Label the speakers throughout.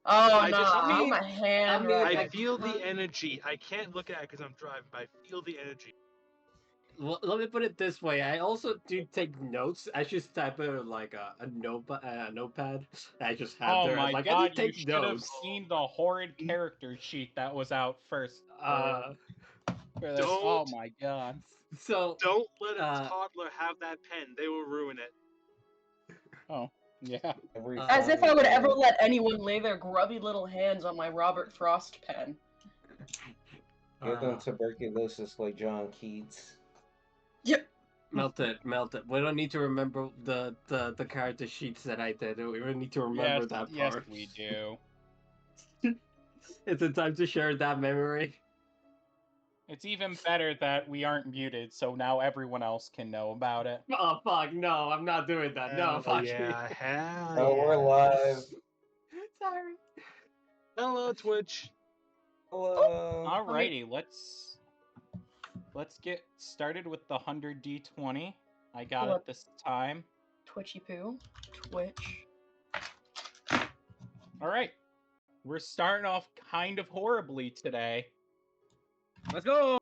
Speaker 1: Oh no,
Speaker 2: I
Speaker 1: I'm a hand
Speaker 2: I
Speaker 1: right.
Speaker 2: feel the energy. I can't look at it because I'm driving, but I feel the energy.
Speaker 3: Well, let me put it this way. I also do take notes. I just type it like a notepad. I just have
Speaker 4: Oh
Speaker 3: there.
Speaker 4: my
Speaker 3: Like I
Speaker 4: god,
Speaker 3: do
Speaker 4: you
Speaker 3: take
Speaker 4: should have
Speaker 3: notes.
Speaker 4: seen the horrid character sheet that was out first
Speaker 3: Uh,
Speaker 4: for this. Oh my god.
Speaker 3: so
Speaker 2: Don't let a
Speaker 3: uh,
Speaker 2: toddler have that pen. They will ruin it.
Speaker 4: Oh, yeah.
Speaker 1: As if I would ever let anyone lay their grubby little hands on my Robert Frost pen.
Speaker 5: Give them tuberculosis like John Keats.
Speaker 1: Yep.
Speaker 3: melt it. We don't need to remember the character sheets that I did. We don't need to remember that part.
Speaker 4: Yes, we do.
Speaker 3: It's a time to share that memory.
Speaker 4: It's even better that we aren't muted, so now everyone else can know about it.
Speaker 3: Oh fuck! No, I'm not doing that. No, fuck
Speaker 2: yeah, hell
Speaker 5: Oh,
Speaker 2: yeah.
Speaker 5: we're live.
Speaker 3: Sorry.
Speaker 2: Hello, Twitch.
Speaker 5: Hello.
Speaker 4: Alrighty, let's get started with the 100d20. I got it this time.
Speaker 1: Twitchy poo. Twitch.
Speaker 4: Alright. We're starting off kind of horribly today.
Speaker 6: Let's go!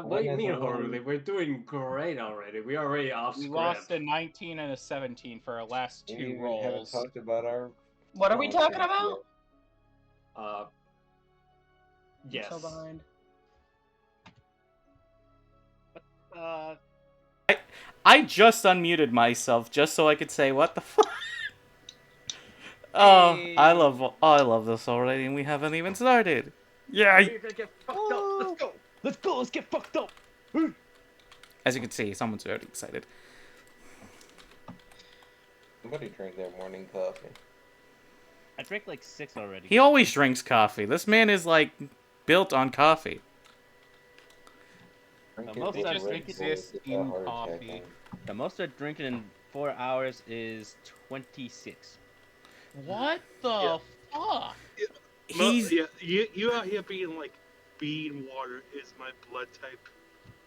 Speaker 3: What do you mean horribly? We're doing great already. We already off
Speaker 4: We
Speaker 3: script.
Speaker 4: lost a 19 and a 17 for our last two
Speaker 5: We
Speaker 4: rolls.
Speaker 5: haven't talked about our.
Speaker 1: What are we talking about?
Speaker 3: Yes.
Speaker 1: I'm so behind.
Speaker 7: I just unmuted myself just so I could say what the fuck. Oh, I love this already, and we haven't even started. Yeah.
Speaker 6: We're gonna get fucked up. Let's go. Let's go. Let's get fucked up.
Speaker 7: As you can see, someone's very excited.
Speaker 5: Somebody drink their morning coffee.
Speaker 6: I drank like 6 already.
Speaker 7: He always drinks coffee. This man is like built on coffee.
Speaker 6: The most I drink
Speaker 4: exists in coffee.
Speaker 6: The most I drink in 4 hours is 26.
Speaker 4: What the fuck?
Speaker 7: He's
Speaker 2: you out here being like bean water is my blood type.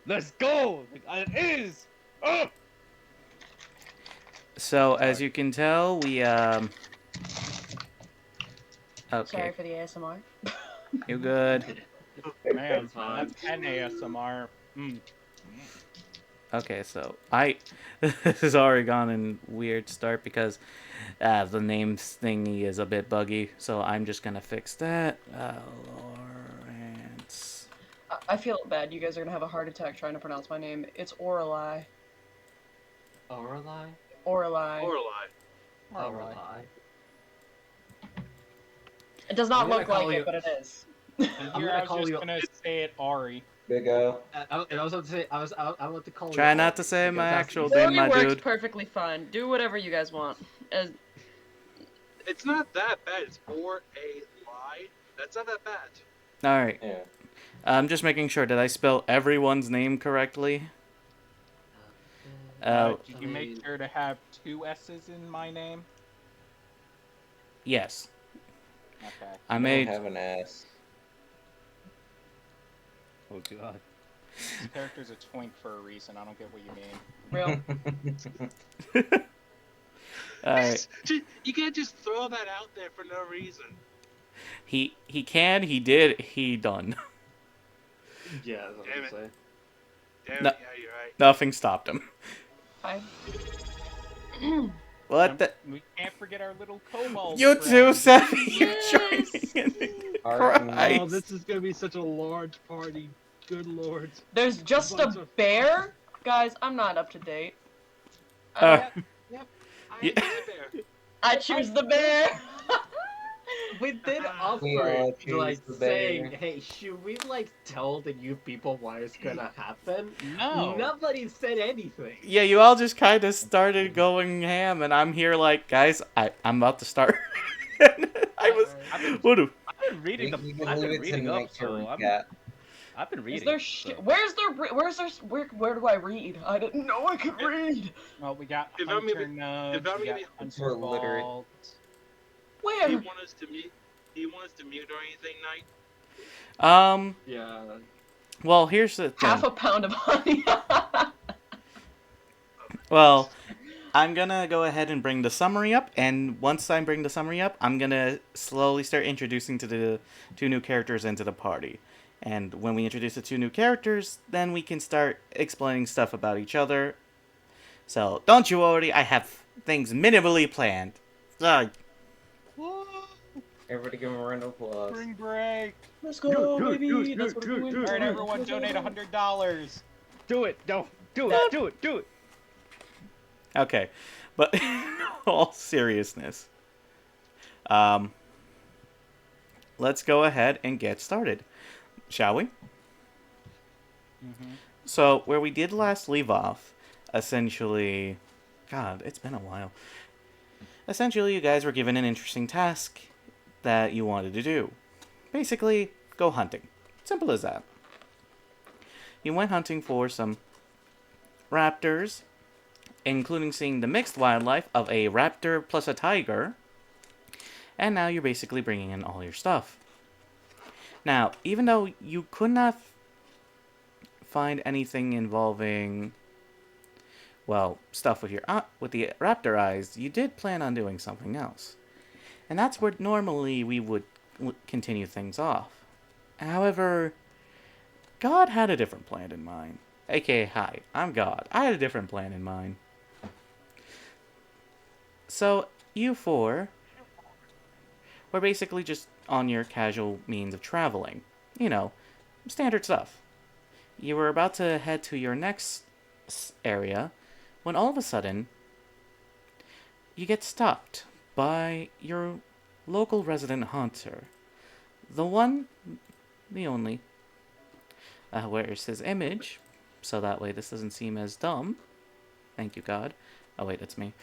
Speaker 6: Let's go! It is! Oh!
Speaker 7: So as you can tell, we Okay.
Speaker 1: Sorry for the ASMR.
Speaker 7: You good?
Speaker 4: Man, that's an ASMR.
Speaker 7: Okay, so this has already gone in weird start because the name thingy is a bit buggy, so I'm just gonna fix that. Lawrence.
Speaker 1: I feel bad. You guys are gonna have a heart attack trying to pronounce my name. It's Orali.
Speaker 3: Orali?
Speaker 1: Orali.
Speaker 3: Orali.
Speaker 1: It does not
Speaker 3: I'm gonna
Speaker 1: look like
Speaker 3: call
Speaker 1: it,
Speaker 3: you-
Speaker 1: but it is.
Speaker 4: And
Speaker 3: I'm
Speaker 4: here
Speaker 3: gonna
Speaker 4: I was
Speaker 3: call
Speaker 4: just
Speaker 3: you-
Speaker 4: gonna say it Ari.
Speaker 5: Big O.
Speaker 3: I was about to say I want to call.
Speaker 7: Try
Speaker 3: you
Speaker 7: not to
Speaker 3: Ori,
Speaker 7: say
Speaker 3: because
Speaker 7: my
Speaker 3: that's
Speaker 7: actual
Speaker 3: the-
Speaker 7: name,
Speaker 1: Orally
Speaker 7: my
Speaker 1: works
Speaker 7: dude.
Speaker 1: perfectly fine. Do whatever you guys want.
Speaker 2: It's not that bad. It's for a lie. That's not that bad.
Speaker 7: All right.
Speaker 5: Yeah.
Speaker 7: I'm just making sure. Did I spell everyone's name correctly?
Speaker 4: Did you make sure to have 2 S's in my name?
Speaker 7: Yes.
Speaker 4: Okay.
Speaker 7: I
Speaker 5: don't
Speaker 7: made.
Speaker 5: have an ass.
Speaker 6: Oh god.
Speaker 4: This character's a twink for a reason. I don't get what you mean.
Speaker 1: Real.
Speaker 7: All right.
Speaker 2: You can't just throw that out there for no reason.
Speaker 7: He can. He did. He done.
Speaker 3: Yeah, that's what
Speaker 2: Damn
Speaker 3: I'm
Speaker 2: it.
Speaker 3: saying.
Speaker 2: Damn
Speaker 7: No.
Speaker 2: it, yeah, you're right.
Speaker 7: Nothing stopped him.
Speaker 1: Hi.
Speaker 7: What the?
Speaker 4: We can't forget our little kobold.
Speaker 7: You too,
Speaker 4: friend.
Speaker 7: Savvy. You're joining in the
Speaker 5: Christ.
Speaker 2: Oh, this is gonna be such a large party. Good lord.
Speaker 1: There's just
Speaker 2: bunch
Speaker 1: a
Speaker 2: of-
Speaker 1: bear? Guys, I'm not up to date.
Speaker 2: Yep. I
Speaker 7: Yeah.
Speaker 2: agree there.
Speaker 1: I choose the bear!
Speaker 3: We did offer,
Speaker 5: We all choose
Speaker 3: like,
Speaker 5: the
Speaker 3: saying,
Speaker 5: bear.
Speaker 3: hey, should we, like, tell the new people why it's gonna happen?
Speaker 4: No.
Speaker 3: Nobody said anything.
Speaker 7: Yeah, you all just kind of started going ham, and I'm here like, guys, I'm about to start. I was. What do?
Speaker 6: I've been reading
Speaker 5: We
Speaker 6: the.
Speaker 5: can
Speaker 6: I've
Speaker 5: leave
Speaker 6: been
Speaker 5: it to
Speaker 6: reading up,
Speaker 5: Nick to
Speaker 6: so
Speaker 5: recap.
Speaker 6: I've been reading.
Speaker 1: Is there
Speaker 6: so.
Speaker 1: where's where do I read? I didn't know I could read!
Speaker 4: Well, we got
Speaker 2: If I'm
Speaker 4: Hunter
Speaker 2: gonna-
Speaker 4: Nudge,
Speaker 2: if I'm
Speaker 4: we got
Speaker 2: gonna be-
Speaker 4: Hunter
Speaker 5: We're literate.
Speaker 4: Vault.
Speaker 2: Do you
Speaker 1: Where?
Speaker 2: want us to mute? Do you want us to mute or anything, Knight?
Speaker 3: Yeah.
Speaker 7: Well, here's the thing.
Speaker 1: Half a pound of honey.
Speaker 7: Well, I'm gonna go ahead and bring the summary up, and once I bring the summary up, I'm gonna slowly start introducing to the 2 new characters into the party. And when we introduce the 2 new characters, then we can start explaining stuff about each other. So, don't you worry, I have things minimally planned.
Speaker 4: Woo!
Speaker 5: Everybody give him a round of applause.
Speaker 4: Spring break.
Speaker 1: Let's go, baby. That's what we're doing.
Speaker 4: All right, everyone,
Speaker 1: Let's go.
Speaker 4: donate $100.
Speaker 6: Do it. No. Do it. Do it. Do it.
Speaker 7: Okay, but in all seriousness, let's go ahead and get started, shall we?
Speaker 4: Mm-hmm.
Speaker 7: So, where we did last leave off, essentially... God, it's been a while. Essentially, you guys were given an interesting task that you wanted to do. Basically, go hunting. Simple as that. You went hunting for some raptors, including seeing the mixed wildlife of a raptor plus a tiger, and now you're basically bringing in all your stuff. Now, even though you could not find anything involving, well, stuff with with the raptor eyes, you did plan on doing something else. And that's where normally we would continue things off. However, God had a different plan in mind. AKA, hi, I'm God. I had a different plan in mind. So, you 4 were basically just on your casual means of traveling. You know, standard stuff. You were about to head to your next area when all of a sudden you get stopped by your local resident hunter. The one, the only. Where's his image? So that way this doesn't seem as dumb. Thank you, God. Oh wait, that's me.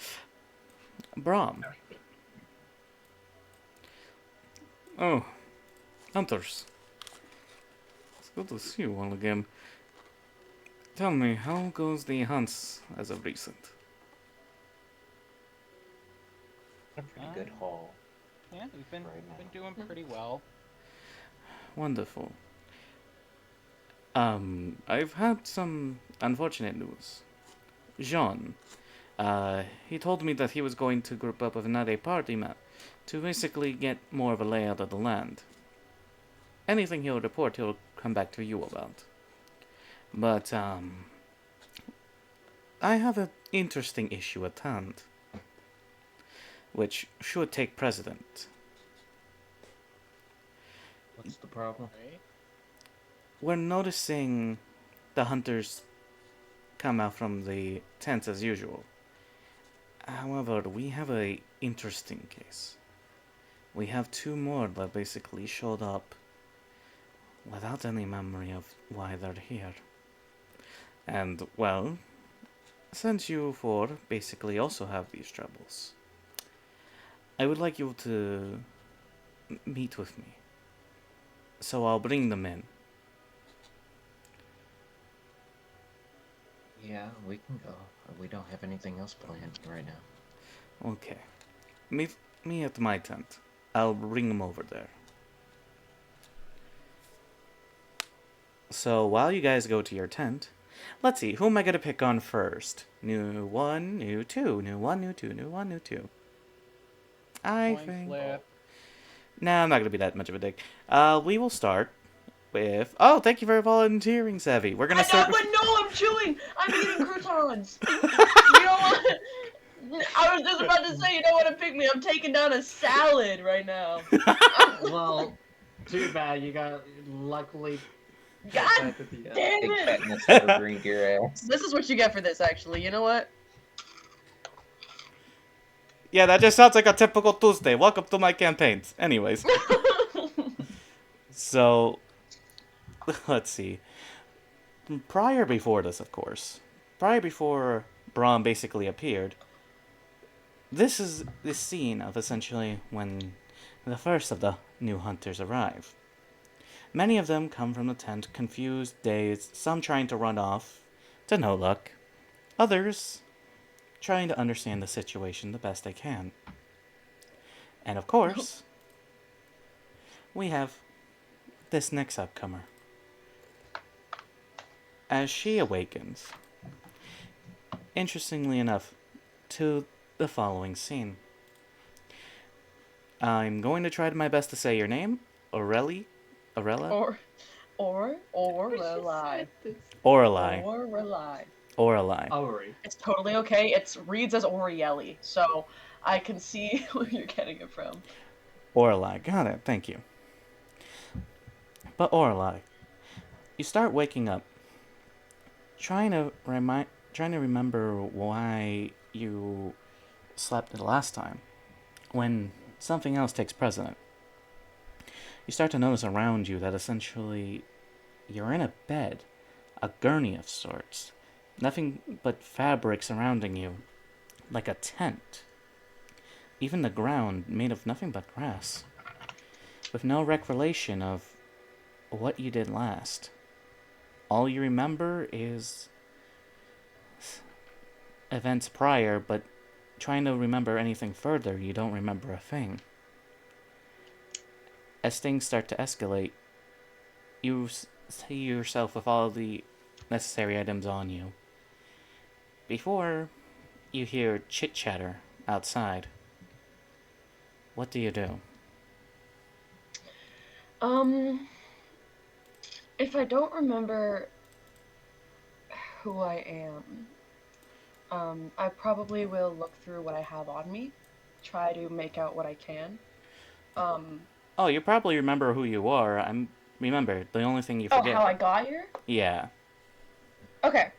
Speaker 7: Braum. Oh, hunters. It's good to see you all again. Tell me, how goes the hunts as of recent?
Speaker 5: A pretty good haul.
Speaker 4: Yeah, we've been
Speaker 5: Right now.
Speaker 4: doing pretty well.
Speaker 7: Wonderful. I've had some unfortunate news. Jean, he told me that he was going to group up with another party map to basically get more of a layout of the land. Anything he'll report, he'll come back to you about. But, I have an interesting issue at hand, which should take precedent.
Speaker 5: What's the problem?
Speaker 4: Right?
Speaker 7: We're noticing the hunters come out from the tents as usual. However, we have a interesting case. We have 2 more that basically showed up without any memory of why they're here. And, well, since you 4 basically also have these troubles, I would like you to meet with me. So I'll bring them in.
Speaker 8: Yeah, we can go. We don't have anything else planned right now.
Speaker 7: Okay. Meet me at my tent. I'll bring them over there. So while you guys go to your tent, let's see, who am I gonna pick on first? New 1, new 2, new 1, new 2, new 1, new 2. I
Speaker 4: Coin
Speaker 7: think...
Speaker 4: flip.
Speaker 7: Nah, I'm not gonna be that much of a dick. We will start with... Oh, thank you for volunteering, Savvy. We're gonna
Speaker 1: I
Speaker 7: start
Speaker 1: know,
Speaker 7: with...
Speaker 1: but no, I'm chewing. I'm eating croutons. You know what? I was just about to say, you don't want to pick me. I'm taking down a salad right now.
Speaker 3: Well, too bad. You got luckily.
Speaker 1: God
Speaker 3: back at the end.
Speaker 1: damn
Speaker 5: Big
Speaker 1: it!
Speaker 5: fatness that'll drink your ass.
Speaker 1: This is what you get for this, actually. You know what?
Speaker 7: Yeah, that just sounds like a typical Tuesday. Welcome to my campaigns. Anyways. So, let's see. Prior before this, of course. Prior before Braum basically appeared, this is the scene of essentially when the first of the new hunters arrive. Many of them come from the tent confused, dazed, some trying to run off, to no luck. Others trying to understand the situation the best they can. And of course, we have this next upcomer. As she awakens, interestingly enough, to the following scene. I'm going to try my best to say your name, Aurelie, Aurella,
Speaker 1: Or rely.
Speaker 7: Orelai,
Speaker 1: Or rely.
Speaker 7: Orelai.
Speaker 3: Ori.
Speaker 1: It's totally okay. It reads as Orielli, so I can see where you're getting it from.
Speaker 7: Orelai, got it. Thank you. But Orelai, you start waking up, trying to remember why you slept the last time, when something else takes precedent. You start to notice around you that essentially you're in a bed, a gurney of sorts, nothing but fabric surrounding you, like a tent. Even the ground made of nothing but grass, with no recollection of what you did last. All you remember is events prior, but trying to remember anything further, you don't remember a thing. As things start to escalate, you see yourself with all the necessary items on you. Before you hear chit-chatter outside. What do you do?
Speaker 1: If I don't remember who I am, I probably will look through what I have on me, try to make out what I can.
Speaker 7: Oh, you probably remember who you are. Remember, the only thing you
Speaker 1: Oh,
Speaker 7: forget.
Speaker 1: how I got here?
Speaker 7: Yeah.
Speaker 1: Okay.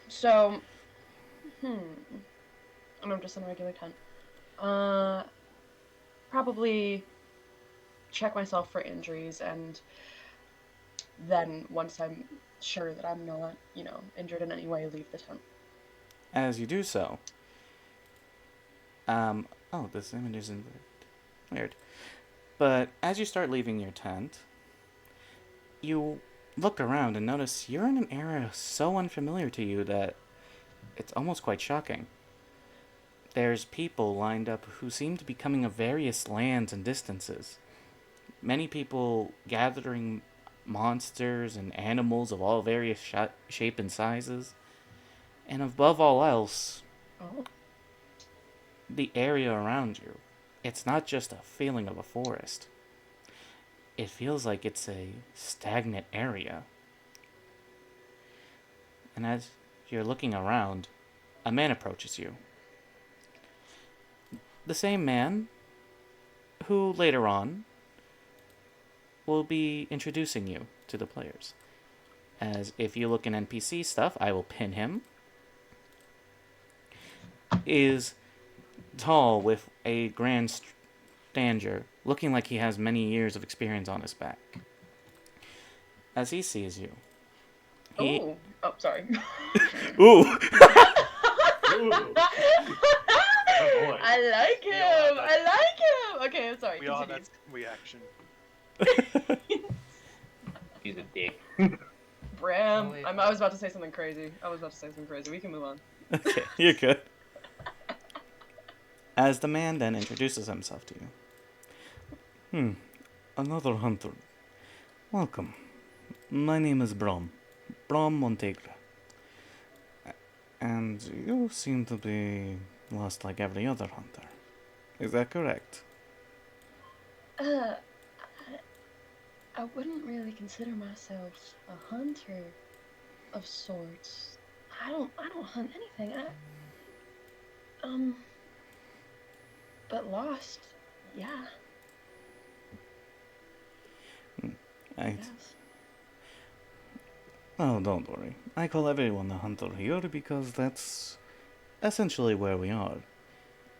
Speaker 1: So, and I'm just in a regular tent. Probably check myself for injuries, and then once I'm sure that I'm not, injured in any way, leave the tent.
Speaker 7: As you do so. Oh, this image isn't weird. But as you start leaving your tent, you look around and notice you're in an area so unfamiliar to you that it's almost quite shocking. There's people lined up who seem to be coming of various lands and distances. Many people gathering monsters and animals of all various shape and sizes. And above all else,
Speaker 1: Oh.
Speaker 7: the area around you. It's not just a feeling of a forest. It feels like it's a stagnant area. And as you're looking around, a man approaches you. The same man who later on will be introducing you to the players. As if you look in NPC stuff, I will pin him. Is tall with a grand stature, looking like he has many years of experience on his back. As he sees you,
Speaker 1: Oh, sorry.
Speaker 7: Ooh!
Speaker 3: Ooh. boy.
Speaker 1: I like
Speaker 2: We all
Speaker 1: him.
Speaker 2: have
Speaker 1: I like him. Okay, I'm sorry.
Speaker 2: We all have
Speaker 1: Continue.
Speaker 2: that reaction.
Speaker 5: He's a dick.
Speaker 1: Bram,
Speaker 8: Oh, wait.
Speaker 1: I was about to say something crazy. We can move on.
Speaker 7: Okay, you're good. As the man then introduces himself to you. Another hunter. Welcome. My name is Brom. Brom Montegra. And you seem to be lost like every other hunter. Is that correct?
Speaker 1: I wouldn't really consider myself a hunter of sorts. I don't hunt anything. But lost, yeah. Yes.
Speaker 7: Oh, don't worry. I call everyone a hunter here because that's essentially where we are.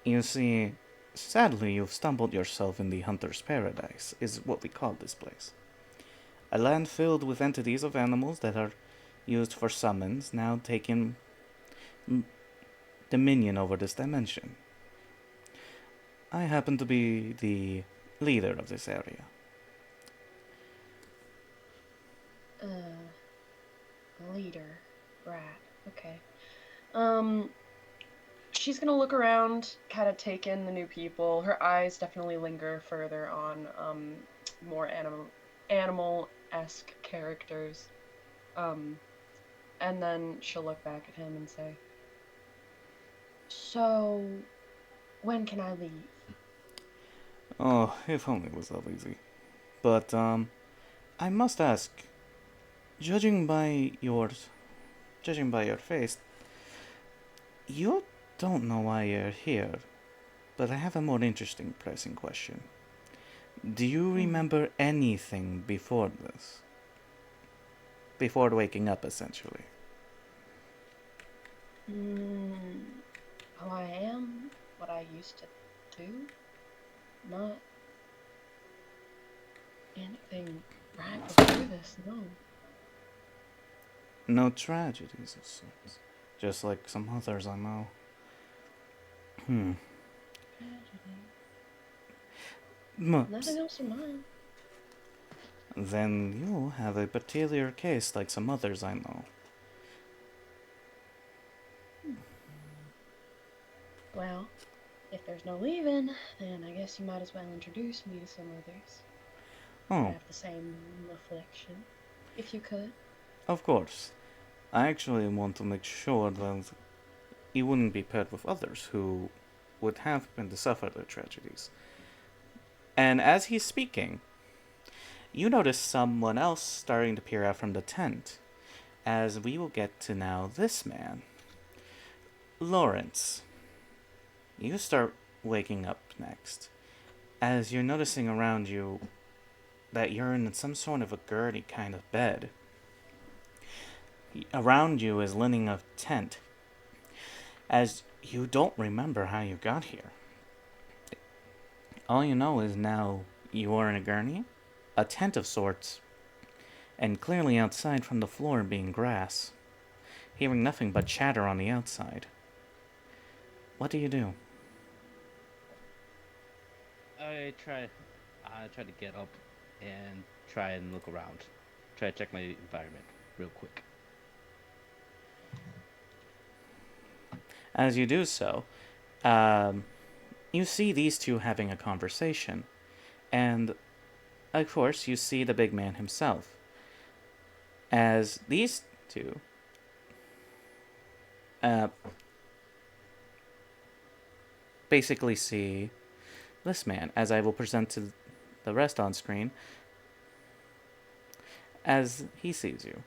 Speaker 7: You see, sadly, you've stumbled yourself in the hunter's paradise, is what we call this place. A land filled with entities of animals that are used for summons, now taking dominion over this dimension. I happen to be the leader of this area.
Speaker 1: Leader. Right. Okay. She's gonna look around, kind of take in the new people. Her eyes definitely linger further on, more animal-esque characters. And then she'll look back at him and say, So, when can I leave?
Speaker 7: Oh, if only it was that easy. But, I must ask, judging by your face, you don't know why you're here. But I have a more interesting pressing question. Do you remember anything before this? Before waking up, essentially.
Speaker 1: Who I am, what I used to do, not anything right before this, no.
Speaker 7: No tragedies of sorts. Just like some others I know.
Speaker 1: Nothing else in mind.
Speaker 7: Then you have a peculiar case like some others I know.
Speaker 1: Well, if there's no leaving, then I guess you might as well introduce me to some others. I
Speaker 7: Oh,
Speaker 1: have the same affliction, if you could.
Speaker 7: of course. I actually want to make sure that you wouldn't be paired with others who would have been to suffer the tragedies. And as he's speaking, you notice someone else starting to peer out from the tent, as we will get to now this man. Lawrence, you start waking up next, as you're noticing around you that you're in some sort of a gurney kind of bed. Around you is lining a tent, as you don't remember how you got here. All you know is now you are in a gurney, a tent of sorts, and clearly outside from the floor being grass, hearing nothing but chatter on the outside. What do you do?
Speaker 6: I try to get up and try and look around. Try to check my environment real quick.
Speaker 7: As you do so, you see these two having a conversation, and of course you see the big man himself. As these two basically see this man, as I will present to the rest on screen, as he sees you.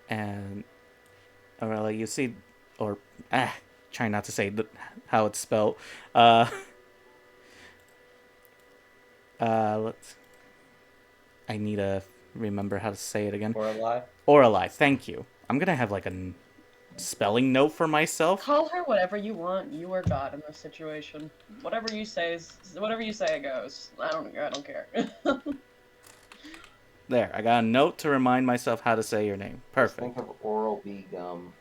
Speaker 7: And Aurelia, you see, or try not to say how it's spelled. Let's. I need to remember how to say it again.
Speaker 5: Orlai?
Speaker 7: Orlai, thank you. I'm gonna have like a spelling note for myself.
Speaker 1: Call her whatever you want. You are God in this situation. Whatever you say it goes. I don't care.
Speaker 7: There, I got a note to remind myself how to say your name.
Speaker 5: Just
Speaker 7: Perfect.
Speaker 5: think of Oral-B gum.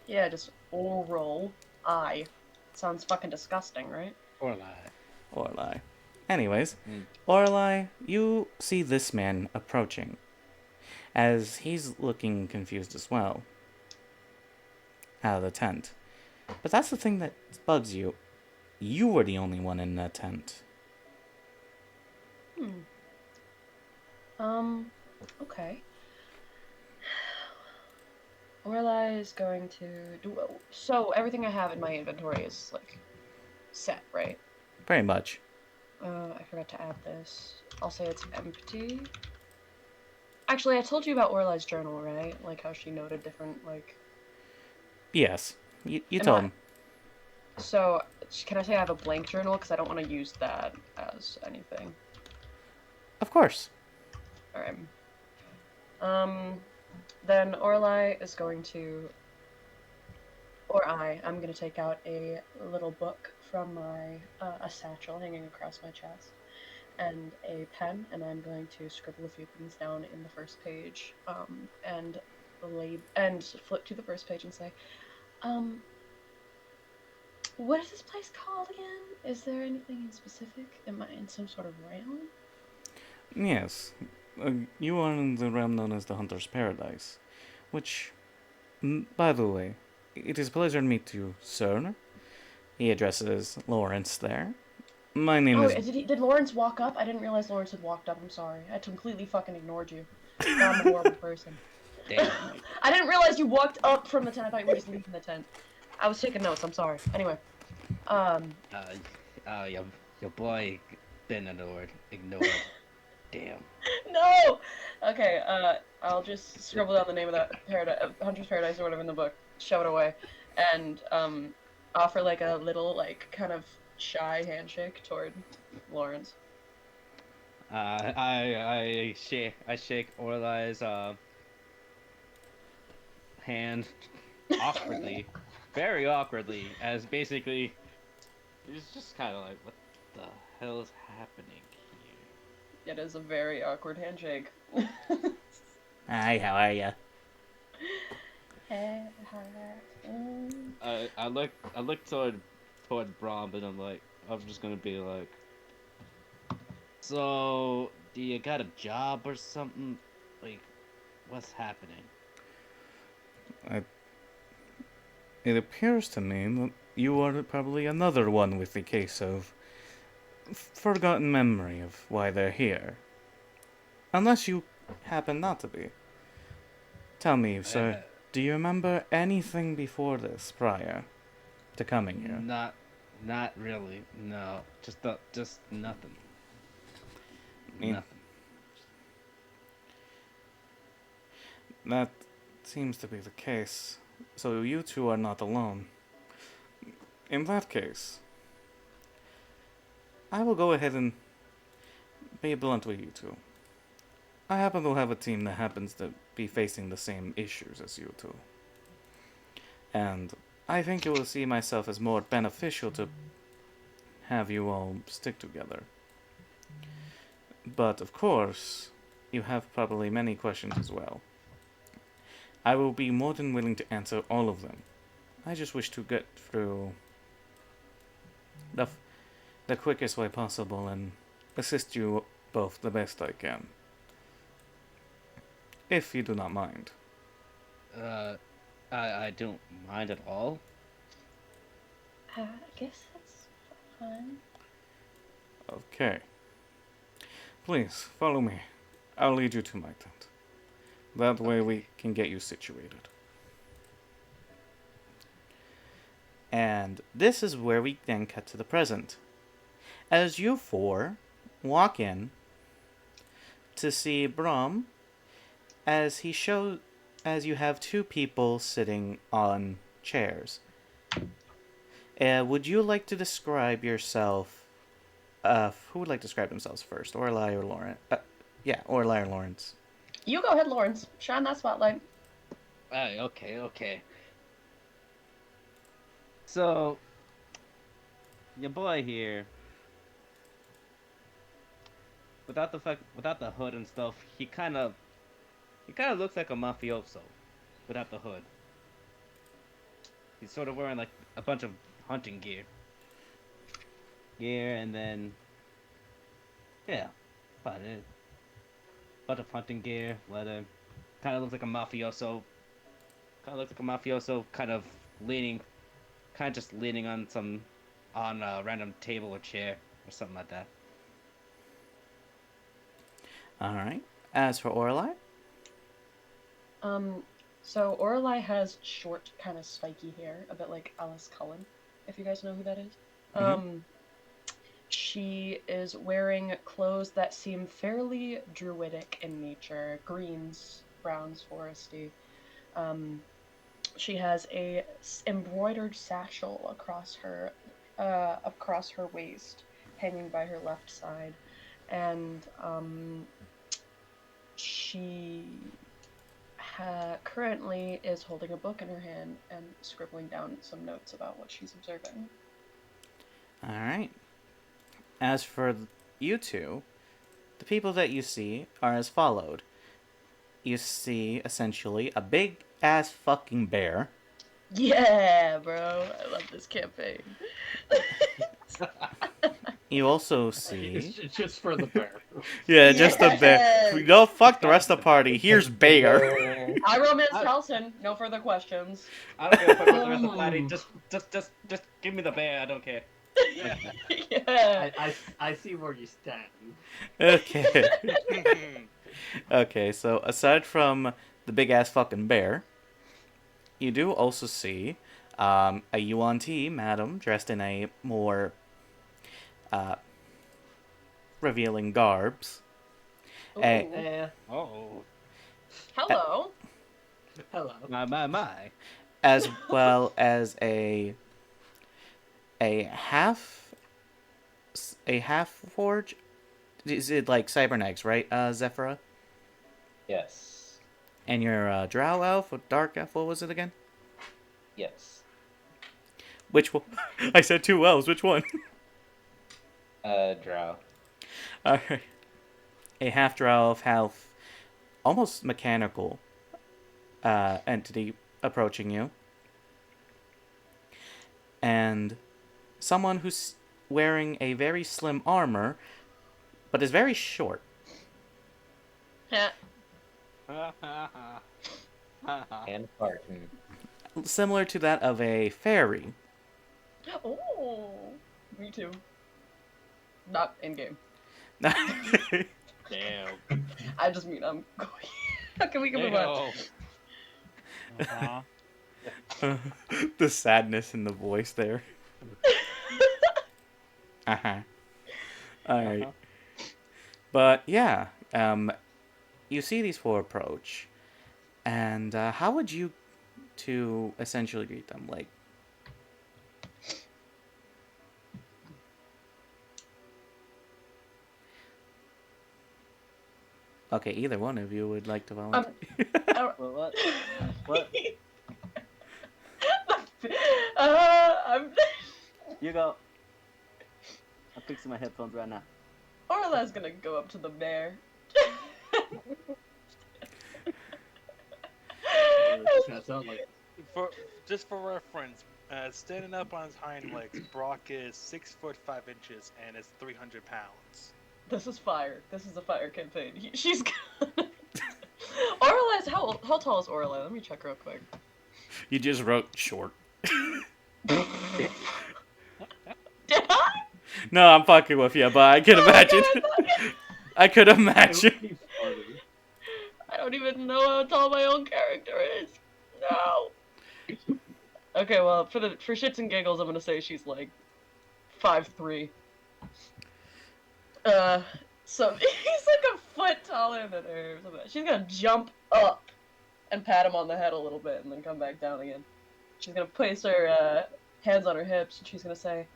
Speaker 1: Yeah, just oral I. Sounds fucking disgusting, right?
Speaker 6: Or lie.
Speaker 7: Orlai. Anyways,
Speaker 6: Mm.
Speaker 7: Orlai, you see this man approaching, as he's looking confused as well, out of the tent. But that's the thing that bugs you. You were the only one in that tent.
Speaker 1: Okay. Orlai is going to do. So everything I have in my inventory is like set, right?
Speaker 7: Very much.
Speaker 1: I forgot to add this. I'll say it's empty. Actually, I told you about Orlai's journal, right? Like how she noted different like.
Speaker 7: Yes, you
Speaker 1: Am
Speaker 7: told
Speaker 1: I-
Speaker 7: him.
Speaker 1: So can I say I have a blank journal because I don't want to use that as anything.
Speaker 7: Of course.
Speaker 1: All right. Then Orlai is going to, I'm going to take out a little book from my, a satchel hanging across my chest, and a pen, and I'm going to scribble a few things down in the first page, and flip to the first page and say, what is this place called again? Is there anything in specific? Am I in some sort of realm?
Speaker 7: Yes. You are in the realm known as the Hunter's Paradise, which, by the way, it is a pleasure to meet you, sir. He addresses Lawrence there. My name is...
Speaker 1: Did Lawrence walk up? I didn't realize Lawrence had walked up. I'm sorry. I completely fucking ignored you. I'm a horrible person.
Speaker 6: Damn.
Speaker 1: I didn't realize you walked up from the tent. I thought you were just leaving the tent. I was taking notes. I'm sorry. Anyway, um,
Speaker 6: Your boy been ignored. Damn.
Speaker 1: no. Okay. I'll just scribble down the name of that Hunter's Paradise or whatever in the book. Show it away, and offer like a little like kind of shy handshake toward Lawrence.
Speaker 6: I shake Orlai's hand awkwardly, very awkwardly, as basically he's just kind of like, what the hell is happening here?
Speaker 1: It is a very awkward handshake.
Speaker 7: Hi, how are ya?
Speaker 1: Hey,
Speaker 6: I look toward Brom, and I'm just gonna be like, so do you got a job or something? Like, what's happening?
Speaker 7: It appears to me that you are probably another one with the case of forgotten memory of why they're here. Unless you happen not to be. Tell me, sir, do you remember anything before this prior to coming here?
Speaker 6: Not really. No, just nothing.
Speaker 7: Nothing. That seems to be the case. So you two are not alone. In that case, I will go ahead and be blunt with you two. I happen to have a team that happens to be facing the same issues as you two. And I think you will see myself as more beneficial to have you all stick together. But of course, you have probably many questions as well. I will be more than willing to answer all of them. I just wish to get through the quickest way possible and assist you both the best I can. If you do not mind.
Speaker 6: I don't mind at all.
Speaker 1: I guess that's fine.
Speaker 7: Okay. Please, follow me. I'll lead you to my tent. That way we can get you situated. And this is where we then cut to the present. As you four walk in to see Brom, as you have two people sitting on chairs. Would you like to describe yourself? Who would like to describe themselves first? Orlai or Lawrence? Orlai or Lawrence.
Speaker 1: You go ahead, Lawrence. Shine that spotlight.
Speaker 6: Okay. So, your boy here, without the hood and stuff, he kind of looks like a mafioso, without the hood. He's sort of wearing like a bunch of hunting gear, and then about it. Bunch of hunting gear, leather. Kind of looks like a mafioso. Kind of just leaning on a random table or chair or something like that.
Speaker 7: All right. As for Orlai?
Speaker 1: So Orlai has short, kind of spiky hair, a bit like Alice Cullen, if you guys know who that is.
Speaker 7: Mm-hmm.
Speaker 1: She is wearing clothes that seem fairly druidic in nature, greens, browns, foresty. She has a embroidered satchel across her waist, hanging by her left side, and she currently is holding a book in her hand and scribbling down some notes about what she's observing.
Speaker 7: All right. As for you two, the people that you see are as followed. You see, essentially, a big-ass fucking bear.
Speaker 1: Yeah, bro. I love this campaign.
Speaker 7: You also see...
Speaker 3: It's just for the bear.
Speaker 7: Yeah, just a bear. We go fuck the rest of the party. Here's bear.
Speaker 1: I romance Carlson. No further questions.
Speaker 6: I don't care about the rest of the party. Just give me the bear. I don't care.
Speaker 1: Yeah.
Speaker 3: I see where you stand.
Speaker 7: Okay. Okay, so aside from the big-ass fucking bear, you do also see A Yuan-Ti madam dressed in a more revealing garbs.
Speaker 1: Ooh.
Speaker 3: Eh,
Speaker 6: Oh,
Speaker 1: Hello.
Speaker 3: hello.
Speaker 6: my.
Speaker 7: As well as a half forge. Is it like cybernetics, right, Zephyra?
Speaker 5: Yes.
Speaker 7: And your drow elf or dark elf, what was it again?
Speaker 5: Yes.
Speaker 7: Which one? I said two elves, which one?
Speaker 5: Drow.
Speaker 7: Alright. A half drow elf, half almost mechanical entity approaching you. And someone who's wearing a very slim armor, but is very short.
Speaker 1: Heh.
Speaker 5: And Barton.
Speaker 7: Similar to that of a fairy.
Speaker 1: Oh, me too. Not in game.
Speaker 6: Damn.
Speaker 1: I just mean I'm going. Okay, we can move on.
Speaker 4: Uh-huh.
Speaker 7: The sadness in the voice there. Uh-huh. Alright. But yeah, you see these four approach, and how would you to essentially greet them? Like, okay, either one of you would like to volunteer.
Speaker 6: What? What?
Speaker 1: I'm.
Speaker 6: You go. I'm fixing my headphones right now.
Speaker 1: Orla's gonna go up to the bear.
Speaker 3: That's not like
Speaker 2: Just for reference, standing up on his hind legs, Brock is 6 foot 5 inches and is 300 pounds.
Speaker 1: This is fire. This is a fire campaign. She's gonna. Orla's how tall is Orla? Let me check real quick.
Speaker 7: You just wrote short.
Speaker 1: Did I?
Speaker 7: No, I'm fucking with you, but I could imagine. I could imagine.
Speaker 1: I don't even know how tall my own character is. No. Okay, well, for shits and giggles, I'm gonna say she's like 5'3". So he's like a foot taller than her. So she's gonna jump up and pat him on the head a little bit, and then come back down again. She's gonna place her hands on her hips, and she's gonna say,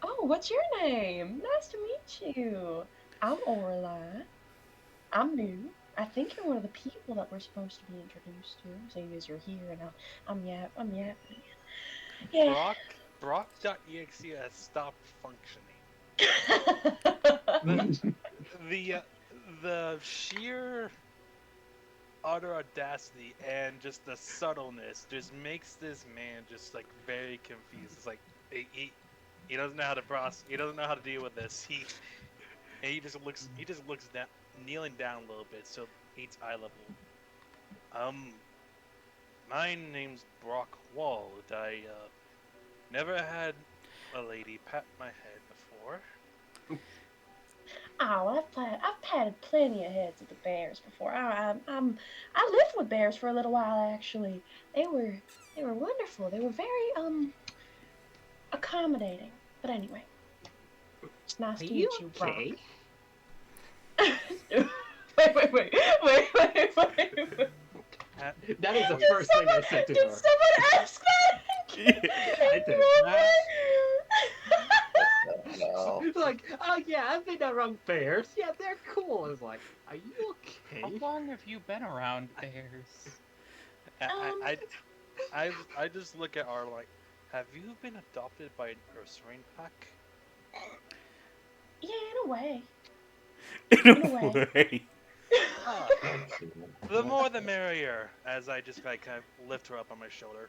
Speaker 1: "Oh, what's your name? Nice to meet you. I'm Orla. I'm new. I think you're one of the people that we're supposed to be introduced to, seeing as you're here, and I'm Yap. Yeah."
Speaker 2: Brock.exe has stopped functioning. The sheer utter audacity and just the subtleness just makes this man just like very confused. It's like he doesn't know how to process. He doesn't know how to deal with this. He just looks down, kneeling down a little bit, so he's eye level. My name's Brock Wald. I never had a lady pat my head before.
Speaker 1: Oh, I've patted plenty of heads of the bears before. I lived with bears for a little while actually. They were wonderful. They were very accommodating. But anyway, it's nice to meet you, Brock. Wait.
Speaker 3: That is the first thing I said to
Speaker 1: Did
Speaker 3: her.
Speaker 1: someone ask that?
Speaker 3: I did.
Speaker 5: No.
Speaker 3: It's like, oh yeah, I've been around bears. Yeah, they're cool. It's like, are you
Speaker 4: How
Speaker 3: okay?
Speaker 4: long have you been around bears?
Speaker 2: I just look at our like, have you been adopted by an Ursaring pack?
Speaker 1: Yeah, in a way.
Speaker 7: In a way.
Speaker 2: Ah, the more the merrier. As I just like kind of lift her up on my shoulder.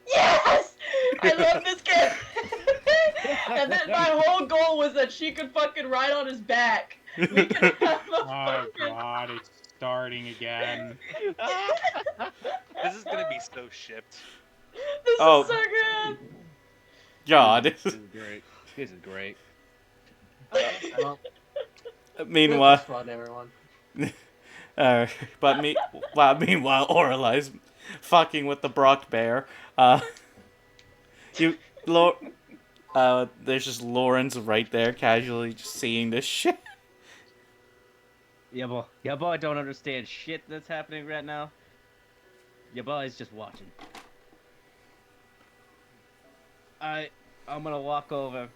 Speaker 1: Yes! I love this kid! And then my whole goal was that she could fucking ride on his back. We could have a
Speaker 4: Oh
Speaker 1: fucking...
Speaker 4: god, it's starting again.
Speaker 2: This is gonna be so shipped.
Speaker 1: This
Speaker 7: Oh.
Speaker 1: is so good!
Speaker 7: God.
Speaker 6: This is great. This is great.
Speaker 3: Well,
Speaker 7: Meanwhile,
Speaker 3: this was fun, everyone.
Speaker 7: meanwhile, Orla's fucking with the Brock Bear. You, there's just Lawrence right there, casually just seeing this shit.
Speaker 6: Your boy don't understand shit that's happening right now. Your boy is just watching. I'm gonna walk over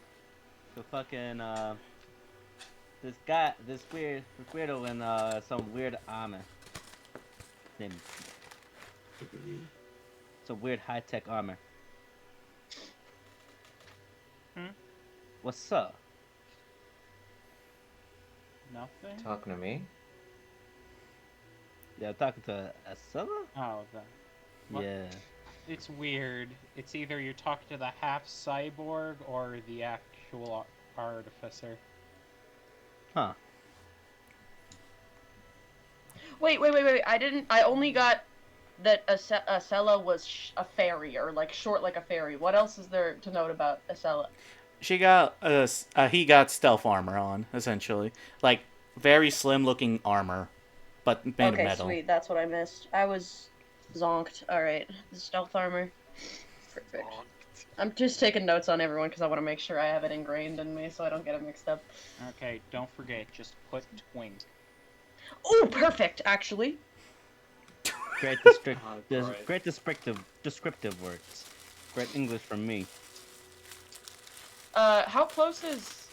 Speaker 6: to fucking this weirdo in some weird armor. Named some weird high-tech armor. What's up?
Speaker 4: Nothing?
Speaker 8: Talking to me?
Speaker 6: Yeah, I'm talking to Asella?
Speaker 4: Oh, What?
Speaker 6: Yeah.
Speaker 4: it's weird. It's either you talk to the half cyborg or the actual artificer.
Speaker 6: Huh.
Speaker 1: Wait. I only got that Acela was a fairy, or like short like a fairy. What else is there to note about Acela?
Speaker 7: He got stealth armor on, essentially. Like, very slim looking armor, but made of
Speaker 1: Okay,
Speaker 7: metal.
Speaker 1: sweet. That's what I missed. I was zonked. All right, the stealth armor. Perfect. I'm just taking notes on everyone because I want to make sure I have it ingrained in me so I don't get it mixed up.
Speaker 4: Okay, don't forget, just put twink.
Speaker 1: Oh, perfect. Actually.
Speaker 6: Great great descriptive words. Great English from me.
Speaker 1: How close is?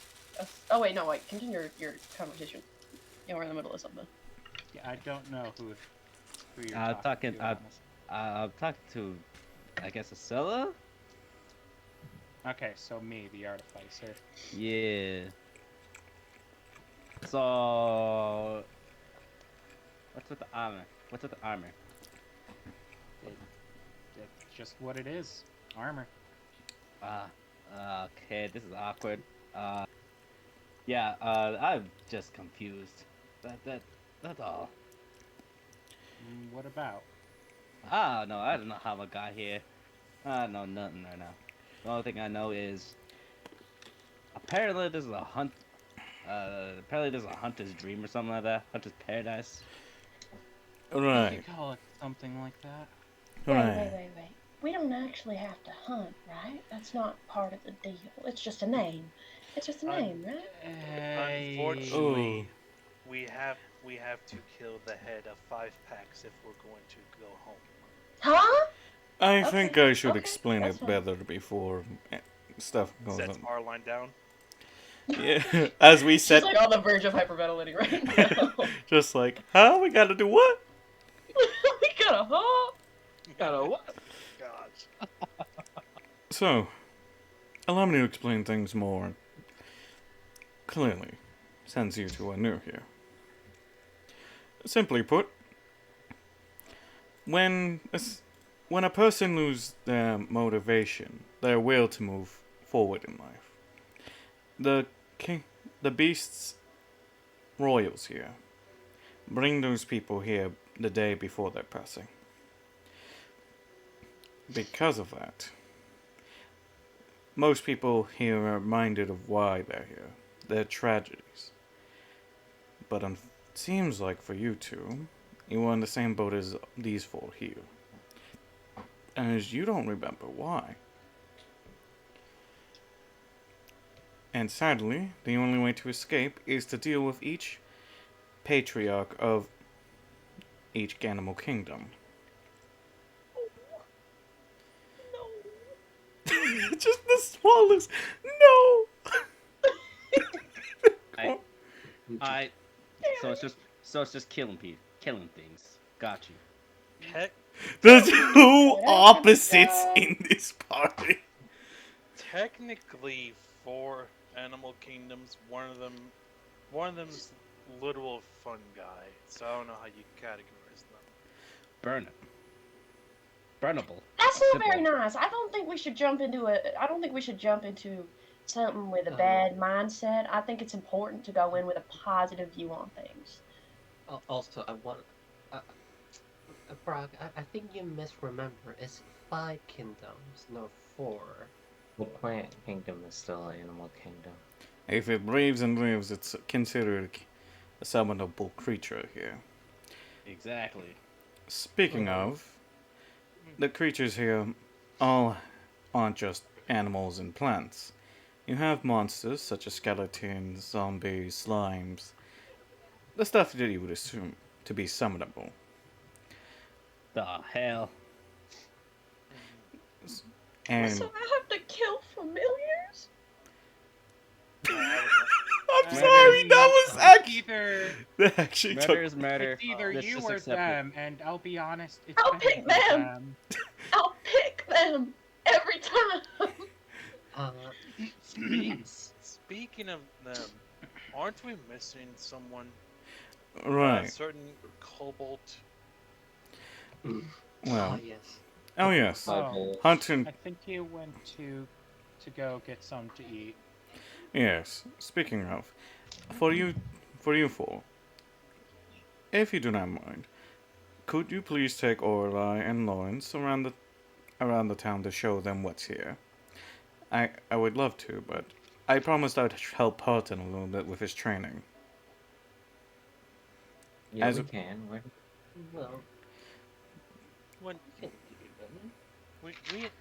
Speaker 1: Oh wait, no, wait. Continue your conversation. Yeah, we're in the middle of something.
Speaker 4: Yeah, I don't know who you're
Speaker 6: I'm
Speaker 4: talking to. honestly.
Speaker 6: I'm talking to, I guess, Acela?
Speaker 4: Okay, so me, the artificer.
Speaker 6: Yeah. So, what's with the armor?
Speaker 4: It's just what it is. Armor.
Speaker 6: Okay, this is awkward. I'm just confused. That's all.
Speaker 4: What about?
Speaker 6: No, I don't know how I got here. I know nothing right now. The only thing I know is apparently this is a hunter's dream or something like that. Hunter's paradise.
Speaker 4: You
Speaker 7: Right.
Speaker 4: could call it something like that.
Speaker 7: Right.
Speaker 1: Wait. We don't actually have to hunt, right? That's not part of the deal. It's just a name. It's just a name, right?
Speaker 2: Unfortunately, we have to kill the head of 5 packs if we're going to go home.
Speaker 1: Huh?
Speaker 7: I
Speaker 1: Okay,
Speaker 7: think I should
Speaker 1: okay,
Speaker 7: explain
Speaker 1: that's
Speaker 7: it
Speaker 1: fine.
Speaker 7: better before stuff goes
Speaker 2: Sets
Speaker 7: on.
Speaker 2: our line down.
Speaker 7: Yeah, as we
Speaker 1: She's
Speaker 7: said,
Speaker 1: like on the verge of hyperventilating right now.
Speaker 7: just like, huh? We gotta do what?
Speaker 1: We got a huh?
Speaker 4: Gotta what?
Speaker 2: Gosh.
Speaker 7: So, allow me to explain things more clearly, since you two are new here. Simply put, when a person loses their motivation, their will to move forward in life, the beast's royals here bring those people here the day before their passing. Because of that, most people here are reminded of why they're here, their tragedies. But it seems like for you two, you are in the same boat as these four here. And as you don't remember why. And sadly, the only way to escape is to deal with each patriarch of each animal kingdom. Just the smallest. No.
Speaker 6: So it's just killing things. Got you.
Speaker 2: Tech,
Speaker 7: The two opposites in this party.
Speaker 2: technically 4 animal kingdoms. One of them's literal fun guy. So I don't know how you categorize them.
Speaker 6: Burnable.
Speaker 1: That's not
Speaker 6: Simple.
Speaker 1: very nice. I don't think we should jump into something with a bad mindset. I think it's important to go in with a positive view on things.
Speaker 3: Also, I want... Brock, I think you misremember. It's 5 kingdoms, no 4.
Speaker 8: The plant kingdom is still an animal kingdom.
Speaker 7: If it breathes and lives, it's considered a summonable creature here.
Speaker 6: Exactly.
Speaker 7: Speaking of, the creatures here all aren't just animals and plants. You have monsters such as skeletons, zombies, slimes, the stuff that you would assume to be summonable.
Speaker 6: The hell?
Speaker 7: And
Speaker 1: So I have to kill familiars?
Speaker 7: I'm
Speaker 4: Uh,
Speaker 7: sorry, that was actually
Speaker 4: Either
Speaker 7: that actually
Speaker 6: Murder
Speaker 7: took.
Speaker 6: is murder.
Speaker 4: it's either
Speaker 6: Let's
Speaker 4: you
Speaker 6: just
Speaker 4: or
Speaker 6: accept it.
Speaker 4: them, and I'll be honest, it's
Speaker 1: I'll
Speaker 4: better
Speaker 1: pick
Speaker 4: to be
Speaker 1: them. I'll pick them every time.
Speaker 2: Speaking of them, aren't we missing someone? A
Speaker 7: Right.
Speaker 2: certain Cobalt.
Speaker 7: Well.
Speaker 3: yes.
Speaker 7: Oh yes.
Speaker 5: Eyeball.
Speaker 7: Hunter.
Speaker 4: I think you went to go get some to eat.
Speaker 7: Yes. Speaking of, for you four, if you do not mind, could you please take Orlai and Lawrence around the town to show them what's here? I would love to, but I promised I'd help Houghton a little bit with his training.
Speaker 8: Yeah,
Speaker 7: As
Speaker 8: we
Speaker 7: a-
Speaker 8: can.
Speaker 3: Well,
Speaker 2: When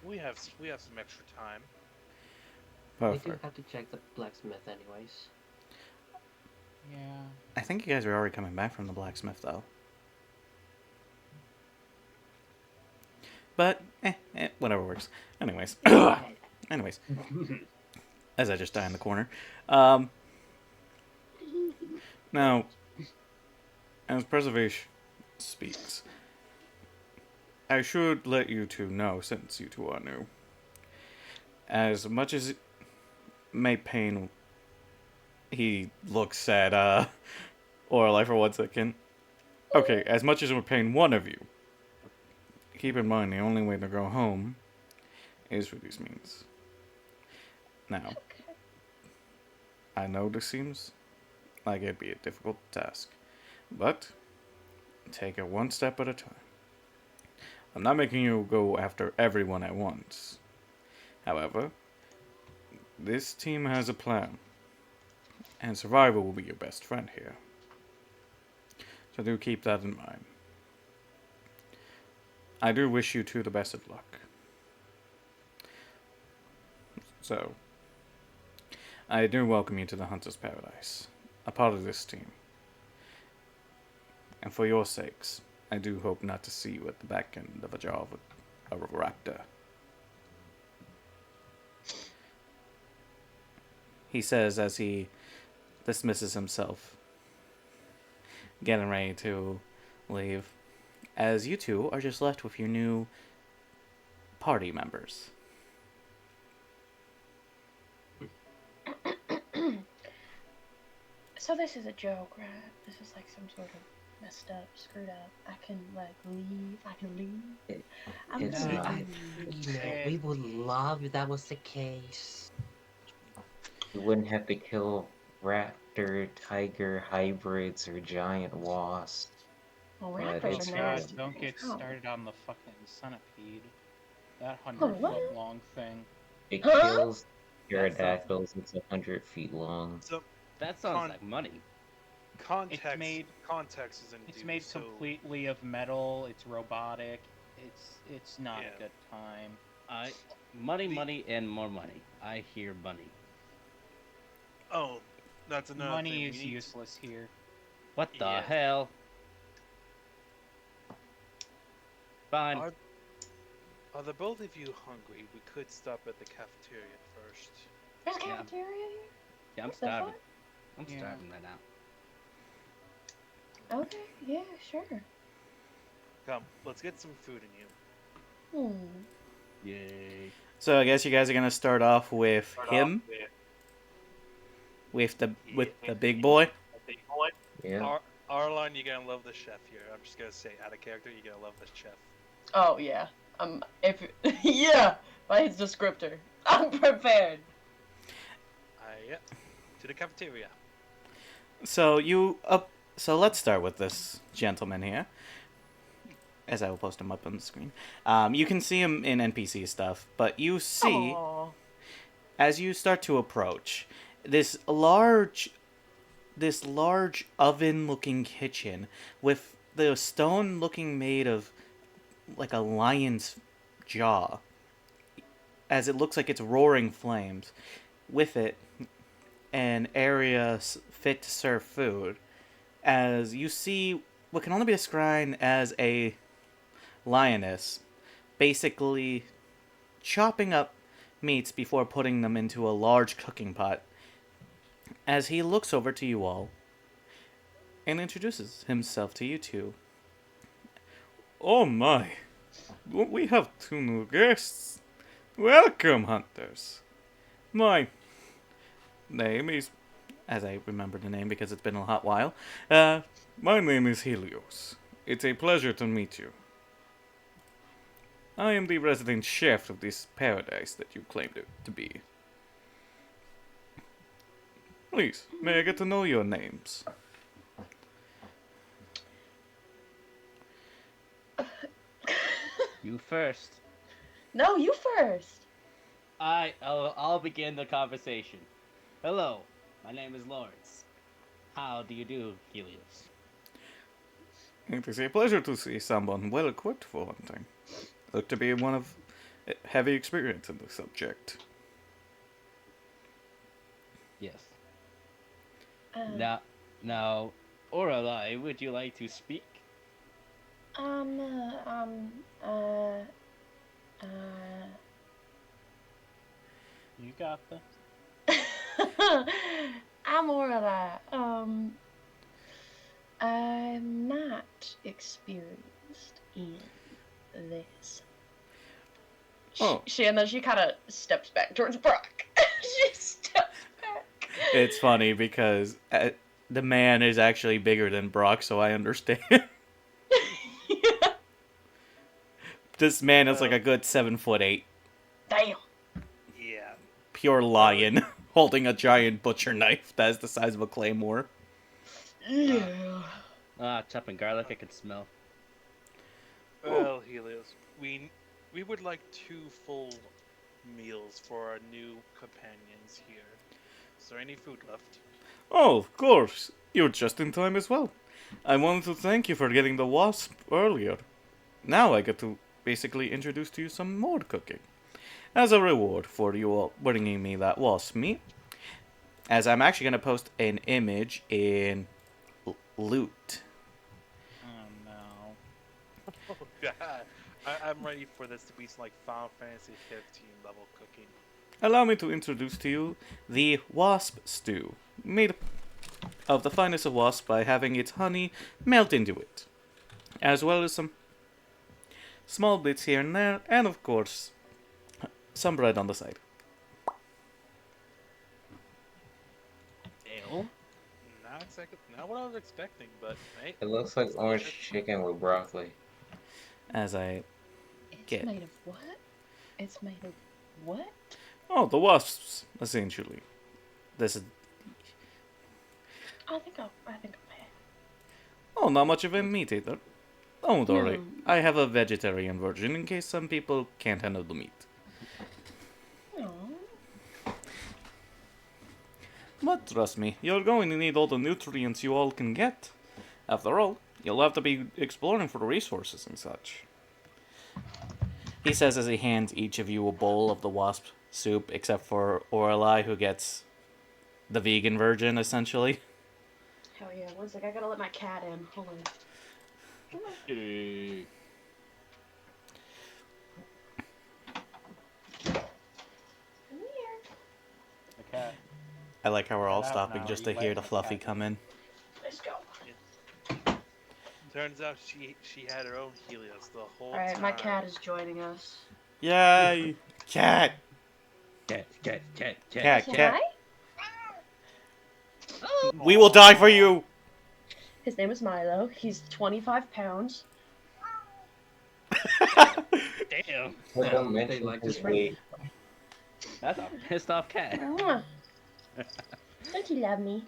Speaker 2: we have some extra time.
Speaker 3: we do
Speaker 7: Perfect.
Speaker 3: have to check the blacksmith anyways.
Speaker 4: Yeah.
Speaker 7: I think you guys are already coming back from the blacksmith, though. But whatever works. Anyways. Anyways. As I just die in the corner. Now, as Preservation speaks, I should let you two know, since you two are new. As much as it may pain, he looks at Orlai for 1 second. Okay, as much as it would pain one of you, keep in mind the only way to go home is through these means. Now, I know this seems like it'd be a difficult task, but take it one step at a time. I'm not making you go after everyone at once. However, this team has a plan, and survival will be your best friend here. So do keep that in mind. I do wish you two the best of luck. So, I do welcome you to the Hunter's Paradise, a part of this team. And for your sakes, I do hope not to see you at the back end of a jaw of a raptor. He says as he dismisses himself, getting ready to leave, as you two are just left with your new party members.
Speaker 1: So this is a joke, right? This is like some sort of messed up, screwed up. I can like leave. I can leave. I'm
Speaker 8: It's
Speaker 1: gonna
Speaker 8: not.
Speaker 1: leave.
Speaker 3: We would love if that was the case.
Speaker 8: You wouldn't have to kill raptor, tiger hybrids, or giant wasps.
Speaker 1: Well,
Speaker 8: Yeah,
Speaker 1: rappers
Speaker 8: it's
Speaker 1: are
Speaker 4: God,
Speaker 1: nice.
Speaker 4: don't get
Speaker 1: Ow.
Speaker 4: started on the fucking centipede. That
Speaker 1: Oh,
Speaker 4: 100-foot
Speaker 1: what?
Speaker 4: long thing.
Speaker 8: It
Speaker 1: Huh?
Speaker 8: kills pterodactyls. It's 100 feet long.
Speaker 2: So
Speaker 6: That sounds
Speaker 2: Con-
Speaker 6: like money.
Speaker 2: context
Speaker 4: made-
Speaker 2: context is in
Speaker 4: It's
Speaker 2: due,
Speaker 4: made
Speaker 2: so
Speaker 4: completely of metal. It's robotic. It's not
Speaker 2: Yeah.
Speaker 4: a good time.
Speaker 6: Money, and more money. I hear money.
Speaker 2: Oh, that's another
Speaker 4: Money
Speaker 2: thing.
Speaker 4: is useless here.
Speaker 6: What the
Speaker 2: Yeah.
Speaker 6: hell? Fine.
Speaker 2: Are the both of you hungry? We could stop at the cafeteria first.
Speaker 1: There's a
Speaker 6: Yeah.
Speaker 1: cafeteria here?
Speaker 6: Yeah, I'm
Speaker 1: What the
Speaker 6: starving.
Speaker 1: fuck?
Speaker 6: I'm
Speaker 4: Yeah.
Speaker 6: starving right now.
Speaker 1: Okay, yeah, sure.
Speaker 2: Come, let's get some food in you.
Speaker 6: Yay.
Speaker 7: So I guess you guys are gonna start off with him, with the big boy.
Speaker 8: Yeah.
Speaker 2: Arlon, you're gonna love the chef here. I'm just gonna say, out of character, you're gonna love the chef.
Speaker 1: Oh yeah. If yeah, by his descriptor, I'm prepared.
Speaker 2: Yeah. To the cafeteria.
Speaker 7: So so let's start with this gentleman here. As I will post him up on the screen. You can see him in NPC stuff, but you see,
Speaker 1: Aw.
Speaker 7: as you start to approach, this large oven-looking kitchen with the stone looking made of like a lion's jaw, as it looks like it's roaring flames. With it, an area fit to serve food, as you see what can only be described as a lioness basically chopping up meats before putting them into a large cooking pot, as he looks over to you all and introduces himself to you two. Oh my, we have 2 new guests. Welcome, hunters. My name is, as I remember the name because it's been a hot while, my name is Helios. It's a pleasure to meet you. I am the resident chef of this paradise that you claimed it to be. Please, may I get to know your names?
Speaker 6: You first.
Speaker 1: No, you first.
Speaker 6: I'll begin the conversation. Hello, my name is Lawrence. How do you do, Helios?
Speaker 7: It is a pleasure to see someone well equipped for hunting. Look to be one of heavy experience in the subject.
Speaker 6: Yes.
Speaker 1: Uh,
Speaker 6: Now, Oralai, would you like to speak?
Speaker 4: You got this.
Speaker 1: I'm alright. I'm not experienced in this.
Speaker 7: Oh.
Speaker 1: And then she kind of steps back towards Brock. She steps back.
Speaker 7: It's funny because the man is actually bigger than Brock, so I understand.
Speaker 1: Yeah.
Speaker 7: This man is like a good 7'8".
Speaker 1: Damn.
Speaker 2: Yeah.
Speaker 7: Pure lion, holding a giant butcher knife that is the size of a claymore.
Speaker 1: Yeah.
Speaker 6: Chopping garlic I can smell.
Speaker 2: Well, Helios, we would like 2 full meals for our new companions here. Is there any food left?
Speaker 7: Oh, of course. You're just in time as well. I wanted to thank you for getting the wasp earlier. Now I get to basically introduce to you some more cooking. As a reward for you all bringing me that wasp meat. As I'm actually going to post an image in Loot.
Speaker 4: Oh no.
Speaker 2: Oh god. I'm ready for this to be some like Final Fantasy 15 level cooking.
Speaker 7: Allow me to introduce to you the wasp stew, made of the finest of wasp by having its honey melt into it, as well as some small bits here and there, and of course, some bread on the side.
Speaker 6: Ew.
Speaker 2: Not what I was expecting, but hey.
Speaker 8: It looks like orange chicken with broccoli.
Speaker 7: As I
Speaker 1: It's
Speaker 7: Get.
Speaker 1: made of what? It's made of what?
Speaker 7: Oh, the wasps, essentially. This is
Speaker 1: I think I'll have.
Speaker 7: oh, not much of a meat eater. Don't worry,
Speaker 1: No.
Speaker 7: I have a vegetarian version in case some people can't handle the meat.
Speaker 1: Aw.
Speaker 7: But trust me, you're going to need all the nutrients you all can get. After all, you'll have to be exploring for resources and such. He says as he hands each of you a bowl of the wasp soup, except for Oralai, who gets the vegan version, essentially.
Speaker 1: Hell yeah. One sec, I gotta let my cat in. Hold on. Come on. Come here.
Speaker 4: The cat.
Speaker 7: I like how we're all
Speaker 4: Get out
Speaker 7: stopping
Speaker 4: now,
Speaker 7: just
Speaker 4: you
Speaker 7: to hear
Speaker 4: let
Speaker 7: the
Speaker 4: the
Speaker 7: Fluffy
Speaker 4: cat
Speaker 7: come in.
Speaker 1: Let's go.
Speaker 2: Turns out she had her own Helios the whole
Speaker 1: Alright,
Speaker 2: time.
Speaker 1: my cat is joining us.
Speaker 7: Yay! Cat!
Speaker 6: Cat.
Speaker 7: Cat,
Speaker 1: Say
Speaker 7: cat.
Speaker 1: hi?
Speaker 7: We will die for you!
Speaker 1: His name is Milo. He's 25 pounds.
Speaker 6: Damn.
Speaker 8: But don't
Speaker 6: They
Speaker 8: mention
Speaker 6: like
Speaker 8: his
Speaker 6: this
Speaker 8: weight.
Speaker 6: That's a pissed off cat.
Speaker 1: Mwah. Don't you love me?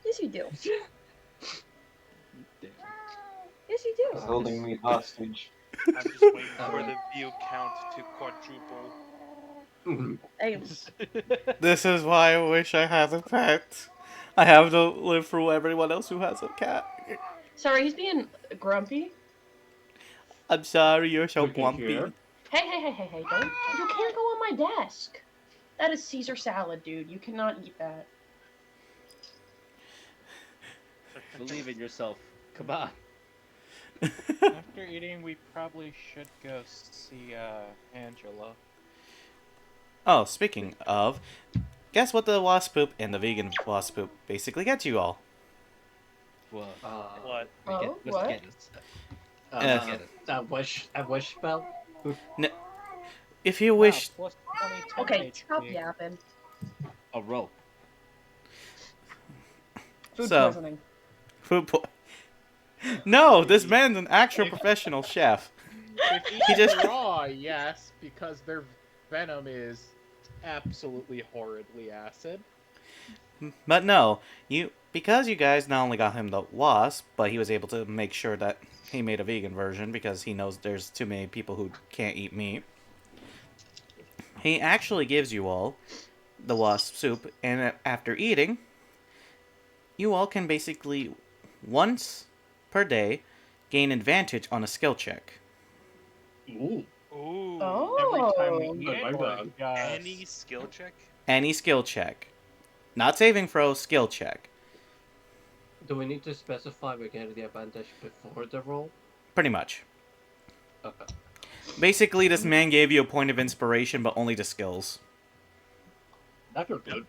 Speaker 1: Yes, you do. Yes, you
Speaker 8: He's
Speaker 1: do.
Speaker 8: holding me hostage.
Speaker 2: I'm just waiting for the view count to quadruple.
Speaker 1: Thanks.
Speaker 7: This is why I wish I had a pet. I have to live through everyone else who has a cat.
Speaker 1: Sorry, he's being grumpy.
Speaker 7: I'm sorry, you're so
Speaker 3: Looking
Speaker 7: grumpy.
Speaker 3: here.
Speaker 1: Hey, don't. You can't go on my desk. That is Caesar salad, dude. You cannot eat that.
Speaker 6: Believe in yourself. Come on.
Speaker 4: After eating, we probably should go see Angela.
Speaker 7: Oh, speaking of, guess what the wasp poop and the vegan wasp poop basically get you all?
Speaker 6: Well,
Speaker 2: What?
Speaker 1: Oh,
Speaker 6: let's
Speaker 1: what?
Speaker 6: get this.
Speaker 3: A wish spell?
Speaker 7: If you
Speaker 4: Wow,
Speaker 7: wish,
Speaker 4: plus 22
Speaker 1: Okay, stop
Speaker 4: HP.
Speaker 1: yapping.
Speaker 6: A rope.
Speaker 1: Food
Speaker 7: So-
Speaker 1: poisoning.
Speaker 7: food No, this man's an actual professional chef.
Speaker 9: If
Speaker 7: He
Speaker 9: eaten
Speaker 7: just-
Speaker 9: raw, yes, because their venom is absolutely horridly acid.
Speaker 7: But no, because you guys not only got him the wasp, but he was able to make sure that he made a vegan version because he knows there's too many people who can't eat meat. He actually gives you all the wasp soup, and after eating, you all can basically once per day gain advantage on a skill check.
Speaker 3: Ooh.
Speaker 2: Ooh.
Speaker 1: Oh.
Speaker 4: Every time we eat
Speaker 3: I
Speaker 4: it,
Speaker 3: like
Speaker 4: or
Speaker 3: that.
Speaker 4: just...
Speaker 2: Any skill check?
Speaker 7: Any skill check. Not saving throw, skill check.
Speaker 3: Do we need to specify we're getting the advantage before the roll?
Speaker 7: Pretty much.
Speaker 3: Okay.
Speaker 7: Basically, this man gave you a point of inspiration, but only to skills.
Speaker 3: That feels good.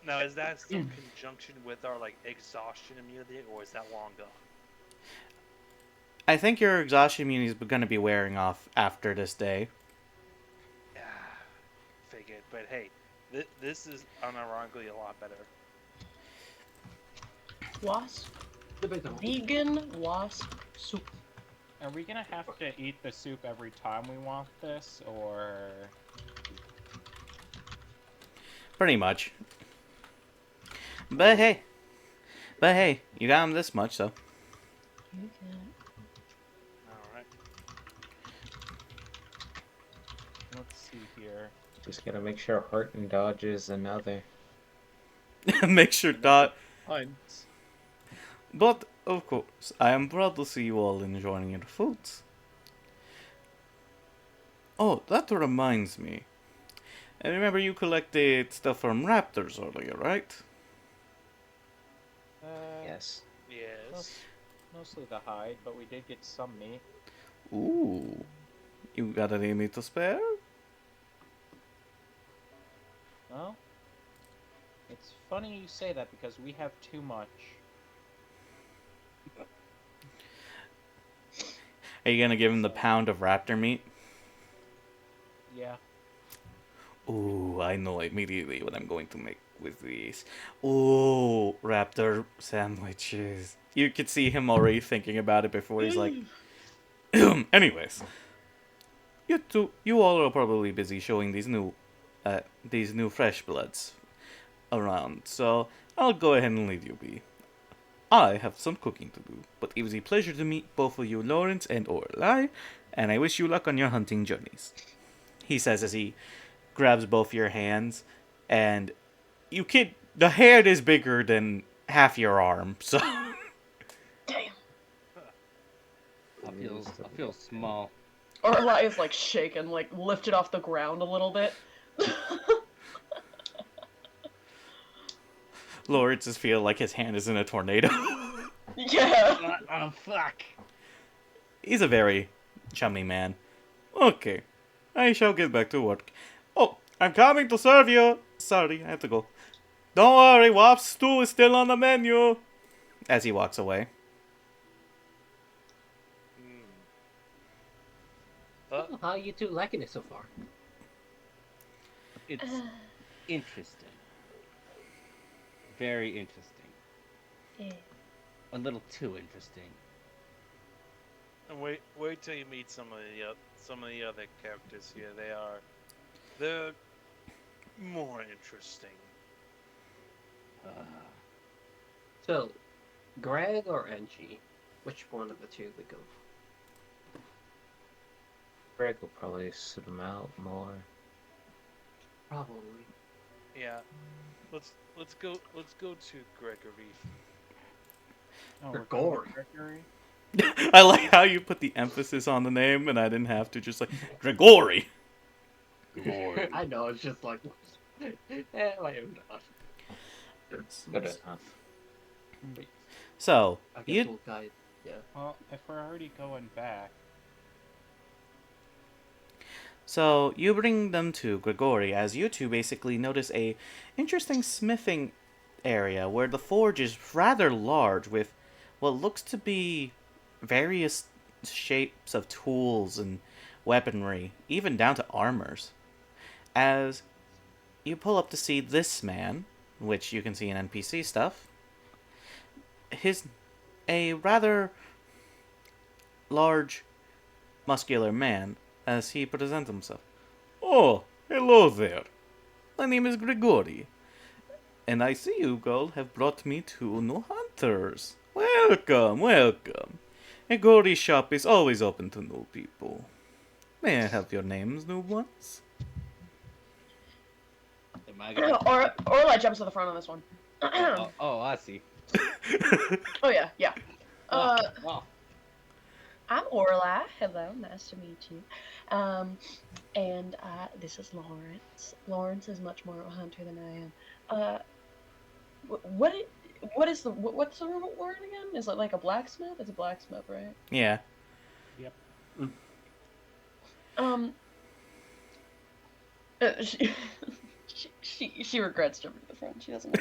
Speaker 2: Now, is that still in conjunction with our like exhaustion immunity, or is that long gone?
Speaker 7: I think your exhaustion immunity is going to be wearing off after this day.
Speaker 2: Yeah, figured. But hey, this is unironically a lot better.
Speaker 1: Wasp.
Speaker 3: Debatable.
Speaker 1: Vegan wasp soup.
Speaker 4: Are we gonna have to eat the soup every time we want this, or...
Speaker 7: Pretty much. But hey, you got him this much, so.
Speaker 2: All right.
Speaker 4: Let's see here.
Speaker 8: Just gotta make sure Horton dodges another.
Speaker 7: Make sure that.
Speaker 9: Hunt.
Speaker 7: But, of course, I am proud to see you all enjoying your foods. Oh, that reminds me. I remember you collected stuff from raptors earlier, right?
Speaker 8: Yes.
Speaker 2: Yes.
Speaker 4: Mostly the hide, but we did get some meat.
Speaker 7: Ooh. You got any meat to spare?
Speaker 4: Well, it's funny you say that because we have too much.
Speaker 7: Are you gonna give him the pound of raptor meat?
Speaker 4: Yeah.
Speaker 7: Ooh, I know immediately what I'm going to make with these. Ooh, raptor sandwiches. You could see him already thinking about it before he's like... Anyways. You all are probably busy showing these new fresh bloods around, so I'll go ahead and leave you be. I have some cooking to do, but it was a pleasure to meet both of you, Lawrence and Orlai, and I wish you luck on your hunting journeys. He says as he grabs both your hands, and the hand is bigger than half your arm, so...
Speaker 1: Damn.
Speaker 6: I feel small.
Speaker 1: Orlai is like shaken, like lifted off the ground a little bit.
Speaker 7: Lawrence just feel like his hand is in a tornado.
Speaker 1: Yeah.
Speaker 6: Oh, fuck.
Speaker 7: He's a very chummy man. Okay, I shall get back to work. Oh, I'm coming to serve you. Sorry, I have to go. Don't worry, Wap's stew is still on the menu. As he walks away.
Speaker 3: How are you two liking it so far?
Speaker 6: It's interesting. Very interesting.
Speaker 1: Yeah.
Speaker 6: A little too interesting.
Speaker 2: And wait till you meet some of the other characters here. They're more interesting.
Speaker 3: So, Greg or Angie? Which one of the two would go?
Speaker 8: Greg will probably suit him out more.
Speaker 3: Probably.
Speaker 2: Yeah. Let's go to Gregory.
Speaker 4: Oh,
Speaker 3: Or
Speaker 4: we're going with
Speaker 3: Gore.
Speaker 4: Gregory?
Speaker 7: I like how you put the emphasis on the name, and I didn't have to. Just like Grigori.
Speaker 3: I know, it's just like, why am not?
Speaker 8: Good enough.
Speaker 7: So
Speaker 3: I guess
Speaker 7: you
Speaker 3: we'll guide. Yeah.
Speaker 4: Well, if we're already going back,
Speaker 7: bring them to Grigori as you two basically notice a interesting smithing area where the forge is rather large with what looks to be various shapes of tools and weaponry, even down to armors. As you pull up to see this man, which you can see in NPC stuff, a rather large, muscular man as he presents himself. Oh, hello there. My name is Grigori, and I see you all have brought me two new hunters. Welcome, welcome. Grigori's shop is always open to new people. May I have your names, new ones?
Speaker 6: Am I gonna...
Speaker 1: Orla jumps to the front on this one.
Speaker 6: oh, I see.
Speaker 1: Oh yeah, yeah.
Speaker 6: Wow.
Speaker 1: I'm Orla. Hello, nice to meet you. And this is Lawrence. Lawrence is much more of a hunter than I am. What's the word again? Is it like a blacksmith? It's a blacksmith, right?
Speaker 7: Yeah.
Speaker 4: yep.
Speaker 1: She regrets jumping to the front. She doesn't.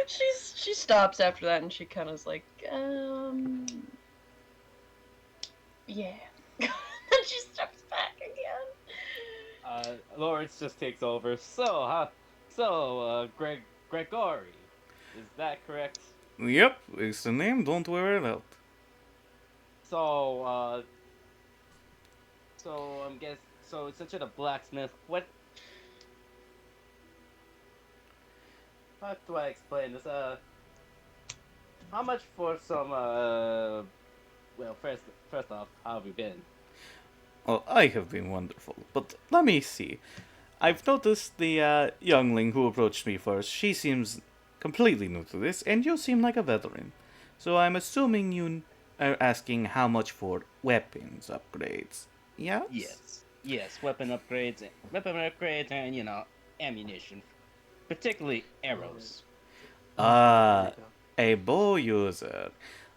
Speaker 1: She stops after that and she kind of is like, yeah. Then she steps back again.
Speaker 6: Lawrence just takes over. Gregory, is that correct?
Speaker 7: Yep, it's the name, don't wear it out.
Speaker 6: So since you're the blacksmith, how do I explain this? How much for some, well, first off, how have you been?
Speaker 7: Oh, I have been wonderful, but let me see. I've noticed the youngling who approached me first. She seems completely new to this, and you seem like a veteran. So I'm assuming you are asking how much for weapons upgrades. Yes?
Speaker 6: Yes, weapon upgrades, and, ammunition. Particularly arrows.
Speaker 7: Ah, a bow user.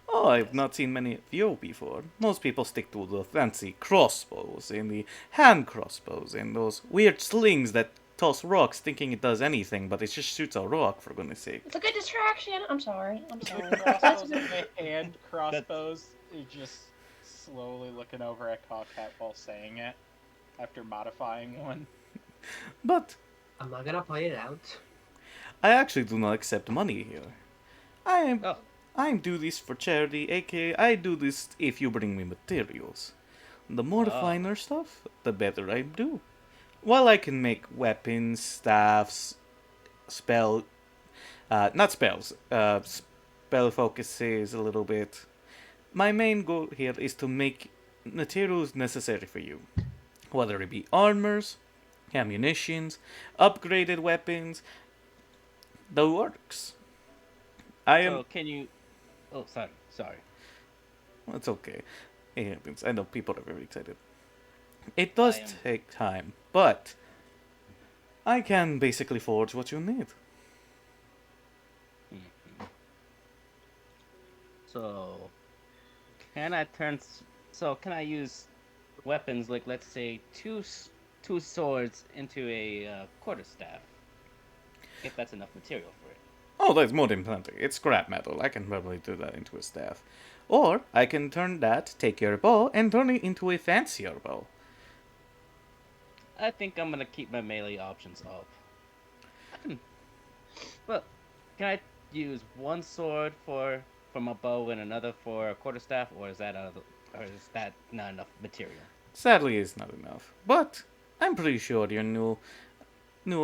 Speaker 7: Oh, I've not seen many of you before. Most people stick to the fancy crossbows and the hand crossbows and those weird slings that toss rocks thinking it does anything, but it just shoots a rock, for goodness sake.
Speaker 1: It's a good distraction. I'm sorry.
Speaker 4: Crossbows and the hand crossbows is just slowly looking over at Cockhat while saying it after modifying one.
Speaker 7: But
Speaker 3: I'm not gonna play it out.
Speaker 7: I actually do not accept money here. I do this for charity, aka I do this if you bring me materials. The more finer stuff, the better I do. While I can make weapons, staffs, spell focuses a little bit, my main goal here is to make materials necessary for you. Whether it be armors, ammunitions, upgraded weapons, the works.
Speaker 6: So can you... Oh, sorry.
Speaker 7: It's okay. It happens. I know people are very excited. It does take time, but I can basically forge what you need.
Speaker 6: So, can I use weapons like, let's say, two swords into a quarterstaff? If that's enough material for it.
Speaker 7: Oh, that's more than plenty. It's scrap metal. I can probably do that into a staff. Or I can take your bow and turn it into a fancier bow.
Speaker 6: I think I'm gonna keep my melee options up. Well, can I use one sword for my bow and another for a quarterstaff, or is that not enough material?
Speaker 7: Sadly, it's not enough. But I'm pretty sure your new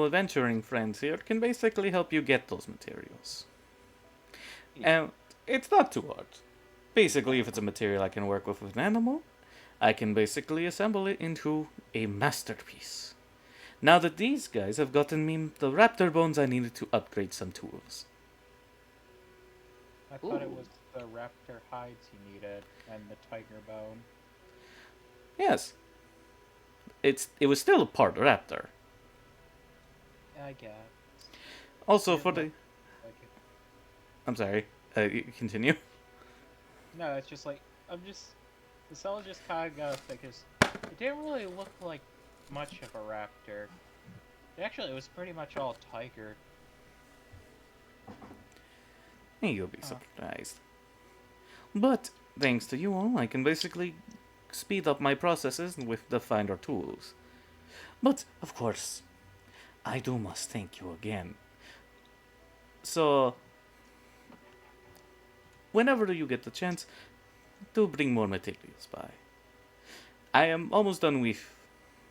Speaker 7: adventuring friends here can basically help you get those materials. And it's not too hard. Basically, if it's a material I can work with an animal, I can basically assemble it into a masterpiece. Now that these guys have gotten me the raptor bones I needed to upgrade some tools.
Speaker 4: I thought it was the raptor hides you needed and the tiger bone.
Speaker 7: Yes. It was still a part raptor.
Speaker 4: I guess.
Speaker 7: Also
Speaker 4: It
Speaker 7: for the
Speaker 4: looked like it.
Speaker 7: I'm sorry. You continue.
Speaker 4: No, it's just like the cell just kind of got because it didn't really look like much of a raptor. Actually, it was pretty much all tiger.
Speaker 7: You'll be surprised. But thanks to you all, I can basically speed up my processes with the Finder tools. But of course, I must thank you again. So, whenever you get the chance, do bring more materials by. I am almost done with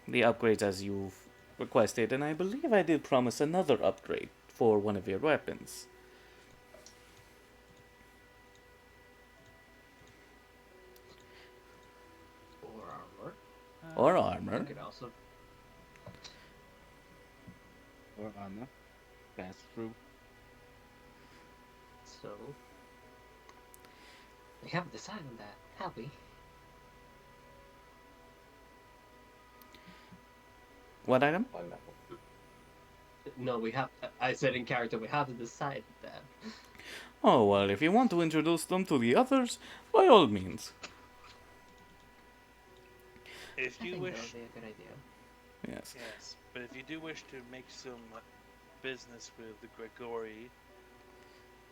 Speaker 7: the upgrades as you've requested, and I believe I did promise another upgrade for one of your weapons.
Speaker 3: Or armor.
Speaker 7: Or armor.
Speaker 3: You could also.
Speaker 6: Or armor. Pass through.
Speaker 3: So. We haven't decided on that, have we?
Speaker 7: What item?
Speaker 3: No, we have. I said in character, we haven't decided that.
Speaker 7: Oh, well, if you want to introduce them to the others, by all means.
Speaker 2: If
Speaker 3: I
Speaker 2: you
Speaker 3: think
Speaker 2: wish,
Speaker 3: that would be a good idea.
Speaker 7: Yes.
Speaker 2: yes, but if you do wish to make some business with the Grigori,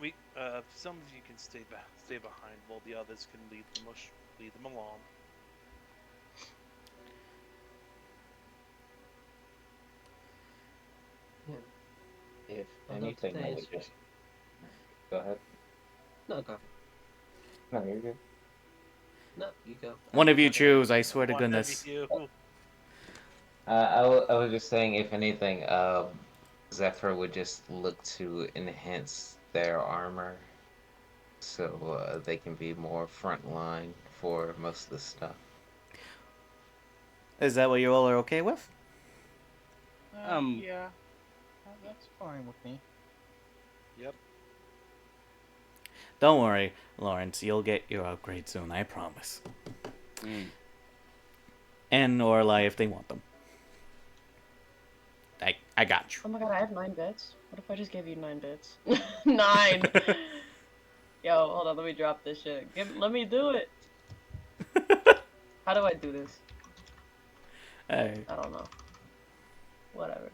Speaker 2: we some of you can stay behind while the others can lead them along.
Speaker 8: If
Speaker 3: Although
Speaker 8: anything, I
Speaker 3: today
Speaker 8: would
Speaker 3: is-
Speaker 8: just go ahead.
Speaker 3: No, go.
Speaker 8: No, you're good.
Speaker 3: No, you go.
Speaker 7: One of you choose, I swear to
Speaker 2: One of
Speaker 7: goodness.
Speaker 2: you.
Speaker 8: I was just saying, if anything, Zephyr would just look to enhance their armor, so they can be more frontline for most of the stuff.
Speaker 7: Is that what you all are okay with?
Speaker 4: Yeah, that's fine with me.
Speaker 2: Yep.
Speaker 7: Don't worry, Lawrence, you'll get your upgrade soon, I promise. And Orlai if they want them. I got you.
Speaker 1: Oh my god, I have 9 bits. What if I just gave you 9 bits? 9! Yo, hold on, let me drop this shit. Let me do it! How do I do this?
Speaker 7: Hey.
Speaker 1: I don't know. Whatever.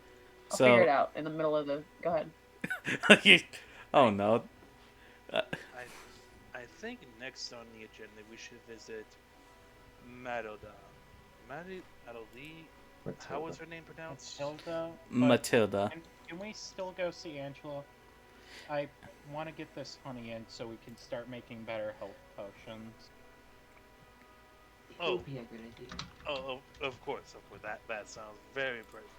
Speaker 1: I'll
Speaker 7: So-
Speaker 1: figure it out in the middle of the... Go ahead.
Speaker 7: Oh no.
Speaker 2: I think next on the agenda we should visit Madoda. Madolee? How was her name pronounced?
Speaker 4: Matilda.
Speaker 7: Matilda.
Speaker 4: Can we still go see Angela? I want to get this honey in so we can start making better health potions.
Speaker 3: It
Speaker 2: Oh.
Speaker 3: would be a good idea.
Speaker 2: Oh, of course. That sounds very pertinent.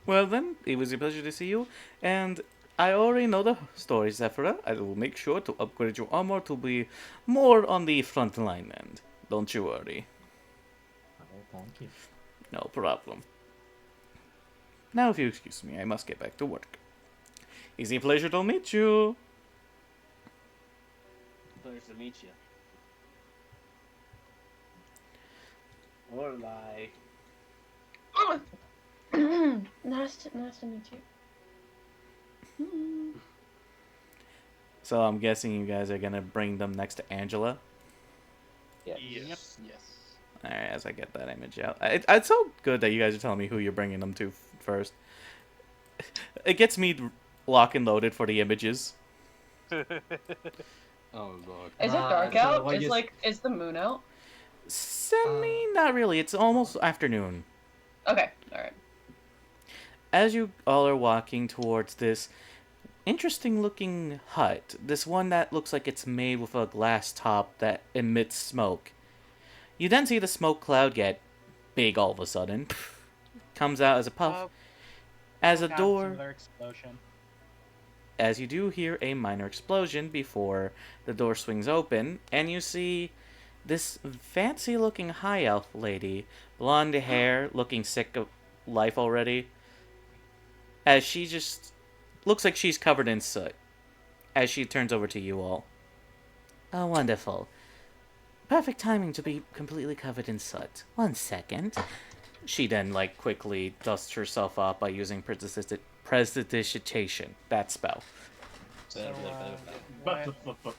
Speaker 7: Well then, it was a pleasure to see you, and I already know the story, Zephyra. I will make sure to upgrade your armor to be more on the front line end. Don't you worry.
Speaker 8: Thank you.
Speaker 7: No problem. Now, if you excuse me, I must get back to work. It's a pleasure to meet you.
Speaker 6: Pleasure to meet you. Or lie.
Speaker 1: nice to meet you.
Speaker 7: So I'm guessing you guys are gonna bring them next to Angela.
Speaker 8: Yes.
Speaker 2: Yes.
Speaker 4: Yes.
Speaker 7: Alright, as I get that image out. It's so good that you guys are telling me who you're bringing them to first. It gets me lock and loaded for the images.
Speaker 6: Oh lord.
Speaker 1: Is it dark
Speaker 3: so
Speaker 1: out?
Speaker 3: what you-
Speaker 1: Is the moon out?
Speaker 7: Semi, not really. It's almost afternoon.
Speaker 1: Okay, alright.
Speaker 7: As you all are walking towards this interesting looking hut, this one that looks like it's made with a glass top that emits smoke, you then see the smoke cloud get big all of a sudden. Comes out as a puff. As a
Speaker 4: God,
Speaker 7: door,
Speaker 4: Another explosion.
Speaker 7: as you do hear a minor explosion before the door swings open, and you see this fancy looking high elf lady, blonde hair, looking sick of life already, as she just looks like she's covered in soot. as she turns over to you all. Oh, wonderful. Perfect timing to be completely covered in soot. 1 second. She then, like, quickly dusts herself off by using prestidigitation, that spell.
Speaker 4: So,
Speaker 3: But,
Speaker 4: what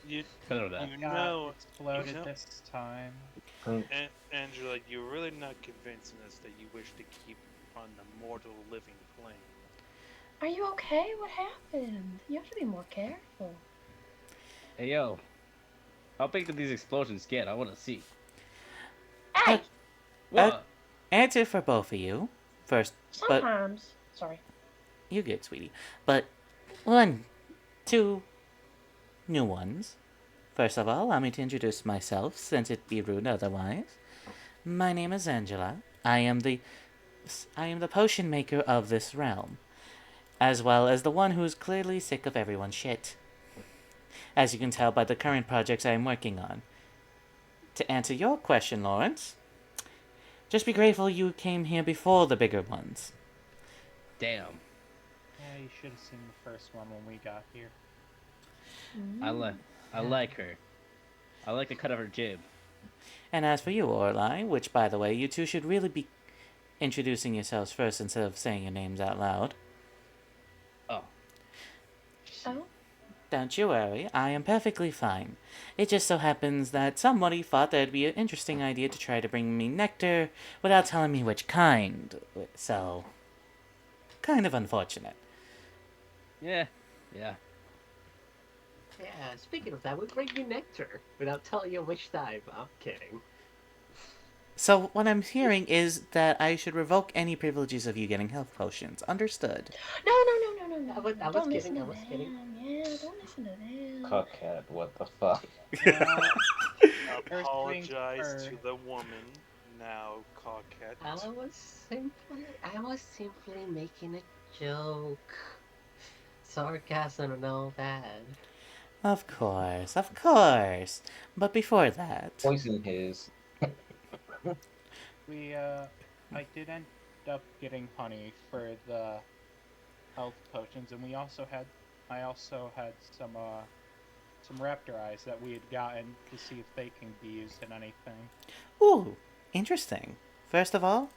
Speaker 2: You,
Speaker 6: Color that.
Speaker 2: you
Speaker 4: got
Speaker 2: know,
Speaker 4: exploded
Speaker 2: you know-
Speaker 4: this time?
Speaker 2: Angela, you're really not convincing us that you wish to keep on the mortal living plane.
Speaker 1: Are you okay? What happened? You have to be more careful.
Speaker 6: Hey yo, how big did these explosions get? I want to see.
Speaker 1: Hey!
Speaker 6: What?
Speaker 7: Answer for both of you. First, but
Speaker 1: Sometimes. Sorry.
Speaker 7: you good, sweetie. But 1, 2 new ones. First of all, allow me to introduce myself, since it'd be rude otherwise. My name is Angela. I am the potion maker of this realm, as well as the one who's clearly sick of everyone's shit. As you can tell by the current projects I am working on. To answer your question, Lawrence, just be grateful you came here before the bigger ones.
Speaker 6: Damn.
Speaker 4: Yeah, you should have seen the first one when we got here.
Speaker 6: I like her. I like the cut of her jib.
Speaker 7: And as for you, Orlai, which, by the way, you two should really be introducing yourselves first instead of saying your names out loud.
Speaker 6: Oh.
Speaker 1: Oh?
Speaker 7: Don't you worry, I am perfectly fine. It just so happens that somebody thought that it'd be an interesting idea to try to bring me nectar without telling me which kind. So, kind of unfortunate.
Speaker 6: Yeah. Yeah.
Speaker 3: yeah, speaking of that, we bring you nectar without telling you which type. I'm kidding.
Speaker 7: So, what I'm hearing is that I should revoke any privileges of you getting health potions. Understood.
Speaker 1: No.
Speaker 3: I was
Speaker 1: Don't listen
Speaker 3: kidding,
Speaker 1: to
Speaker 3: I was kidding.
Speaker 1: them. Yeah, don't listen to them.
Speaker 8: Cockhead, what the fuck?
Speaker 2: Apologize
Speaker 4: for-
Speaker 2: to the woman, now coquette.
Speaker 3: I was simply making a joke. Sarcasm and all that.
Speaker 7: Of course, of course. But before that...
Speaker 8: Poison his.
Speaker 4: I did end up getting honey for the health potions, and I also had some raptor eyes that we had gotten to see if they can be used in anything.
Speaker 7: Ooh, interesting. First of all,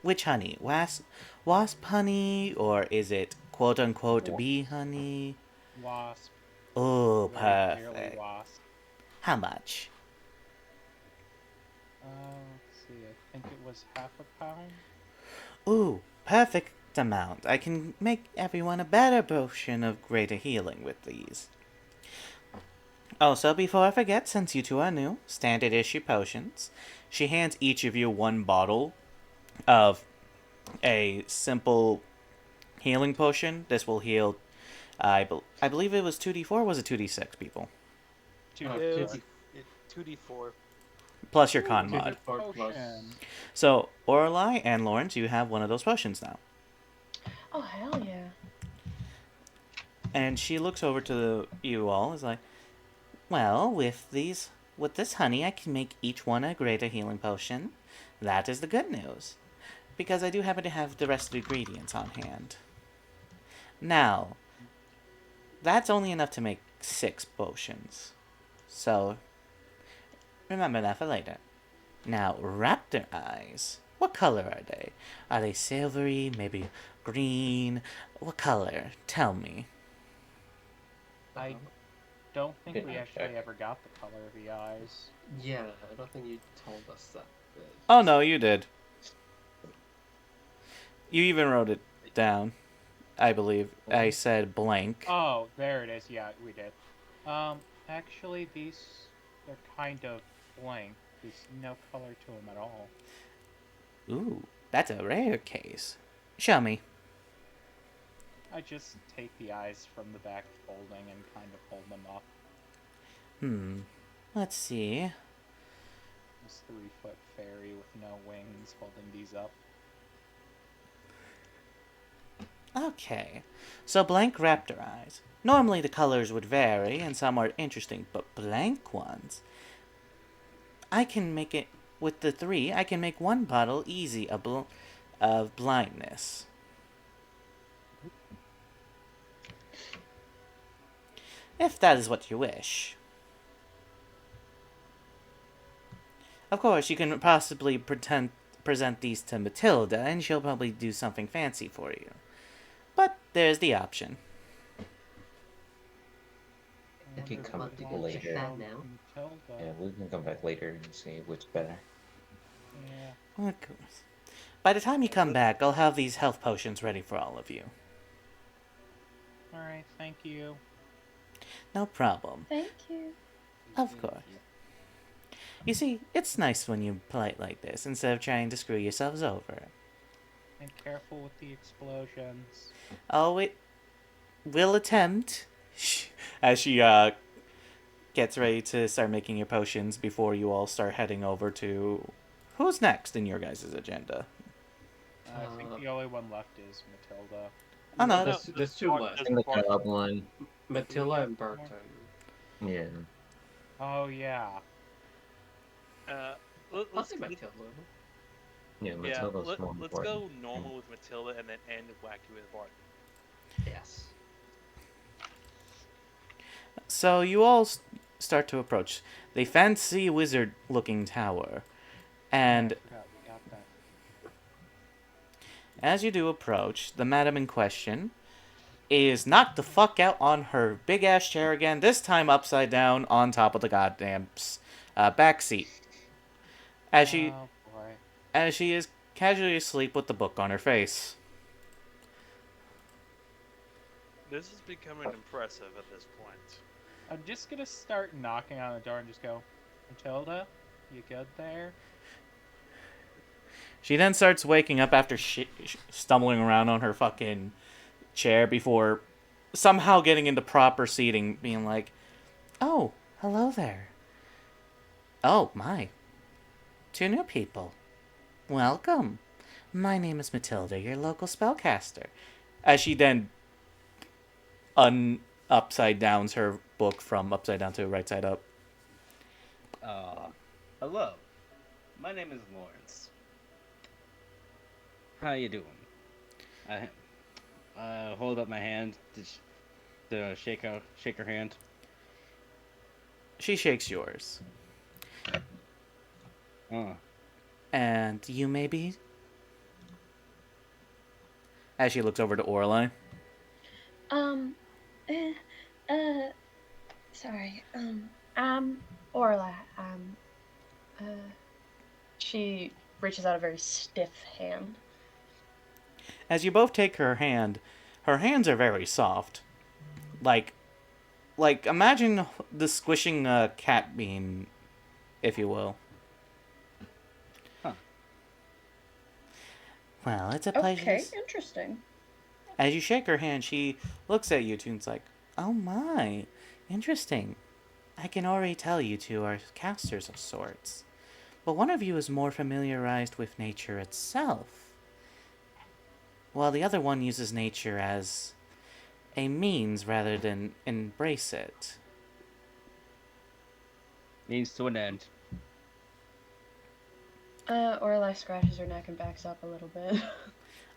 Speaker 7: which honey? Wasp honey, or is it quote-unquote bee honey?
Speaker 4: Wasp.
Speaker 7: Oh,
Speaker 4: Very clearly
Speaker 7: perfect.
Speaker 4: wasp.
Speaker 7: How much?
Speaker 4: Let's see, I think it was half a pound.
Speaker 7: Ooh, perfect amount. I can make everyone a better potion of greater healing with these. Also, before I forget, since you two are new, standard issue potions. She hands each of you 1 bottle of a simple healing potion. This will heal, I believe it was 2d4, or was it 2d6, people?
Speaker 2: 2d4.
Speaker 7: Plus your con mod.
Speaker 3: 2d4 plus.
Speaker 4: Potion.
Speaker 7: So, Orlai and Lawrence, you have one of those potions now.
Speaker 1: Oh, hell yeah.
Speaker 7: And she looks over to you all, is like, well, with this honey, I can make each one a greater healing potion. That is the good news. Because I do happen to have the rest of the ingredients on hand. Now, that's only enough to make 6 potions. So, remember that for later. Now, raptor eyes. What color are they? Are they silvery, maybe green? What color? Tell me.
Speaker 4: I don't think
Speaker 8: Good
Speaker 4: we
Speaker 8: check.
Speaker 4: actually ever got the color of the eyes.
Speaker 3: Yeah, I don't think you told us that.
Speaker 7: Oh no, you did. You even wrote it down, I believe. I said blank.
Speaker 4: Oh, there it is. Yeah, we did. Actually, they're kind of blank. There's no color to them at all.
Speaker 7: Ooh, that's a rare case. Show me.
Speaker 4: I just take the eyes from the back folding and kind of hold them up.
Speaker 7: Let's see.
Speaker 4: This 3-foot fairy with no wings holding these up.
Speaker 7: Okay, so blank raptor eyes. Normally the colors would vary, and some are interesting, but blank ones. I can make it, with the 3, I can make 1 bottle easy of blindness. if that is what you wish. Of course, you can possibly present these to Matilda, and she'll probably do something fancy for you. But there's the option.
Speaker 8: We can come
Speaker 4: Wonder
Speaker 8: back
Speaker 4: if we
Speaker 8: later.
Speaker 4: show
Speaker 3: Now.
Speaker 4: Matilda.
Speaker 8: Yeah, we can come back later and see which better.
Speaker 4: Yeah.
Speaker 7: Of course. By the time you come back, I'll have these health potions ready for all of you.
Speaker 4: Alright, thank you.
Speaker 7: No problem.
Speaker 1: Thank you.
Speaker 7: Of course. You see, it's nice when you're polite like this, instead of trying to screw yourselves over.
Speaker 4: And careful with the explosions.
Speaker 7: Oh, it will attempt. As she gets ready to start making your potions before you all start heading over to... Who's next in your guys' agenda?
Speaker 4: I think the only one left is Matilda.
Speaker 7: Oh, no,
Speaker 3: There's two left.
Speaker 8: In the club one.
Speaker 3: Matilda and Burton.
Speaker 8: Yeah.
Speaker 4: Oh yeah.
Speaker 2: Let's,
Speaker 3: I'll say Matilda.
Speaker 8: Yeah,
Speaker 2: yeah,
Speaker 8: Matilda's more
Speaker 2: let's
Speaker 8: important.
Speaker 2: go normal with Matilda and then end wacky with Barton.
Speaker 3: Yes.
Speaker 7: So you all start to approach the fancy wizard-looking tower. And
Speaker 4: I forgot we got that.
Speaker 7: as you do approach, the madam in question is knocked the fuck out on her big-ass chair again, this time upside down on top of the goddamn back seat. As she
Speaker 4: Oh boy.
Speaker 7: as she is casually asleep with the book on her face.
Speaker 2: This is becoming impressive at this point.
Speaker 4: I'm just gonna start knocking on the door and just go, Matilda, you good there?
Speaker 7: She then starts waking up after stumbling around on her fucking chair before somehow getting into proper seating, being like, "Oh, hello there. Oh, my. 2 new people. Welcome. My name is Matilda, your local spellcaster." As she then upside downs her book from upside down to right side up.
Speaker 6: Hello. My name is Lawrence. How you doing? I hold up my hand to shake her hand.
Speaker 7: She shakes yours.
Speaker 6: Oh.
Speaker 7: And you maybe? As she looks over to Orlai.
Speaker 1: Sorry. Orla. She reaches out a very stiff hand.
Speaker 7: As you both take her hands are very soft. Like imagine the squishing cat bean, if you will.
Speaker 6: Huh.
Speaker 7: Well, it's a pleasure.
Speaker 1: Okay, interesting.
Speaker 7: As you shake her hand, she looks at you two and's like, "Oh my, interesting. I can already tell you two are casters of sorts. But one of you is more familiarized with nature itself, while the other one uses nature as a means rather than embrace it."
Speaker 6: Means to an end.
Speaker 1: Orla scratches her neck and backs up a little bit.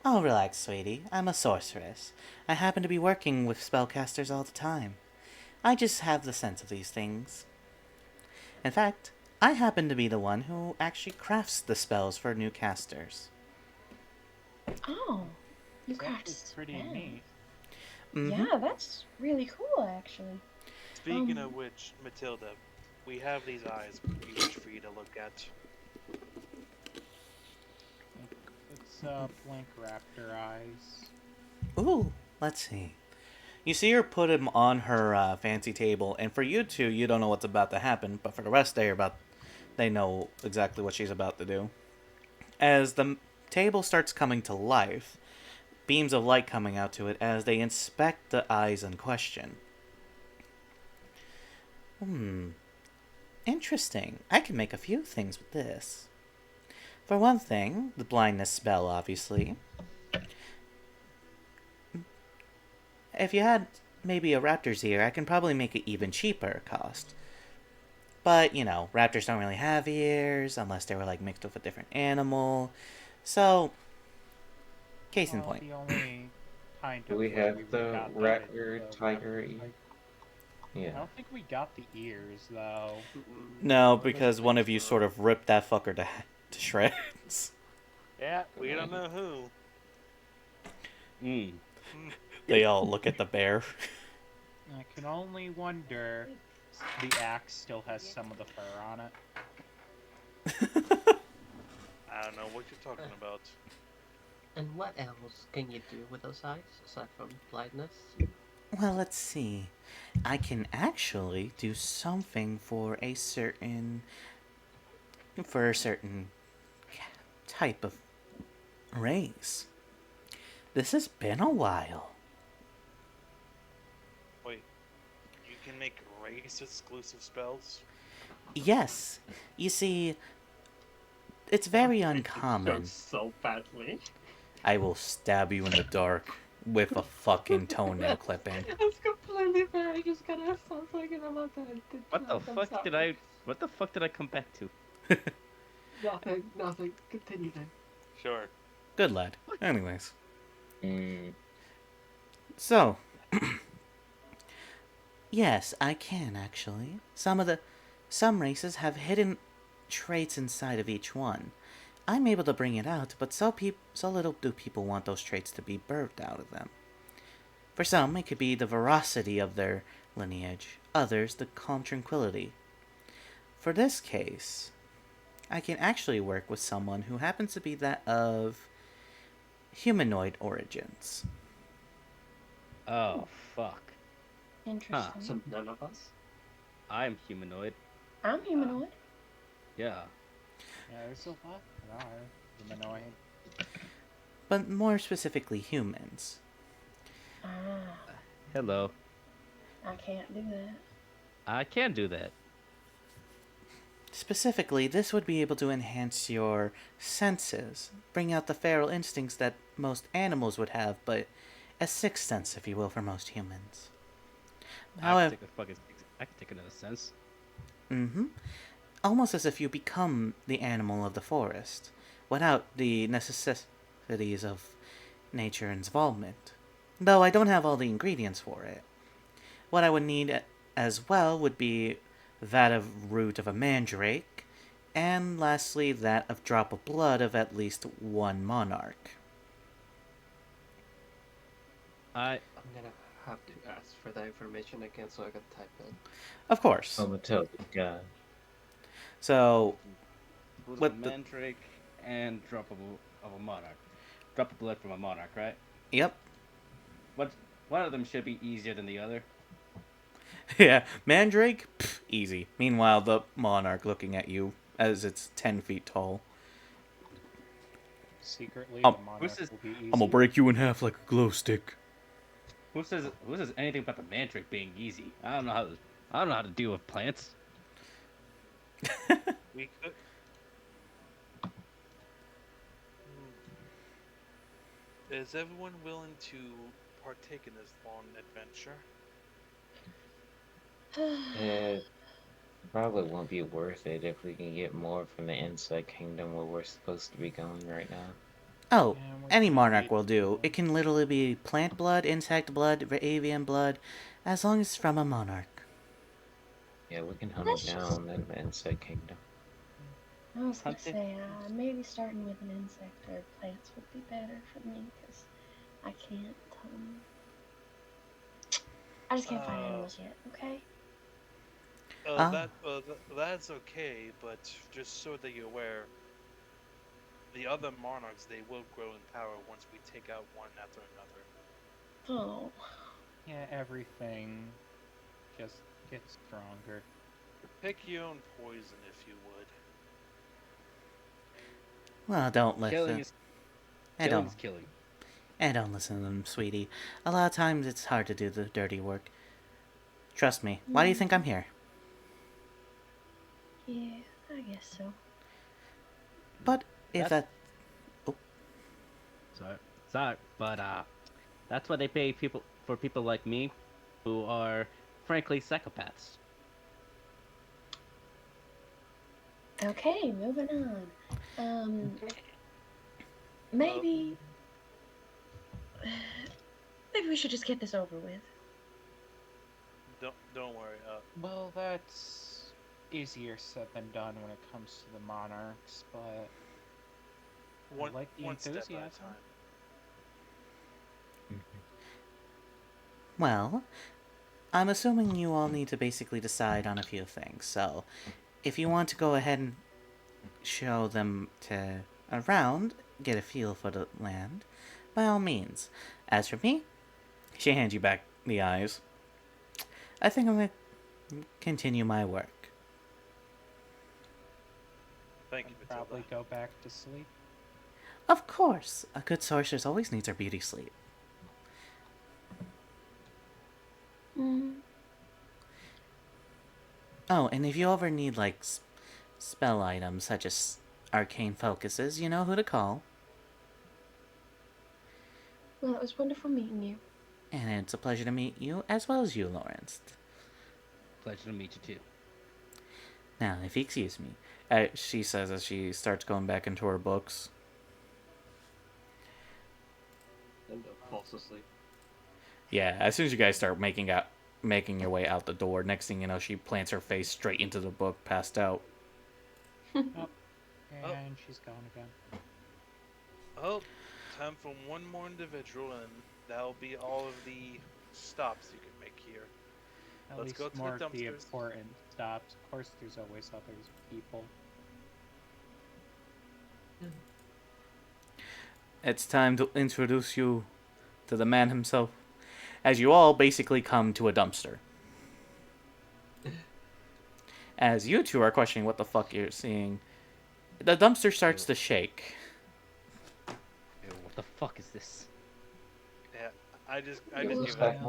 Speaker 7: "Oh, relax, sweetie. I'm a sorceress. I happen to be working with spellcasters all the time. I just have the sense of these things. In fact, I happen to be the one who actually crafts the spells for new casters."
Speaker 1: Oh, you
Speaker 4: It's
Speaker 1: craft
Speaker 4: actually pretty
Speaker 1: spells.
Speaker 4: neat.
Speaker 7: Mhm.
Speaker 1: Yeah, that's really cool, actually.
Speaker 2: Speaking of which, Matilda, we have these eyes we wish for you to look at.
Speaker 4: It's blank raptor eyes.
Speaker 7: Ooh, let's see. You see her put him on her fancy table, and for you two, you don't know what's about to happen, but for the rest, they know exactly what she's about to do. As the table starts coming to life, beams of light coming out to it as they inspect the eyes in question. Interesting. I can make a few things with this. For one thing, the blindness spell, obviously. If you had maybe a raptor's ear, I can probably make it even cheaper cost. But, you know, raptors don't really have ears unless they were like mixed with a different animal. So, case in
Speaker 4: Well,
Speaker 7: point.
Speaker 4: the only kind
Speaker 8: Do
Speaker 4: of
Speaker 8: we
Speaker 4: way
Speaker 8: have
Speaker 4: would
Speaker 8: the
Speaker 4: got that is
Speaker 8: raptor
Speaker 4: the
Speaker 8: tiger
Speaker 4: raptor
Speaker 8: ear?
Speaker 4: type. I
Speaker 8: Yeah.
Speaker 4: don't think we got the ears though.
Speaker 7: No, because one of you sort of ripped that fucker to shreds.
Speaker 2: Yeah, we don't know who.
Speaker 6: Mm.
Speaker 7: They all look at the bear.
Speaker 4: I can only wonder. The axe still has some of the fur on it.
Speaker 2: I don't know what you're talking about.
Speaker 3: And what else can you do with those eyes aside from blindness?
Speaker 7: Well, let's see. I can actually do something for a certain type of race. This has been a while.
Speaker 2: Wait, you can make race-exclusive spells?
Speaker 7: Yes, you see, it's very uncommon.
Speaker 3: So badly.
Speaker 7: I will stab you in the dark with a fucking toenail clipping.
Speaker 3: That's completely fair. I just gotta stop thinking about that.
Speaker 6: What the fuck did I? What the fuck did I come back to?
Speaker 3: Nothing. Continue then.
Speaker 2: Sure.
Speaker 7: Good lad. Anyways,
Speaker 8: Mm.
Speaker 7: so yes, I can actually. Some races have hidden traits inside of each one. I'm able to bring it out, but so little do people want those traits to be birthed out of them. For some, it could be the veracity of their lineage, others, the calm tranquility. For this case, I can actually work with someone who happens to be that of humanoid origins.
Speaker 6: Oh fuck!
Speaker 1: Interesting.
Speaker 3: So none of us.
Speaker 6: I'm humanoid.
Speaker 1: I'm humanoid.
Speaker 6: Yeah.
Speaker 4: Yeah, there's a lot that are humanoid.
Speaker 7: But more specifically, humans.
Speaker 1: Ah,
Speaker 6: Hello.
Speaker 1: I can't do that.
Speaker 6: I can do that.
Speaker 7: Specifically, this would be able to enhance your senses, bring out the feral instincts that most animals would have, but a sixth sense, if you will, for most humans. However,
Speaker 6: I can take another sense.
Speaker 7: almost as if you become the animal of the forest, without the necessities of nature involvement. Though I don't have all the ingredients for it. What I would need as well would be that of root of a mandrake, and lastly that of drop of blood of at least one monarch.
Speaker 3: I'm gonna have to ask for that information again so I can type it.
Speaker 7: Of course.
Speaker 8: Comatose god.
Speaker 7: So,
Speaker 6: Root of
Speaker 7: What
Speaker 6: a
Speaker 7: the-
Speaker 6: mandrake and drop of a monarch. Drop of blood from a monarch, right?
Speaker 7: yep.
Speaker 6: One of them should be easier than the other.
Speaker 7: Yeah, mandrake? Pff, easy. Meanwhile, the monarch looking at you as it's 10 feet tall.
Speaker 4: Secretly,
Speaker 7: Um,
Speaker 4: the monarch
Speaker 6: who's this-
Speaker 4: will be easy.
Speaker 7: I'm gonna break you in half like a glow stick.
Speaker 6: Who says anything about the mandrake being easy? I don't know how to deal with plants.
Speaker 2: We could. Is everyone willing to partake in this long adventure?
Speaker 8: It probably won't be worth it if we can get more from the insect kingdom where we're supposed to be going right now.
Speaker 7: Oh,
Speaker 4: Yeah, we
Speaker 7: any
Speaker 4: can
Speaker 7: monarch
Speaker 4: eat
Speaker 7: will do. It can literally be plant blood, insect blood, avian blood, as long as it's from a monarch.
Speaker 8: Yeah, we can hunt
Speaker 1: Let's
Speaker 8: it
Speaker 1: just-
Speaker 8: down in the insect kingdom.
Speaker 1: I was gonna
Speaker 6: Hunting.
Speaker 1: say, maybe starting with an insect or plants would be better for me because I can't. I just can't find animals yet. Okay.
Speaker 2: That's okay, but just so that you're aware, the other monarchs, they will grow in power once we take out one after another.
Speaker 1: Oh.
Speaker 4: Yeah, everything just gets stronger.
Speaker 2: Pick your own poison if you would.
Speaker 7: Well, don't
Speaker 6: Killing
Speaker 7: listen.
Speaker 6: is
Speaker 7: I
Speaker 6: killing.
Speaker 7: don't.
Speaker 6: Is killing.
Speaker 7: I don't listen to them, sweetie. A lot of times it's hard to do the dirty work. Trust me. Why do you think I'm here?
Speaker 1: Yeah, I guess so.
Speaker 7: But if
Speaker 6: That's-
Speaker 7: that
Speaker 6: Sorry, but that's why they pay people like me, who are frankly psychopaths.
Speaker 1: Okay, moving on. Maybe. Maybe we should just get this over with.
Speaker 2: don't worry.
Speaker 4: Well, that's easier said than done when it comes to the monarchs, but
Speaker 2: One
Speaker 4: like the
Speaker 2: one step at a
Speaker 4: enthusiasm.
Speaker 2: time.
Speaker 7: Well, I'm assuming you all need to basically decide on a few things. So, if you want to go ahead and show them to around, get a feel for the land, by all means. As for me, she hands you back the eyes. I think I'm going to continue my work.
Speaker 2: Thank you,
Speaker 4: And
Speaker 2: Matilda.
Speaker 4: probably go back to sleep.
Speaker 7: Of course, a good sorceress always needs her beauty sleep.
Speaker 1: Mm.
Speaker 7: Oh, and if you ever need, like, spell items such as arcane focuses, you know who to call.
Speaker 1: Well, it was wonderful meeting you.
Speaker 7: And it's a pleasure to meet you, as well as you, Lawrence.
Speaker 6: Pleasure to meet you too.
Speaker 7: Now, if you excuse me, she says as she starts going back into her books.
Speaker 3: And falls asleep.
Speaker 7: Yeah, as soon as you guys start making your way out the door, next thing you know, she plants her face straight into the book, passed out.
Speaker 4: And
Speaker 2: Oh.
Speaker 4: she's gone again.
Speaker 2: Oh, time for one more individual, and that'll be all of the stops you can make here.
Speaker 4: At
Speaker 2: Let's
Speaker 4: least
Speaker 2: go to the
Speaker 4: more of the
Speaker 2: dumpsters.
Speaker 4: important stops. Of course, there's always other people.
Speaker 7: It's time to introduce you to the man himself, as you all basically come to a dumpster. As you two are questioning what the fuck you're seeing, the dumpster starts to shake.
Speaker 6: Ew, what the fuck is this?
Speaker 2: Yeah, I just
Speaker 1: It
Speaker 2: give
Speaker 1: was
Speaker 2: it
Speaker 1: like-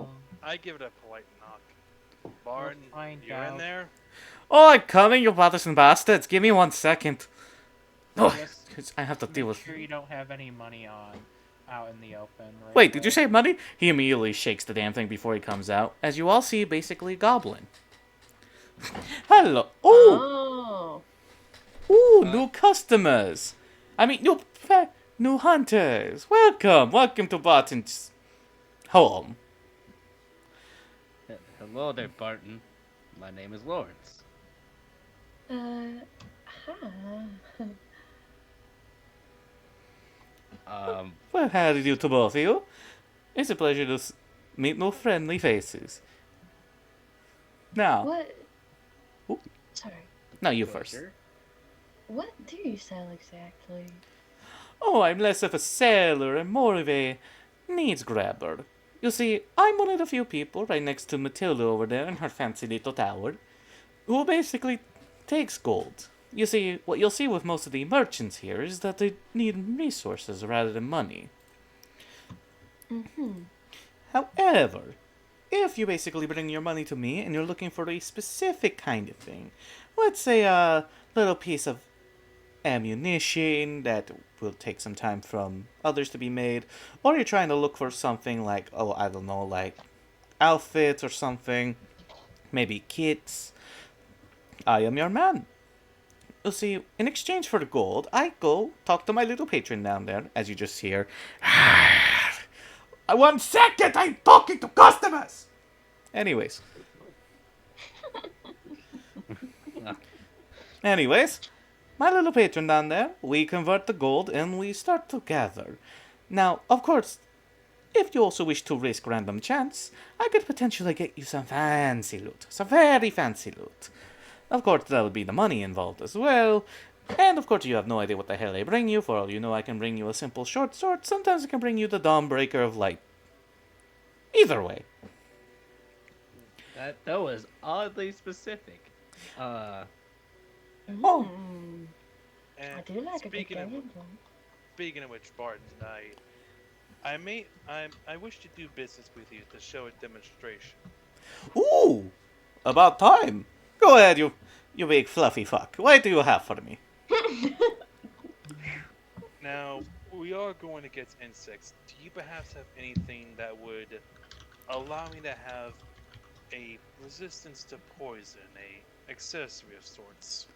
Speaker 2: I give it a polite knock. Barton,
Speaker 4: find
Speaker 2: you're in
Speaker 4: out.
Speaker 2: there?
Speaker 7: Oh, I'm coming, you bothersome bastards! Give me 1 second. Oh,
Speaker 4: Just
Speaker 7: 'cause I have to
Speaker 4: make
Speaker 7: deal with...
Speaker 4: sure you don't have any money on out in the open. Right
Speaker 7: Wait, did you
Speaker 4: away.
Speaker 7: say money? He immediately shakes the damn thing before he comes out, as you all see basically Goblin. Hello. Oh,
Speaker 1: Oh.
Speaker 7: new customers. I mean, new hunters. Welcome to Barton's home.
Speaker 6: Hello there, Barton. My name is Lawrence.
Speaker 1: Hi.
Speaker 7: Well, how do you to both of you? It's a pleasure to meet new friendly faces. Now,
Speaker 1: What?
Speaker 7: Oop.
Speaker 1: Sorry.
Speaker 7: no, you first.
Speaker 6: Sure.
Speaker 1: What do you sell exactly?
Speaker 7: Oh, I'm less of a seller and more of a needs grabber. You see, I'm one of the few people right next to Matilda over there in her fancy little tower who basically takes gold. You see, what you'll see with most of the merchants here is that they need resources rather than money.
Speaker 1: Mm-hmm.
Speaker 7: However, if you basically bring your money to me and you're looking for a specific kind of thing, let's say a little piece of ammunition that will take some time from others to be made, or you're trying to look for something like, oh, I don't know, like outfits or something, maybe kits, I am your man. You see, in exchange for the gold, I go talk to my little patron down there, as you just hear. 1 second, I'm talking to customers! Anyways. Anyways, my little patron down there, we convert the gold and we start to gather. Now, of course, if you also wish to risk random chance, I could potentially get you some fancy loot. Some very fancy loot. Of course, there would be the money involved as well. And of course, you have no idea what the hell I bring you. For all you know, I can bring you a simple short sword. Sometimes I can bring you the Dawnbreaker of Light. Either way.
Speaker 6: That was oddly specific.
Speaker 7: Oh.
Speaker 1: Mm. I
Speaker 2: And
Speaker 1: do like a good
Speaker 2: speaking of
Speaker 1: game.
Speaker 2: speaking of which, Barton, I wish to do business with you to show a demonstration.
Speaker 7: Ooh! About time. Go ahead, you big fluffy fuck. What do you have for me?
Speaker 2: Now, we are going against insects. Do you perhaps have anything that would allow me to have a resistance to poison, a accessory of sorts?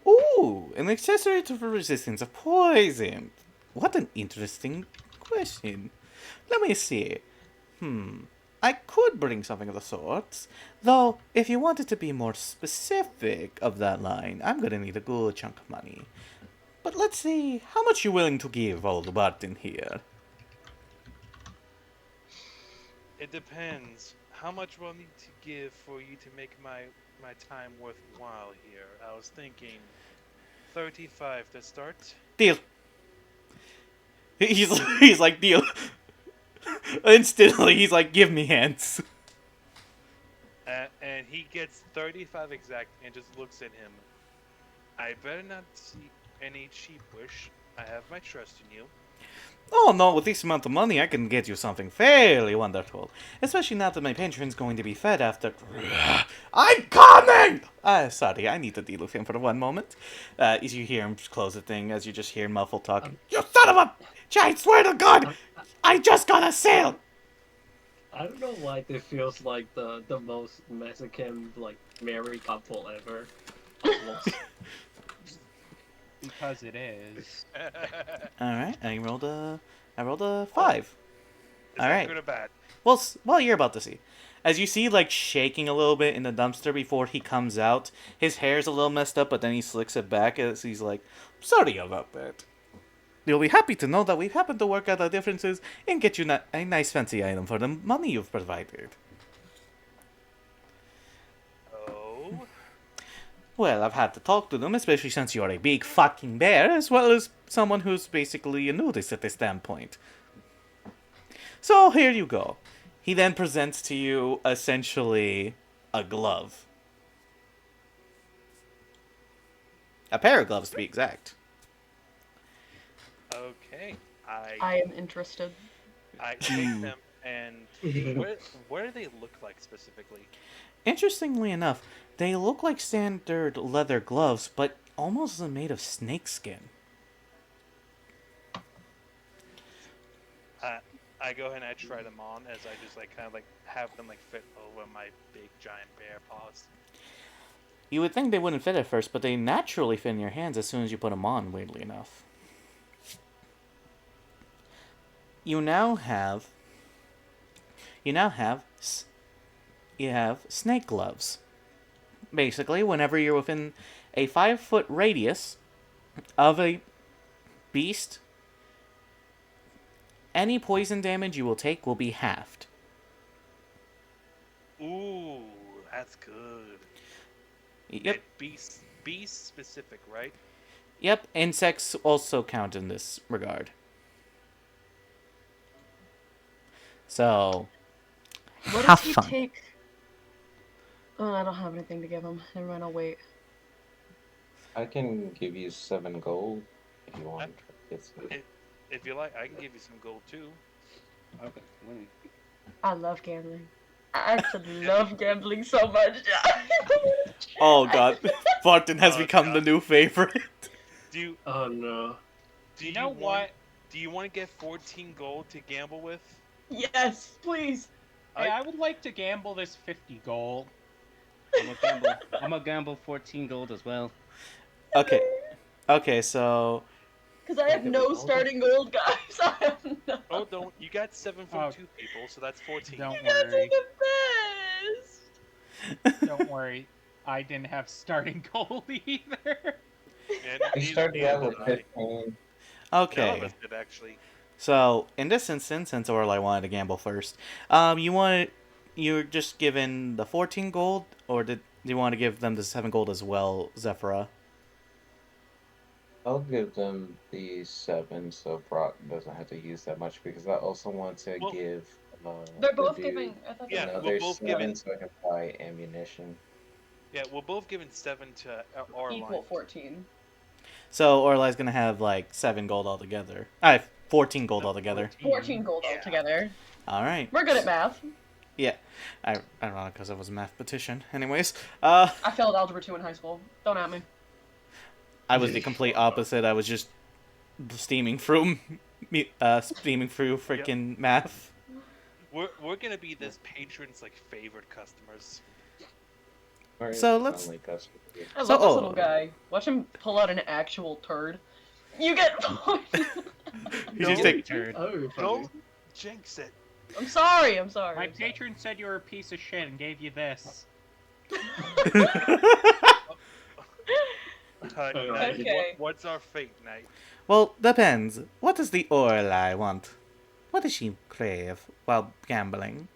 Speaker 7: Ooh, an accessory to resistance of poison. What an interesting question. Let me see. I could bring something of the sorts. Though, if you wanted to be more specific of that line, I'm gonna need a good chunk of money. But let's see, how much you willing to give old Barton here?
Speaker 2: It depends. How much will I need to give for you to make my time worthwhile here? I was thinking 35 to start.
Speaker 7: Deal. He's like, deal. Instantly, he's like, give me hands.
Speaker 2: And he gets 35 exact and just looks at him. I better not see any cheap wish. I have my trust in you.
Speaker 7: Oh no, with this amount of money, I can get you something fairly wonderful. Especially now that my patron's going to be fed after... I'm coming! Sorry, I need to deal with him for one moment. As you hear him close the thing, as you just hear muffled talking. You son of a... I swear to God! I just got a sale!
Speaker 3: I don't know why this feels like the most Mexican, like, married couple ever.
Speaker 4: Because it is.
Speaker 7: Alright, I rolled a 5.
Speaker 2: Is that
Speaker 7: Alright.
Speaker 2: good or bad?
Speaker 7: Well, you're about to see. As you see, like, shaking a little bit in the dumpster before he comes out, his hair's a little messed up, but then he slicks it back as he's like, sorry about that. You'll be happy to know that we've happened to work out our differences and get you a nice fancy item for the money you've provided.
Speaker 2: Oh.
Speaker 7: Well, I've had to talk to them, especially since you're a big fucking bear, as well as someone who's basically a nudist at this standpoint. So, here you go. He then presents to you, essentially, a glove. A pair of gloves, to be exact.
Speaker 2: Okay.
Speaker 1: I am interested.
Speaker 2: I take them and what do they look like specifically?
Speaker 7: Interestingly enough, they look like standard leather gloves, but almost made of snakeskin.
Speaker 2: I go ahead and I try them on as I just like kind of like have them like fit over my big giant bear paws.
Speaker 7: You would think they wouldn't fit at first, but they naturally fit in your hands as soon as you put them on, weirdly enough. You have snake gloves. Basically, whenever you're within a 5-foot radius of a beast, any poison damage you will take will be halved.
Speaker 2: Ooh, that's good.
Speaker 7: Yep.
Speaker 2: Beast specific, right?
Speaker 7: Yep, insects also count in this regard. So,
Speaker 1: What
Speaker 7: have
Speaker 1: does he
Speaker 7: fun.
Speaker 1: take? Oh, I don't have anything to give him. Never mind, I'll wait.
Speaker 8: I can give you 7 gold if you want.
Speaker 2: If you like, I can give you some gold too.
Speaker 6: Okay.
Speaker 1: I love gambling. I actually love gambling so much.
Speaker 7: Oh god, Barton has
Speaker 2: Oh,
Speaker 7: become
Speaker 2: God.
Speaker 7: the new favorite.
Speaker 2: Do you
Speaker 3: Oh no.
Speaker 2: do you want? Do you want to get 14 gold to gamble with?
Speaker 1: Yes, please.
Speaker 4: Hey, I would like to gamble this 50 gold.
Speaker 6: I'm gonna gamble 14 gold as well.
Speaker 7: Okay, so
Speaker 1: Because I have no starting gold, guys. I have no.
Speaker 2: Oh, don't. You got 7 from 2 people, so that's 14.
Speaker 4: Don't
Speaker 1: You guys are
Speaker 4: worry.
Speaker 1: the best.
Speaker 4: Don't worry. I didn't have starting gold either.
Speaker 2: And
Speaker 8: We
Speaker 2: neither
Speaker 8: started out
Speaker 2: did
Speaker 8: with
Speaker 2: I.
Speaker 8: 15.
Speaker 2: None of
Speaker 7: okay.
Speaker 2: us did actually.
Speaker 7: So in this instance, since Orlai wanted to gamble first, you're just given the 14 gold, or do you want to give them the 7 gold as well, Zephyra?
Speaker 8: I'll give them the 7 so Brock doesn't have to use that much because I also want to
Speaker 2: Well,
Speaker 8: give.
Speaker 1: They're
Speaker 8: the
Speaker 1: both
Speaker 8: dude
Speaker 1: giving. I thought
Speaker 2: Yeah,
Speaker 1: they were
Speaker 2: we're
Speaker 8: another
Speaker 2: both
Speaker 8: 7
Speaker 2: giving-
Speaker 8: so I can buy ammunition.
Speaker 2: Yeah, we're both giving 7 to our
Speaker 1: equal
Speaker 2: line.
Speaker 1: 14.
Speaker 7: So Orlai's gonna have like 7 gold altogether. 14 gold altogether.
Speaker 1: 14 gold
Speaker 2: Yeah.
Speaker 1: altogether.
Speaker 7: All right.
Speaker 1: We're good at math.
Speaker 7: Yeah. I don't know because I was a mathematician. Anyways,
Speaker 1: I failed algebra 2 in high school. Don't at me.
Speaker 7: I was the complete opposite. I was just steaming through freaking math.
Speaker 2: We're gonna be this patron's like favorite customers.
Speaker 8: Or
Speaker 7: So
Speaker 8: it's
Speaker 7: let's-
Speaker 8: only custom.
Speaker 1: I
Speaker 7: So-
Speaker 1: love this little guy. Watch him pull out an actual turd. You get.
Speaker 7: You just take.
Speaker 6: Turd.
Speaker 3: Oh, funny.
Speaker 2: Don't jinx it.
Speaker 1: I'm sorry. I'm sorry.
Speaker 4: My
Speaker 1: I'm sorry.
Speaker 4: patron said you were a piece of shit and gave you this.
Speaker 2: Knight,
Speaker 1: Okay.
Speaker 2: what's our fate, Knight?
Speaker 7: Well, depends. What does the Orlai want? What does she crave while gambling?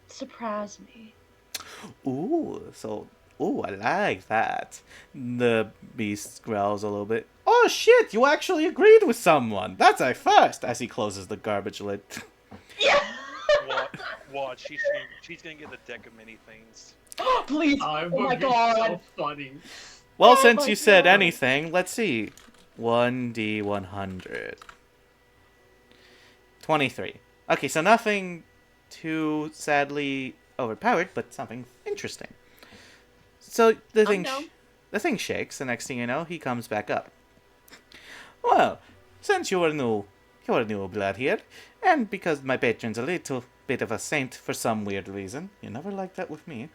Speaker 1: Surprise me.
Speaker 7: Ooh, I like that. The beast growls a little bit. Oh shit, you actually agreed with someone. That's a first, as he closes the garbage lid.
Speaker 1: Yeah.
Speaker 2: Watch, she's gonna get the deck of many things.
Speaker 1: Please.
Speaker 3: I
Speaker 1: Oh
Speaker 3: would
Speaker 1: my
Speaker 3: be so
Speaker 1: god.
Speaker 3: funny.
Speaker 7: Well,
Speaker 1: Oh
Speaker 7: since
Speaker 1: my
Speaker 7: you said
Speaker 1: God.
Speaker 7: anything, let's see. 1d100. 23. Okay, so nothing too sadly overpowered, but something interesting. So the thing,
Speaker 1: down.
Speaker 7: the thing shakes. The next thing you know, he comes back up. Well, since you're new blood here, and because my patron's a little bit of a saint for some weird reason, you never liked that with me.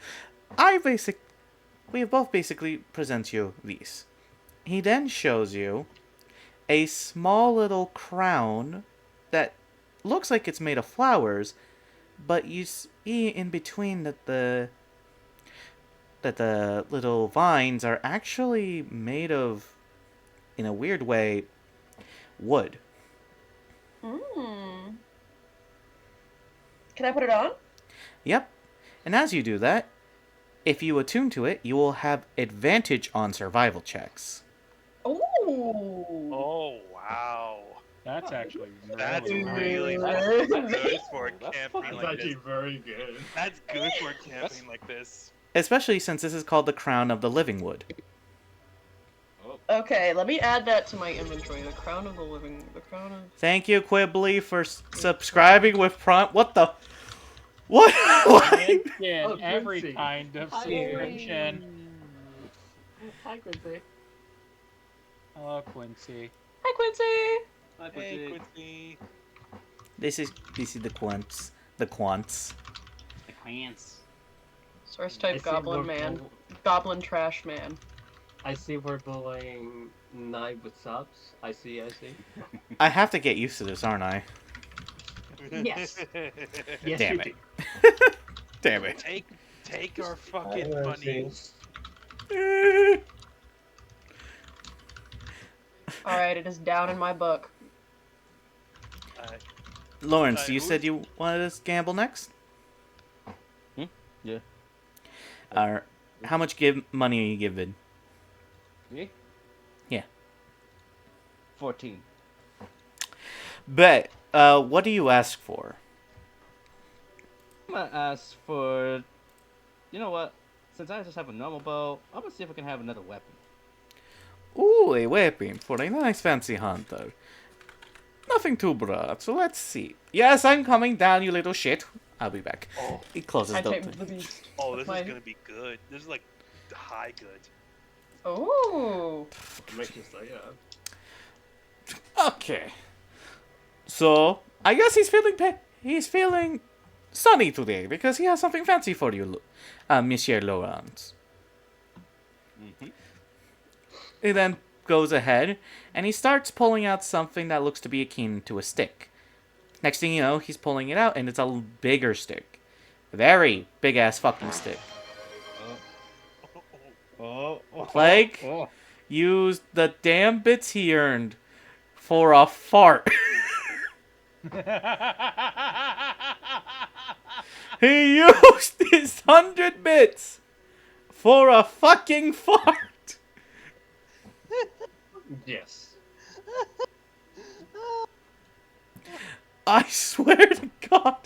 Speaker 7: We both basically present you these. He then shows you a small little crown that looks like it's made of flowers, but you see in between that the little vines are actually made of, in a weird way, wood.
Speaker 1: Can I put it on?
Speaker 7: Yep. And as you do that, if you attune to it, you will have advantage on survival checks.
Speaker 1: Ooh.
Speaker 2: Oh wow,
Speaker 4: That's actually
Speaker 2: that's
Speaker 4: really
Speaker 2: really
Speaker 1: nice.
Speaker 2: good for a
Speaker 9: That's
Speaker 2: campaign
Speaker 3: That's
Speaker 2: like
Speaker 3: actually
Speaker 2: this.
Speaker 3: very good.
Speaker 2: That's good for a campaign like this.
Speaker 7: Especially since this is called the Crown of the Living Wood.
Speaker 1: Okay, let me add that to my inventory. The crown of.
Speaker 7: Thank you, Quibbly, for subscribing with Prompt. What the? What? What?
Speaker 4: Yeah,
Speaker 3: Oh,
Speaker 4: every
Speaker 3: Quincy.
Speaker 4: kind of
Speaker 3: Hi,
Speaker 4: subscription.
Speaker 3: Hi, Quincy.
Speaker 4: Oh, Quincy.
Speaker 1: Hi, Quincy.
Speaker 2: Hey, Quincy.
Speaker 7: This is the quants. The quants.
Speaker 6: The quants.
Speaker 1: Source
Speaker 3: I
Speaker 1: type
Speaker 3: see
Speaker 1: goblin
Speaker 3: we're
Speaker 1: man.
Speaker 3: bl-
Speaker 1: Goblin trash man.
Speaker 3: I see we're blowing 9 with subs. I see.
Speaker 7: I have to get used to this, aren't I?
Speaker 3: Yes. Yes,
Speaker 7: Damn
Speaker 3: you
Speaker 7: it.
Speaker 3: do.
Speaker 7: Damn it.
Speaker 2: Take our fucking
Speaker 8: I
Speaker 2: money.
Speaker 1: Alright, it is down in my book.
Speaker 7: Lawrence, you
Speaker 2: who's-
Speaker 7: said you wanted to gamble next?
Speaker 6: Yeah.
Speaker 7: How much money are you giving?
Speaker 6: Me?
Speaker 7: Yeah.
Speaker 6: 14.
Speaker 7: Bet. What do you ask for?
Speaker 6: I'm gonna ask for. You know what? Since I just have a normal bow, I'm gonna see if I can have another weapon.
Speaker 7: Ooh, a weapon for a nice fancy hunter. Nothing too broad, so let's see. Yes, I'm coming down, you little shit. I'll be back.
Speaker 2: Oh,
Speaker 7: He closes
Speaker 1: I
Speaker 7: the
Speaker 1: tamed the beast.
Speaker 2: oh, this
Speaker 1: My-
Speaker 2: is gonna be good. This is like high good.
Speaker 1: Ooh.
Speaker 3: Makes you say, yeah.
Speaker 7: Okay. So, I guess he's feeling sunny today because he has something fancy for you, Monsieur Laurent.
Speaker 6: Mm-hmm.
Speaker 7: He then goes ahead and he starts pulling out something that looks to be akin to a stick. Next thing you know, he's pulling it out and it's a bigger stick. Very big ass fucking stick. Plague used the damn bits he earned for a fart. He used his 100 bits for a fucking fart.
Speaker 3: Yes.
Speaker 7: I swear to God.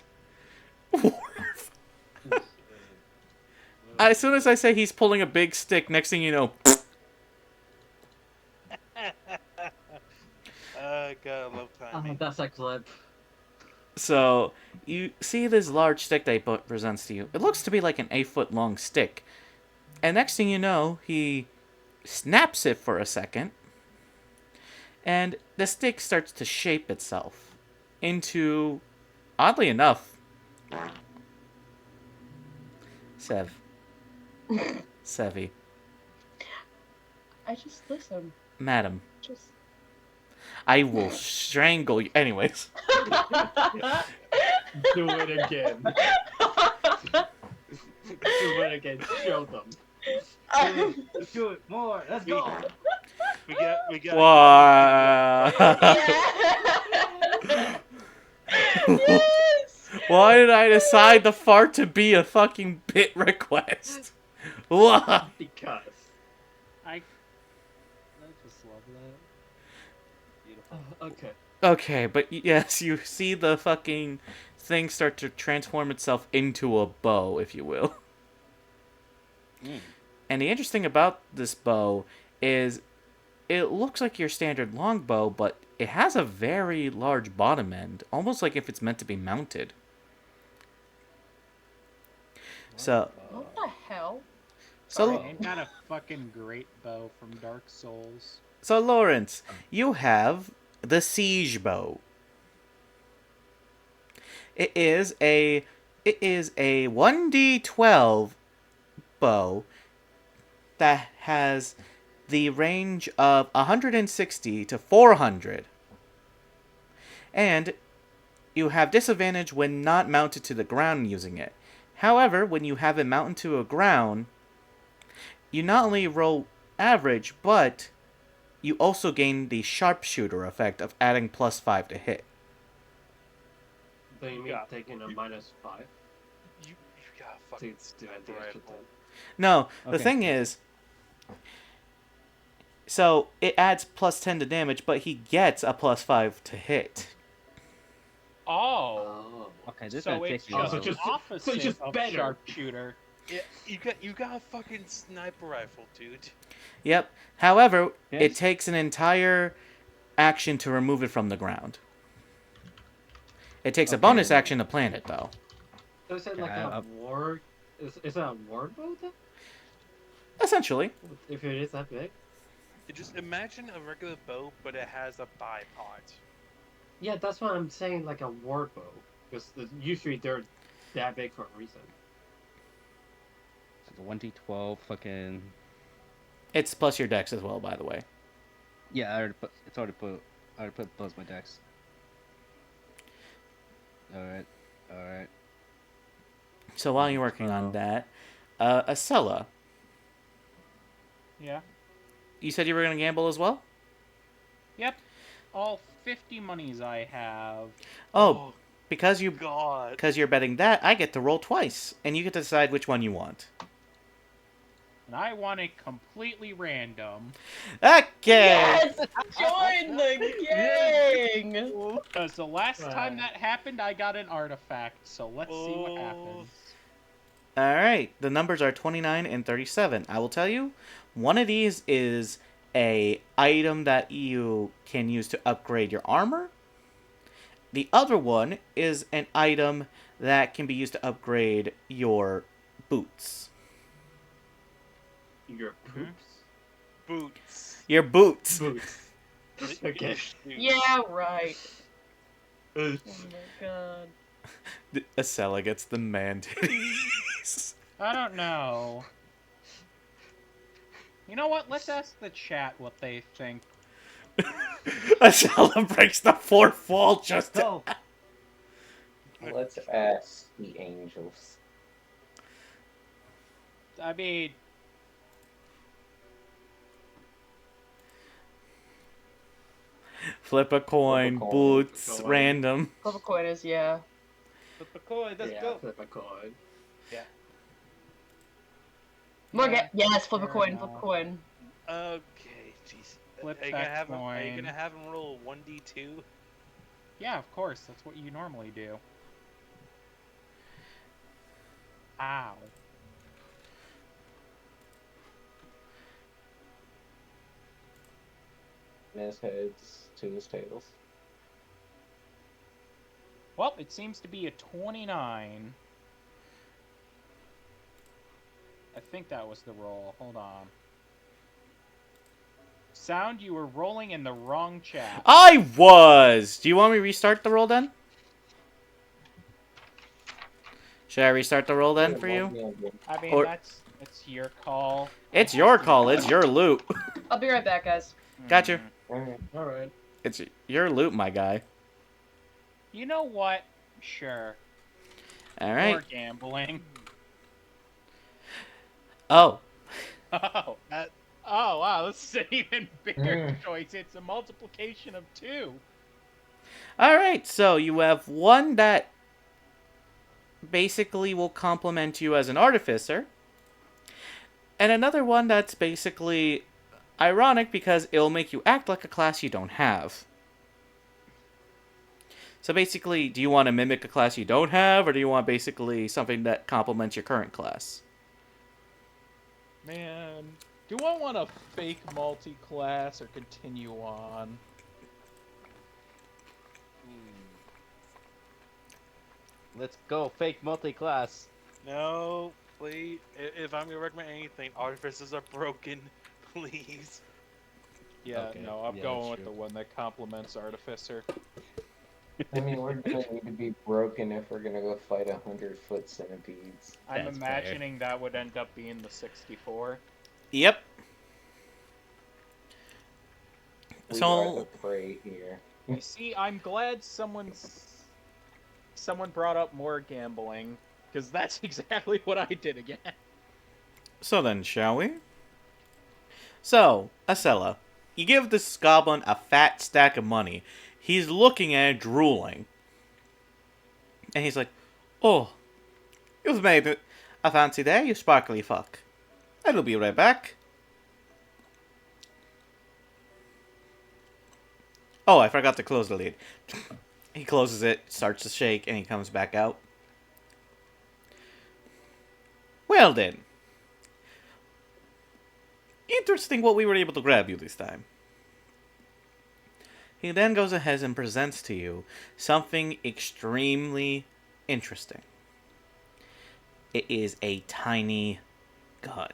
Speaker 7: As soon as I say he's pulling a big stick, next thing you know,
Speaker 2: God, I love timing.
Speaker 3: That's a clip.
Speaker 7: so you see this large stick that he presents to you. It looks to be like an 8-foot long stick. And next thing you know, he snaps it for a second. And the stick starts to shape itself into, oddly enough, Sevi,
Speaker 1: I just listen.
Speaker 7: madam,
Speaker 1: Just
Speaker 7: I will strangle you. Anyways.
Speaker 3: Do it again. Do it again. Show them.
Speaker 6: Do it more. Let's go.
Speaker 2: We got.
Speaker 1: Yes!
Speaker 7: Why did I decide the fart to be a fucking bit request? Why?
Speaker 3: Because.
Speaker 4: I just love that.
Speaker 6: Beautiful.
Speaker 3: Okay.
Speaker 7: Okay, but yes, you see the fucking thing start to transform itself into a bow, if you will.
Speaker 6: Mm.
Speaker 7: And the interesting about this bow is it looks like your standard longbow, but it has a very large bottom end, almost like if it's meant to be mounted. So,
Speaker 1: What the hell?
Speaker 7: so,
Speaker 4: Ain't that a fucking great bow from Dark Souls?
Speaker 7: so Lawrence, you have the siege bow. It is a 1d12 bow that has the range of 160 to 400. And you have disadvantage when not mounted to the ground using it. However, when you have it mounted to a ground, you not only roll average, but you also gain the sharpshooter effect of adding +5 to hit.
Speaker 3: Do you mean taking a -5?
Speaker 2: You got fucking
Speaker 3: To do the extra thing?
Speaker 7: No, the
Speaker 6: Okay.
Speaker 7: thing is, so it adds +10 to damage, but he gets a +5 to hit.
Speaker 4: Oh.
Speaker 6: Okay, this
Speaker 4: So
Speaker 6: gonna
Speaker 4: it's
Speaker 6: take me.
Speaker 3: Oh,
Speaker 6: a
Speaker 3: so
Speaker 6: while.
Speaker 3: just-
Speaker 4: opposite
Speaker 3: just
Speaker 4: of
Speaker 3: better.
Speaker 4: sharpshooter.
Speaker 2: Yeah, you got a fucking sniper rifle, dude.
Speaker 7: Yep. However, it
Speaker 6: Yes.
Speaker 7: takes an entire action to remove it from the ground. It takes a
Speaker 6: Okay.
Speaker 7: bonus action to plant it, though.
Speaker 3: So is it like
Speaker 6: Yeah,
Speaker 3: a war? Is it a war bow then?
Speaker 7: Essentially.
Speaker 3: If it is that big?
Speaker 2: Just imagine a regular bow, but it has a bipod.
Speaker 3: Yeah, that's what I'm saying. Like a war bow, because usually they're that big for a reason.
Speaker 6: The 1d12 fucking.
Speaker 7: It's plus your dex as well, by the way.
Speaker 6: Yeah, I already put. It's already put. I already put plus my dex. Alright. Alright.
Speaker 7: So while you're working on that, Acela,
Speaker 4: Yeah.
Speaker 7: you said you were going to gamble as well?
Speaker 4: Yep. All 50 monies I have.
Speaker 7: Oh, because
Speaker 2: God.
Speaker 7: you're betting that, I get to roll twice, and you get to decide which one you want.
Speaker 4: And I want it completely random.
Speaker 7: Okay.
Speaker 1: Yes! Join the gang!
Speaker 4: Because the last time
Speaker 3: Wow.
Speaker 4: that happened, I got an artifact. So let's see what happens.
Speaker 7: All right. The numbers are 29 and 37. I will tell you, one of these is a item that you can use to upgrade your armor. The other one is an item that can be used to upgrade your boots.
Speaker 3: Your poops.
Speaker 2: Boots.
Speaker 7: Your boots.
Speaker 3: Boots. Okay.
Speaker 1: Yeah, right. Oh my god.
Speaker 7: Acela gets the man titties.
Speaker 4: I don't know. You know what? Let's ask the chat what they think.
Speaker 7: Acela breaks the fourth wall just to...
Speaker 6: Go!
Speaker 8: Let's ask the angels.
Speaker 4: I mean,
Speaker 7: Flip a coin,
Speaker 8: Flip a coin.
Speaker 7: boots,
Speaker 3: Coin.
Speaker 7: random.
Speaker 1: Flip a coin is, yeah.
Speaker 6: Flip a coin, let's
Speaker 3: Yeah,
Speaker 6: go!
Speaker 3: flip a coin.
Speaker 1: Morgan, yes, flip a
Speaker 4: fair
Speaker 1: coin, flip a
Speaker 4: enough.
Speaker 1: coin.
Speaker 2: Okay, jeez.
Speaker 4: Flip
Speaker 2: Are you gonna
Speaker 4: that
Speaker 2: have him? Are you
Speaker 4: coin.
Speaker 2: gonna have him roll a 1d2?
Speaker 4: yeah, of course. That's what you normally do. Ow.
Speaker 8: And his heads to his tails.
Speaker 4: Well, it seems to be a 29. I think that was the roll. Hold on. Sound, you were rolling in the wrong chat.
Speaker 7: I was! Do you want me to restart the roll then? Should I restart the roll then for you?
Speaker 4: I mean,
Speaker 7: Or-
Speaker 4: that's your call.
Speaker 7: It's your call, it's your loot.
Speaker 1: I'll be right back, guys.
Speaker 7: Gotcha.
Speaker 3: Alright.
Speaker 7: It's your loot, my guy.
Speaker 4: You know what? Sure.
Speaker 7: All right.
Speaker 4: More gambling.
Speaker 7: Oh,
Speaker 4: Oh.
Speaker 2: That
Speaker 4: Oh, wow. This is an even bigger
Speaker 8: Mm.
Speaker 4: choice. It's a multiplication of 2.
Speaker 7: all right. So you have one that basically will complement you as an artificer, and another one that's basically ironic because it'll make you act like a class you don't have. So basically, do you want to mimic a class you don't have, or do you want basically something that complements your current class?
Speaker 9: Man, do I want a fake multi-class or continue on?
Speaker 6: Let's go, fake multi-class.
Speaker 2: no, please. If I'm gonna recommend anything, artificers are broken. Please.
Speaker 9: Yeah,
Speaker 6: Okay,
Speaker 9: no, I'm
Speaker 6: yeah,
Speaker 9: going
Speaker 6: that's
Speaker 9: with
Speaker 6: true.
Speaker 9: the one that complements Artificer.
Speaker 8: I mean, we're gonna need to be broken if we're gonna go fight 100-foot centipedes.
Speaker 4: I'm
Speaker 6: That's
Speaker 4: imagining that would end up being the 64.
Speaker 7: Yep.
Speaker 8: We
Speaker 7: So-
Speaker 8: are the prey here.
Speaker 9: You see, I'm glad someone brought up more gambling, because that's exactly what I did again.
Speaker 7: So then, shall we? So, Acela, you give this goblin a fat stack of money. He's looking at it, drooling. And he's like, "Oh, you've made it a fancy day, you sparkly fuck. I'll be right back." Oh, I forgot to close the lid. He closes it, starts to shake, and he comes back out. Well then. Interesting what we were able to grab you this time. He then goes ahead and presents to you something extremely interesting. It is a tiny gun.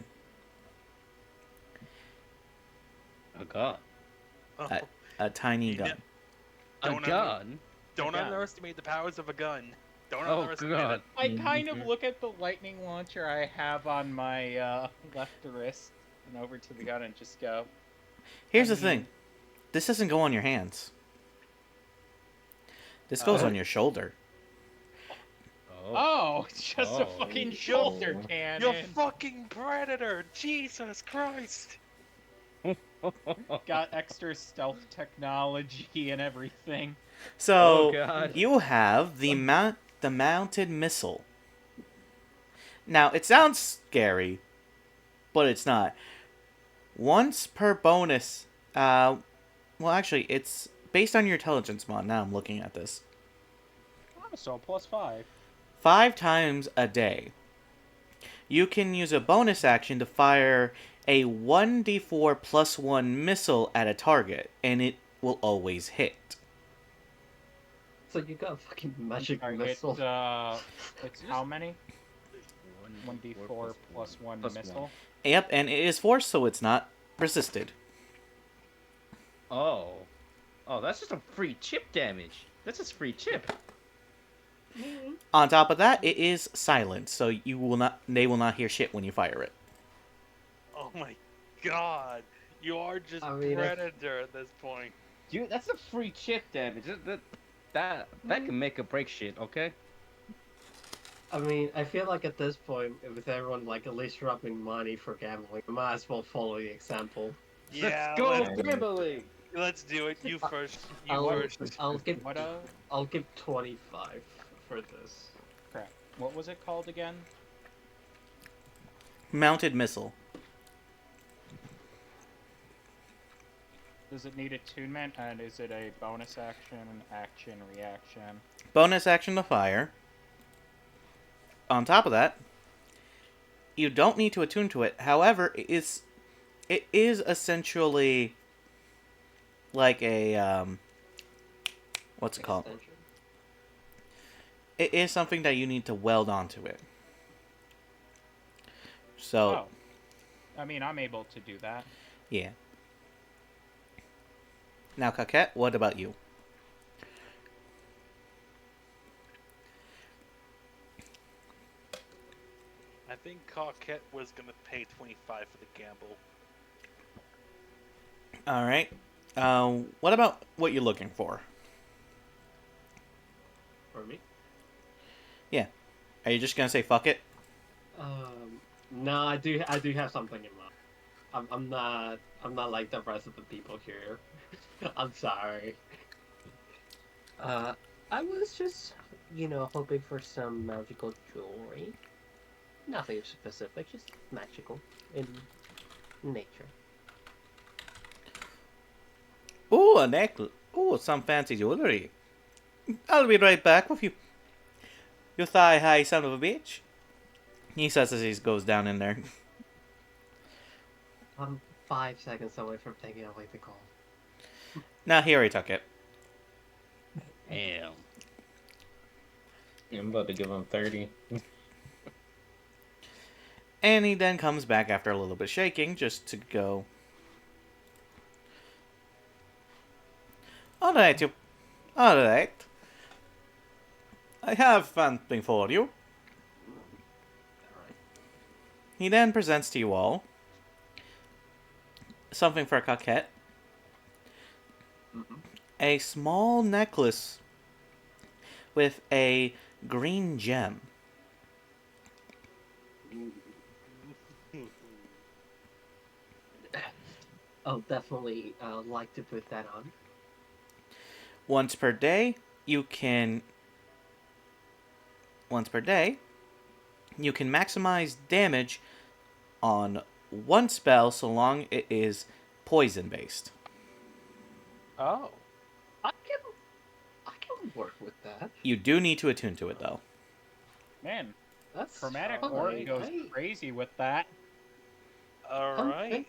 Speaker 6: A gun.
Speaker 2: Oh,
Speaker 7: A tiny
Speaker 2: You
Speaker 7: gun.
Speaker 6: A
Speaker 2: Don't
Speaker 6: gun?
Speaker 2: don't
Speaker 9: gun.
Speaker 2: underestimate the powers of a gun. Don't
Speaker 6: Oh
Speaker 2: underestimate
Speaker 6: god.
Speaker 2: it.
Speaker 4: I kind of look at the lightning launcher I have on my left wrist and over to the gun and just go,
Speaker 7: Here's
Speaker 4: I
Speaker 7: the thing.
Speaker 4: mean-
Speaker 7: This doesn't go on your hands. This goes on your shoulder.
Speaker 4: oh, it's just a
Speaker 6: Oh.
Speaker 4: fucking
Speaker 8: Yo,
Speaker 4: shoulder
Speaker 2: You
Speaker 4: cannon.
Speaker 2: fucking predator! Jesus Christ!
Speaker 4: Got extra stealth technology and everything.
Speaker 7: So
Speaker 6: Oh, God.
Speaker 7: you have the mounted missile. Now it sounds scary, but it's not. Once per bonus. Well, actually, it's based on your intelligence mod. Now I'm looking at this.
Speaker 4: Oh, so +5.
Speaker 7: 5 times a day, you can use a bonus action to fire a 1d4 plus 1 missile at a target, and it will always hit.
Speaker 3: So you got a fucking magic
Speaker 4: Sorry,
Speaker 3: missile.
Speaker 4: it's how many? 1d4 plus 1
Speaker 6: plus
Speaker 4: missile.
Speaker 7: Yep, and it is forced, so it's not resisted.
Speaker 6: Oh. Oh, that's just a free chip damage. That's just free chip.
Speaker 7: On top of that, it is silent, so they will not hear shit when you fire it.
Speaker 2: Oh my god! You are just
Speaker 3: I mean,
Speaker 2: predator at this point.
Speaker 6: Dude, that's a free chip damage. That can make or break shit, okay?
Speaker 3: I mean, I feel like at this point, with everyone like at least dropping money for gambling, I might as well follow the example.
Speaker 2: Yeah,
Speaker 6: Let's go
Speaker 2: let's,
Speaker 6: gambling!
Speaker 2: let's do it. You first. You
Speaker 3: I'll,
Speaker 2: first.
Speaker 3: I'll give
Speaker 4: What
Speaker 3: I'll give 25 for this.
Speaker 4: crap. What was it called again?
Speaker 7: Mounted missile.
Speaker 4: Does it need attunement, and is it a bonus action, reaction?
Speaker 7: Bonus action to fire. On top of that, you don't need to attune to it. However, it is essentially like a what's it called?
Speaker 3: Extension.
Speaker 7: It is something that you need to weld onto it. So
Speaker 4: Oh. I mean, I'm able to do that.
Speaker 7: yeah. Now, Coquette, what about you?
Speaker 2: I think Coquette was gonna pay 25 for the gamble.
Speaker 7: All right. What about what you're looking for?
Speaker 3: For me?
Speaker 7: Are you just gonna say fuck it?
Speaker 3: No, I do have something in mind. I'm not like the rest of the people here. I'm sorry. I was just, hoping for some magical jewelry. Nothing specific, just magical in nature.
Speaker 7: Ooh, a necklace. Ooh, some fancy jewelry. I'll be right back with you. You thigh-high son of a bitch. He says as he goes down in there.
Speaker 3: I'm 5 seconds away from taking away the call.
Speaker 7: Now here he took it.
Speaker 6: Damn.
Speaker 8: I'm about to give him 30.
Speaker 7: And he then comes back after a little bit of shaking just to go. Alright, you. Alright. I have something for you. He then presents to you all something for a coquette. A small necklace with a green gem.
Speaker 3: I'll definitely like to put that on.
Speaker 7: Once per day, you can maximize damage on one spell so long it is poison based.
Speaker 4: Oh.
Speaker 3: I can work with that.
Speaker 7: You do need to attune to it though.
Speaker 4: Man,
Speaker 3: That's
Speaker 4: Chromatic
Speaker 3: fine.
Speaker 4: Orb goes crazy with that.
Speaker 2: Alright.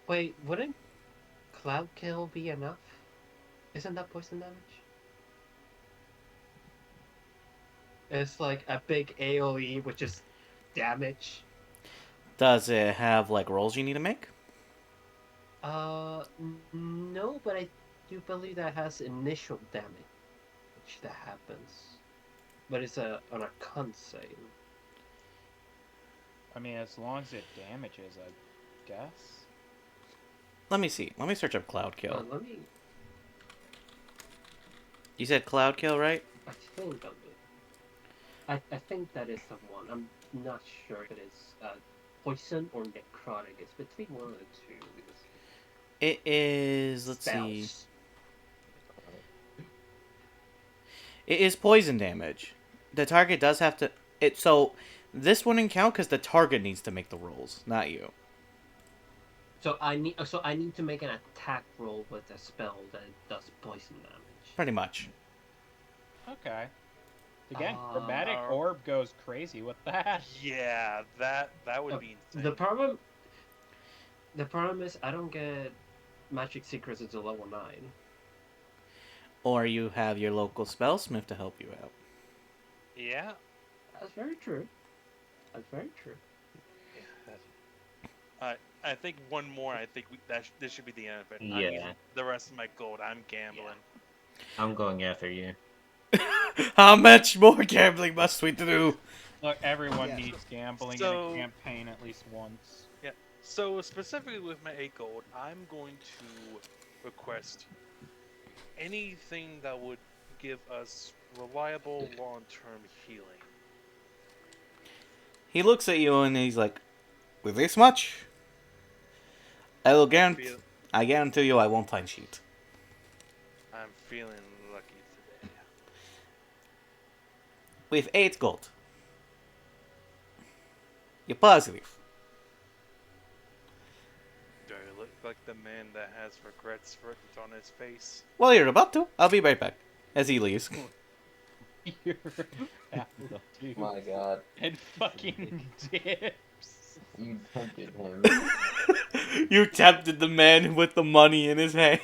Speaker 3: Wait, wouldn't Cloud Kill be enough? Isn't that poison damage? It's like a big AoE, which is damage.
Speaker 7: Does it have like rolls you need to make?
Speaker 3: No, but I do believe that has initial damage that happens. But it's on a con save.
Speaker 4: I mean, as long as it damages, I guess.
Speaker 7: Let me see. Let me search up Cloud Kill.
Speaker 3: Let me.
Speaker 7: You said Cloud Kill, right?
Speaker 3: I think of it. I think that is the one. I'm not sure if it is poison or necrotic. It's between one of the two.
Speaker 7: It is. Let's see.
Speaker 3: Spells.
Speaker 7: It is poison damage. The target does have to. So this wouldn't count because the target needs to make the rolls, not you.
Speaker 3: So I need to make an attack roll with a spell that does poison damage.
Speaker 7: Pretty much.
Speaker 4: Okay. Again, Chromatic Orb goes crazy with that.
Speaker 2: Yeah, that would be insane.
Speaker 3: The problem is I don't get magic secrets until level 9.
Speaker 7: Or you have your local spellsmith to help you out.
Speaker 2: Yeah.
Speaker 3: That's very true. That's very true.
Speaker 2: I think one more. I think this should be the end of it.
Speaker 8: Yeah.
Speaker 2: I'm using the rest of my gold. I'm gambling.
Speaker 8: I'm going after you.
Speaker 7: How much more gambling must we do?
Speaker 4: Look, everyone needs gambling in
Speaker 2: So-
Speaker 4: a campaign at least once.
Speaker 2: Yeah. So specifically with my 8 gold, I'm going to request anything that would give us reliable long-term healing.
Speaker 7: He looks at you and he's like, with this much? I guarantee you I won't find shit.
Speaker 2: I'm feeling lucky today.
Speaker 7: With 8 gold. You're positive.
Speaker 2: Do I look like the man that has regrets written on his face?
Speaker 7: Well, you're about to. I'll be right back. As he leaves.
Speaker 4: You're apple, dude.
Speaker 8: My god.
Speaker 4: And fucking dips.
Speaker 8: You tempted him.
Speaker 7: You tempted the man with the money in his hand.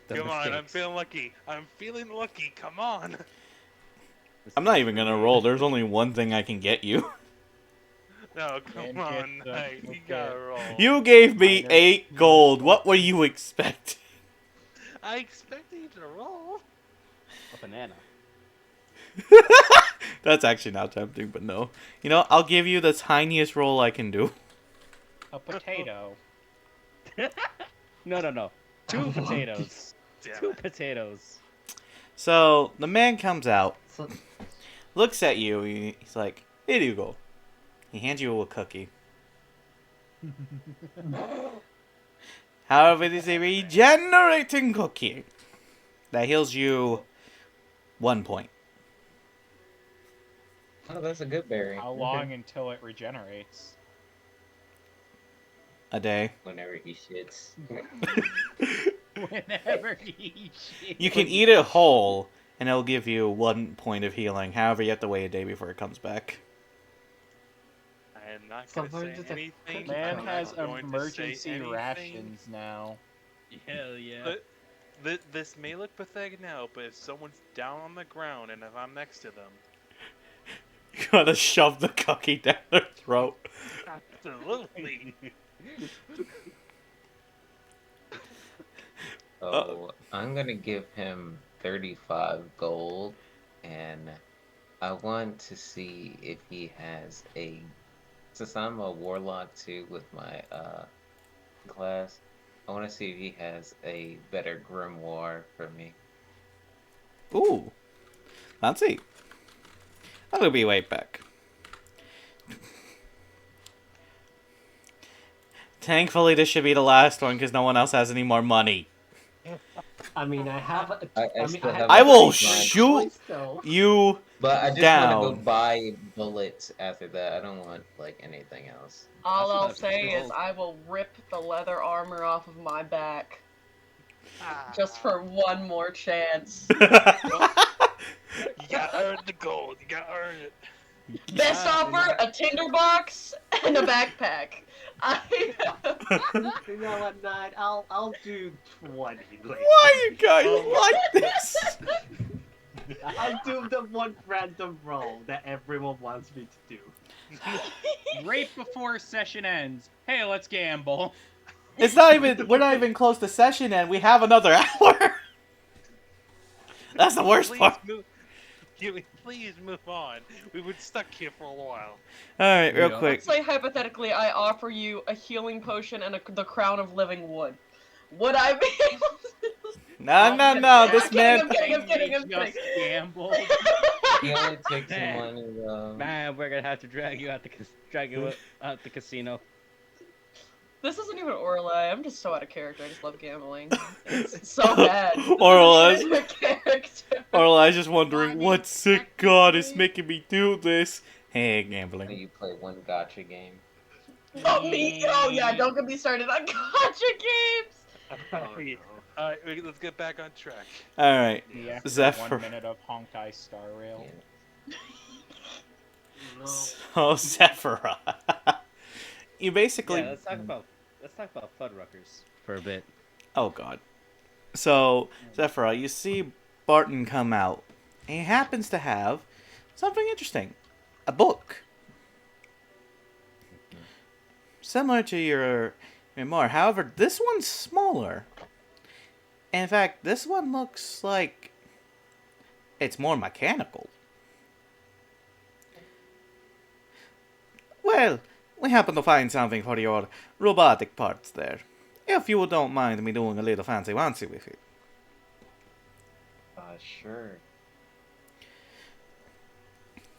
Speaker 2: Come on, I'm feeling lucky. I'm feeling lucky. Come on.
Speaker 7: I'm not even gonna roll. There's only one thing I can get you.
Speaker 2: No, come
Speaker 4: And
Speaker 2: on.
Speaker 4: get the-
Speaker 2: Hey, you
Speaker 4: okay.
Speaker 2: gotta roll.
Speaker 7: You gave me
Speaker 4: Minus.
Speaker 7: 8 gold. What were you expecting?
Speaker 2: I expected you to roll.
Speaker 6: A banana.
Speaker 7: That's actually not tempting, but no. You know, I'll give you the tiniest roll I can do.
Speaker 4: A potato.
Speaker 6: No. 2 potatoes.
Speaker 2: Damn
Speaker 6: 2
Speaker 2: it.
Speaker 6: potatoes.
Speaker 7: So the man comes out,
Speaker 3: So,
Speaker 7: looks at you. He's like, "Here you go." He hands you a cookie. However, it is a regenerating cookie that heals you 1 point.
Speaker 8: Oh, that's a good berry.
Speaker 4: How long until it regenerates?
Speaker 7: A day.
Speaker 8: Whenever he shits.
Speaker 4: Whenever he shits.
Speaker 7: You can eat it whole, and it'll give you 1 point of healing. However, you have to wait a day before it comes back.
Speaker 2: I am not
Speaker 3: So
Speaker 2: going
Speaker 3: where
Speaker 2: to
Speaker 3: did
Speaker 2: say
Speaker 3: the
Speaker 2: anything.
Speaker 3: cookie
Speaker 4: Man
Speaker 2: I'm
Speaker 3: come
Speaker 2: not
Speaker 4: has
Speaker 2: going to say
Speaker 4: emergency
Speaker 2: anything.
Speaker 4: rations now.
Speaker 6: Hell yeah.
Speaker 2: But this may look pathetic now, but if someone's down on the ground and if I'm next to them,
Speaker 7: You gotta shove the cookie down their throat.
Speaker 2: absolutely.
Speaker 8: So I'm gonna give him 35 gold, and I want to see if he has a. Since I'm a warlock too with my class, I want to see if he has a better grimoire for me.
Speaker 7: Ooh. Fancy. I'll be right back. Thankfully, this should be the last one because no one else has any more money.
Speaker 3: I mean, I have.
Speaker 8: I still have
Speaker 7: I
Speaker 8: a
Speaker 7: will
Speaker 8: free time.
Speaker 7: shoot you.
Speaker 8: But I just want to
Speaker 7: down.
Speaker 8: go buy bullets after that. I don't want like anything else.
Speaker 1: All I'll
Speaker 6: That's
Speaker 1: say
Speaker 6: cool.
Speaker 1: is I will rip the leather armor off of my back just for one more chance.
Speaker 2: You gotta earn the gold. You gotta earn it.
Speaker 1: Best offer: a tinderbox and a backpack.
Speaker 3: You know what, Knight? I'll do 20. Like,
Speaker 7: Why you guys like this?
Speaker 3: I'll do the one random roll that everyone wants me to do.
Speaker 4: Right before session ends. Hey, let's gamble.
Speaker 7: It's not even. We're not even close to session end. We have another hour. That's the worst
Speaker 2: Please
Speaker 7: part.
Speaker 2: please move on. We've been stuck here for a while.
Speaker 7: All right, real
Speaker 3: Yeah.
Speaker 7: quick.
Speaker 1: Let's say hypothetically, I offer you a healing potion and the crown of living wood. Would I be able to?
Speaker 7: No. This
Speaker 1: I'm
Speaker 7: man.
Speaker 1: kidding, I'm
Speaker 4: Just
Speaker 1: kidding.
Speaker 4: gambled.
Speaker 8: He only takes
Speaker 6: Man.
Speaker 8: money though.
Speaker 6: Man, we're gonna have to drag you out the casino.
Speaker 1: This isn't even Orlai. I'm just so out of character. I just love gambling. It's so bad.
Speaker 7: Orlai's-
Speaker 1: This isn't my character.
Speaker 7: Orlai's just wondering what sick god is making me do this. Hey,
Speaker 8: When
Speaker 7: gambling.
Speaker 8: you play one gotcha game.
Speaker 1: Oh, me? Oh, yeah, don't get me started on gotcha games!
Speaker 2: Alright, let's get back on track.
Speaker 7: All right,
Speaker 4: Yeah,
Speaker 7: Zephyr.
Speaker 4: 1 minute of Honkai Star Rail.
Speaker 3: No.
Speaker 7: So Zephyra, you basically.
Speaker 6: Yeah, let's talk about Fuddruckers for a bit.
Speaker 7: Oh god. So Zephyra, you see Barton come out, and he happens to have something interesting, a book. Similar to your memoir, however, this one's smaller. And in fact, this one looks like it's more mechanical. Well, we happen to find something for your robotic parts there. If you don't mind me doing a little fancy-wancy with it.
Speaker 8: Sure.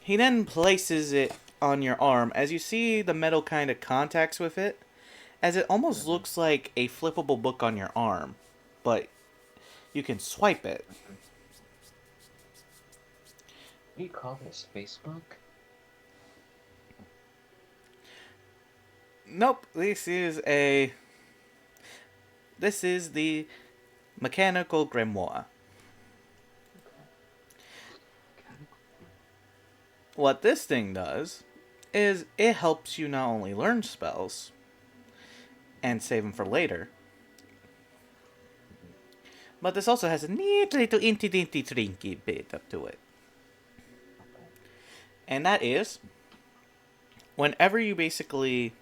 Speaker 7: He then places it on your arm as you see the metal kind of contacts with it, as it almost looks like a flippable book on your arm, but you can swipe it.
Speaker 8: What do you call this? Facebook?
Speaker 7: Nope, this is the mechanical grimoire. What this thing does is it helps you not only learn spells and save them for later, but this also has a neat little inty-dinty trinky bit up to it. And that is, whenever you basically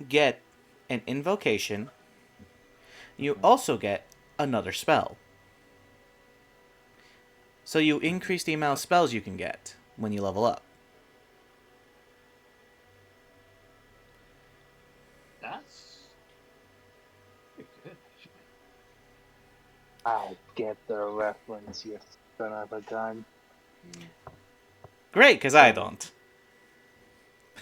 Speaker 7: get an invocation, you also get another spell. So you increase the amount of spells you can get when you level up.
Speaker 3: That's
Speaker 10: I get the reference, you son of a gun.
Speaker 7: Great, because I don't.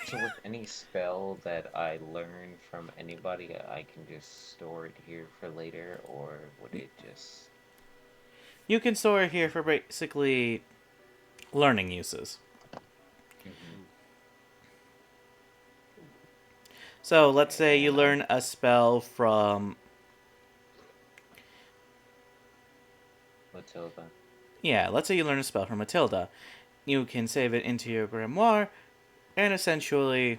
Speaker 8: So with any spell that I learn from anybody, I can just store it here for later, or would it just...
Speaker 7: You can store it here for basically learning uses. So let's say you learn a spell from...
Speaker 8: Matilda.
Speaker 7: Yeah, let's say you learn a spell from Matilda. You can save it into your grimoire, and essentially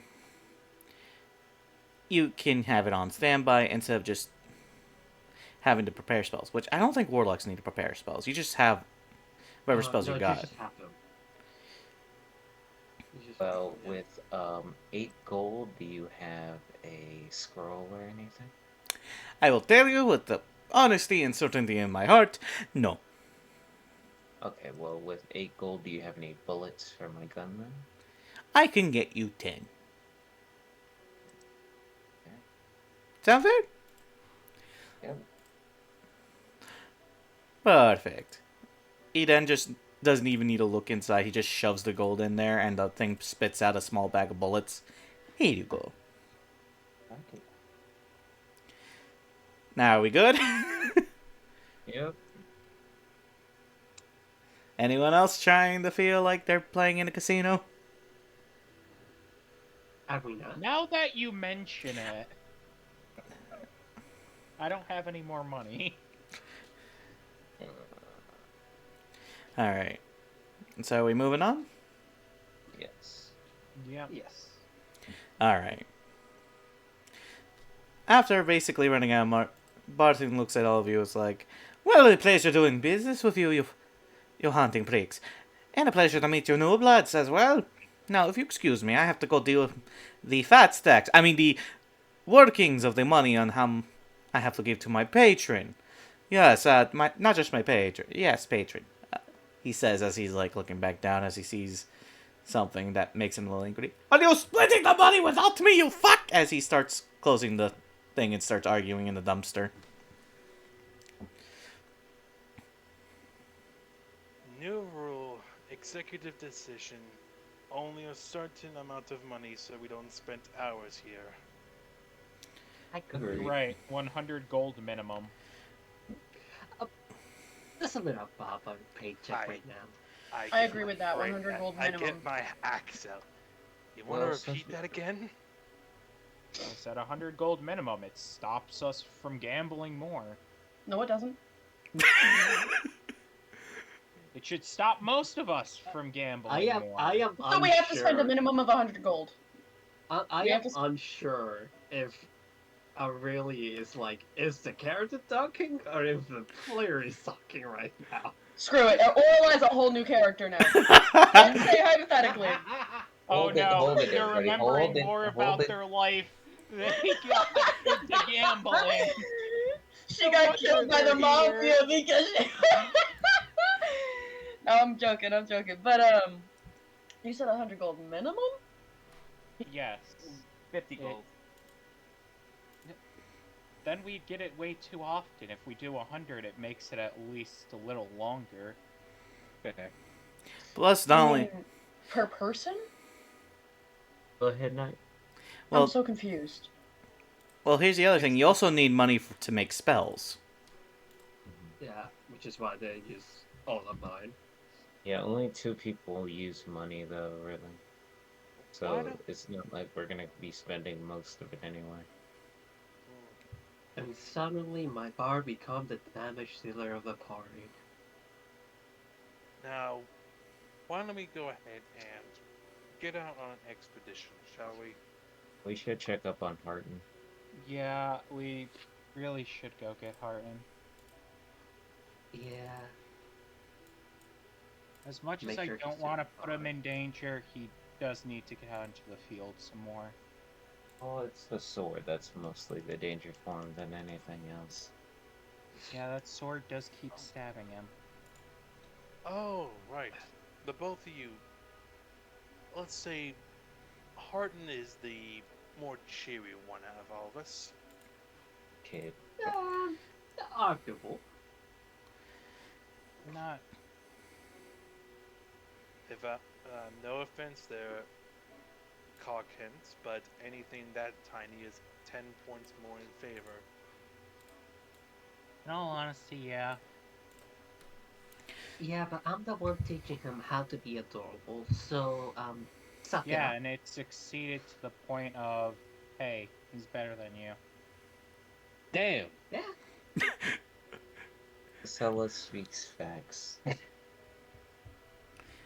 Speaker 7: you can have it on standby instead of just having to prepare spells, which I don't think warlocks need to prepare spells. You just have whatever spells
Speaker 3: no,
Speaker 7: you got.
Speaker 3: just have them. You just
Speaker 8: Well,
Speaker 3: have them.
Speaker 8: with 8 gold, do you have a scroll or anything?
Speaker 7: I will tell you with the honesty and certainty in my heart, no.
Speaker 8: Okay, well, with 8 gold, do you have any bullets for my gun then?
Speaker 7: I can get you 10.
Speaker 8: Okay.
Speaker 7: Sound fair?
Speaker 8: Yep.
Speaker 7: Perfect. He then just doesn't even need to look inside. He just shoves the gold in there, and the thing spits out a small bag of bullets. Here you go.
Speaker 8: Okay.
Speaker 7: Now, are we good?
Speaker 8: Yep.
Speaker 7: Anyone else trying to feel like they're playing in a casino?
Speaker 3: Have we not?
Speaker 4: Now that you mention it, I don't have any more money.
Speaker 7: Alright. So, are we moving on?
Speaker 8: Yes.
Speaker 4: Yep.
Speaker 3: Yes.
Speaker 7: Alright. After basically running out of Barton looks at all of you as like, well, a pleasure doing business with you hunting pricks. And a pleasure to meet your new bloods as well. Now, if you excuse me, I have to go deal with the fat stacks. I mean, the workings of the money on how I have to give to my patron. Yes, not just my patron. Yes, patron. He says as he's like looking back down as he sees something that makes him a little angry. Are you splitting the money without me, you fuck? As he starts closing the thing and starts arguing in the dumpster.
Speaker 2: New rule, executive decision. Only a certain amount of money so we don't spend hours here.
Speaker 3: I
Speaker 8: Agreed.
Speaker 3: agree.
Speaker 4: Right, 100 gold minimum.
Speaker 3: That's a little above our paycheck right now.
Speaker 1: I
Speaker 2: get
Speaker 1: agree
Speaker 2: my
Speaker 1: with that,
Speaker 2: brain
Speaker 1: 100
Speaker 2: out.
Speaker 1: gold
Speaker 2: I
Speaker 1: minimum.
Speaker 2: get my axe out. You want
Speaker 8: Well,
Speaker 2: to
Speaker 8: since
Speaker 2: repeat
Speaker 8: we-
Speaker 2: that again?
Speaker 4: I said 100 gold minimum. It stops us from gambling more.
Speaker 1: No, it doesn't.
Speaker 4: It should stop most of us from gambling
Speaker 3: I am
Speaker 4: more.
Speaker 1: So we have to spend a
Speaker 3: unsure.
Speaker 1: minimum of 100 gold.
Speaker 3: I
Speaker 1: we
Speaker 3: am
Speaker 1: have to
Speaker 3: unsure if Aurelia is like, is the character talking or if the player is talking right now?
Speaker 1: Screw it. Oral is a whole new character now. Let's say hypothetically.
Speaker 4: Oh
Speaker 8: Hold it,
Speaker 4: no,
Speaker 8: hold it,
Speaker 4: they're
Speaker 8: everybody,
Speaker 4: remembering
Speaker 8: hold it,
Speaker 4: more
Speaker 8: hold
Speaker 4: about
Speaker 8: it.
Speaker 4: their life than they got into gambling.
Speaker 1: She
Speaker 4: No
Speaker 1: got
Speaker 4: wonder
Speaker 1: killed by
Speaker 4: they're
Speaker 1: the mafia
Speaker 4: here.
Speaker 1: because she... No, I'm joking. But, you said 100 gold minimum?
Speaker 4: Yes.
Speaker 6: 50
Speaker 4: It-
Speaker 6: gold.
Speaker 4: Then we get it way too often. If we do 100, it makes it at least a little longer.
Speaker 7: Plus, not only...
Speaker 1: Per person?
Speaker 3: Go ahead, Knight.
Speaker 7: Well,
Speaker 1: I'm so confused.
Speaker 7: well, here's the other thing. You also need money to make spells.
Speaker 3: Yeah, which is why they use all of mine.
Speaker 8: Yeah, only 2 people use money though, really.
Speaker 2: Why
Speaker 8: So
Speaker 2: don't-
Speaker 8: it's not like we're gonna be spending most of it anyway.
Speaker 3: And suddenly my bar become the damage dealer of the party.
Speaker 2: Now, why don't we go ahead and get out on an expedition, shall we?
Speaker 8: We should check up on Harton.
Speaker 4: Yeah, we really should go get Harton.
Speaker 3: Yeah.
Speaker 4: As much
Speaker 3: Make
Speaker 4: as
Speaker 3: sure
Speaker 4: I
Speaker 3: he's
Speaker 4: don't want to
Speaker 3: doing
Speaker 4: put him
Speaker 3: fine.
Speaker 4: in danger, he does need to get out into the field some more.
Speaker 8: Oh, it's the sword that's mostly the danger for him than anything else.
Speaker 4: Yeah, that sword does keep stabbing him.
Speaker 2: Oh, right. The both of you. Let's say Harton is the more cheery one out of all of us.
Speaker 8: Kid.
Speaker 3: Arguable.
Speaker 4: not?
Speaker 2: If no offense, they're cockins, but anything that tiny is 10 points more in favor.
Speaker 4: In all honesty, yeah.
Speaker 3: Yeah, but I'm the one teaching him how to be adorable, so, suck it
Speaker 4: Yeah,
Speaker 3: up.
Speaker 4: and it succeeded to the point of, hey, he's better than you.
Speaker 6: Damn.
Speaker 3: Yeah.
Speaker 8: Sella speaks facts.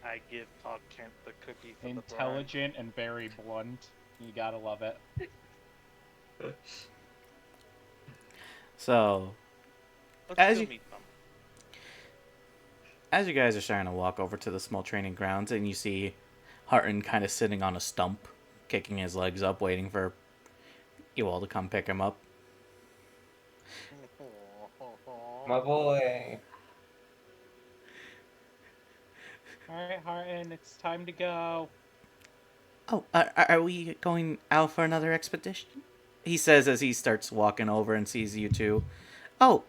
Speaker 2: I give Todd Kent the cookie for the bride.
Speaker 4: Intelligent and very blunt. You gotta love it.
Speaker 7: So,
Speaker 2: Let's
Speaker 7: As
Speaker 2: go
Speaker 7: you-
Speaker 2: meet them.
Speaker 7: as you guys are starting to walk over to the small training grounds, and you see Harton kind of sitting on a stump, kicking his legs up, waiting for you all to come pick him up.
Speaker 8: My boy.
Speaker 4: Alright, Harton, it's time to go.
Speaker 7: Oh, are we going out for another expedition? He says as he starts walking over and sees you two. Oh,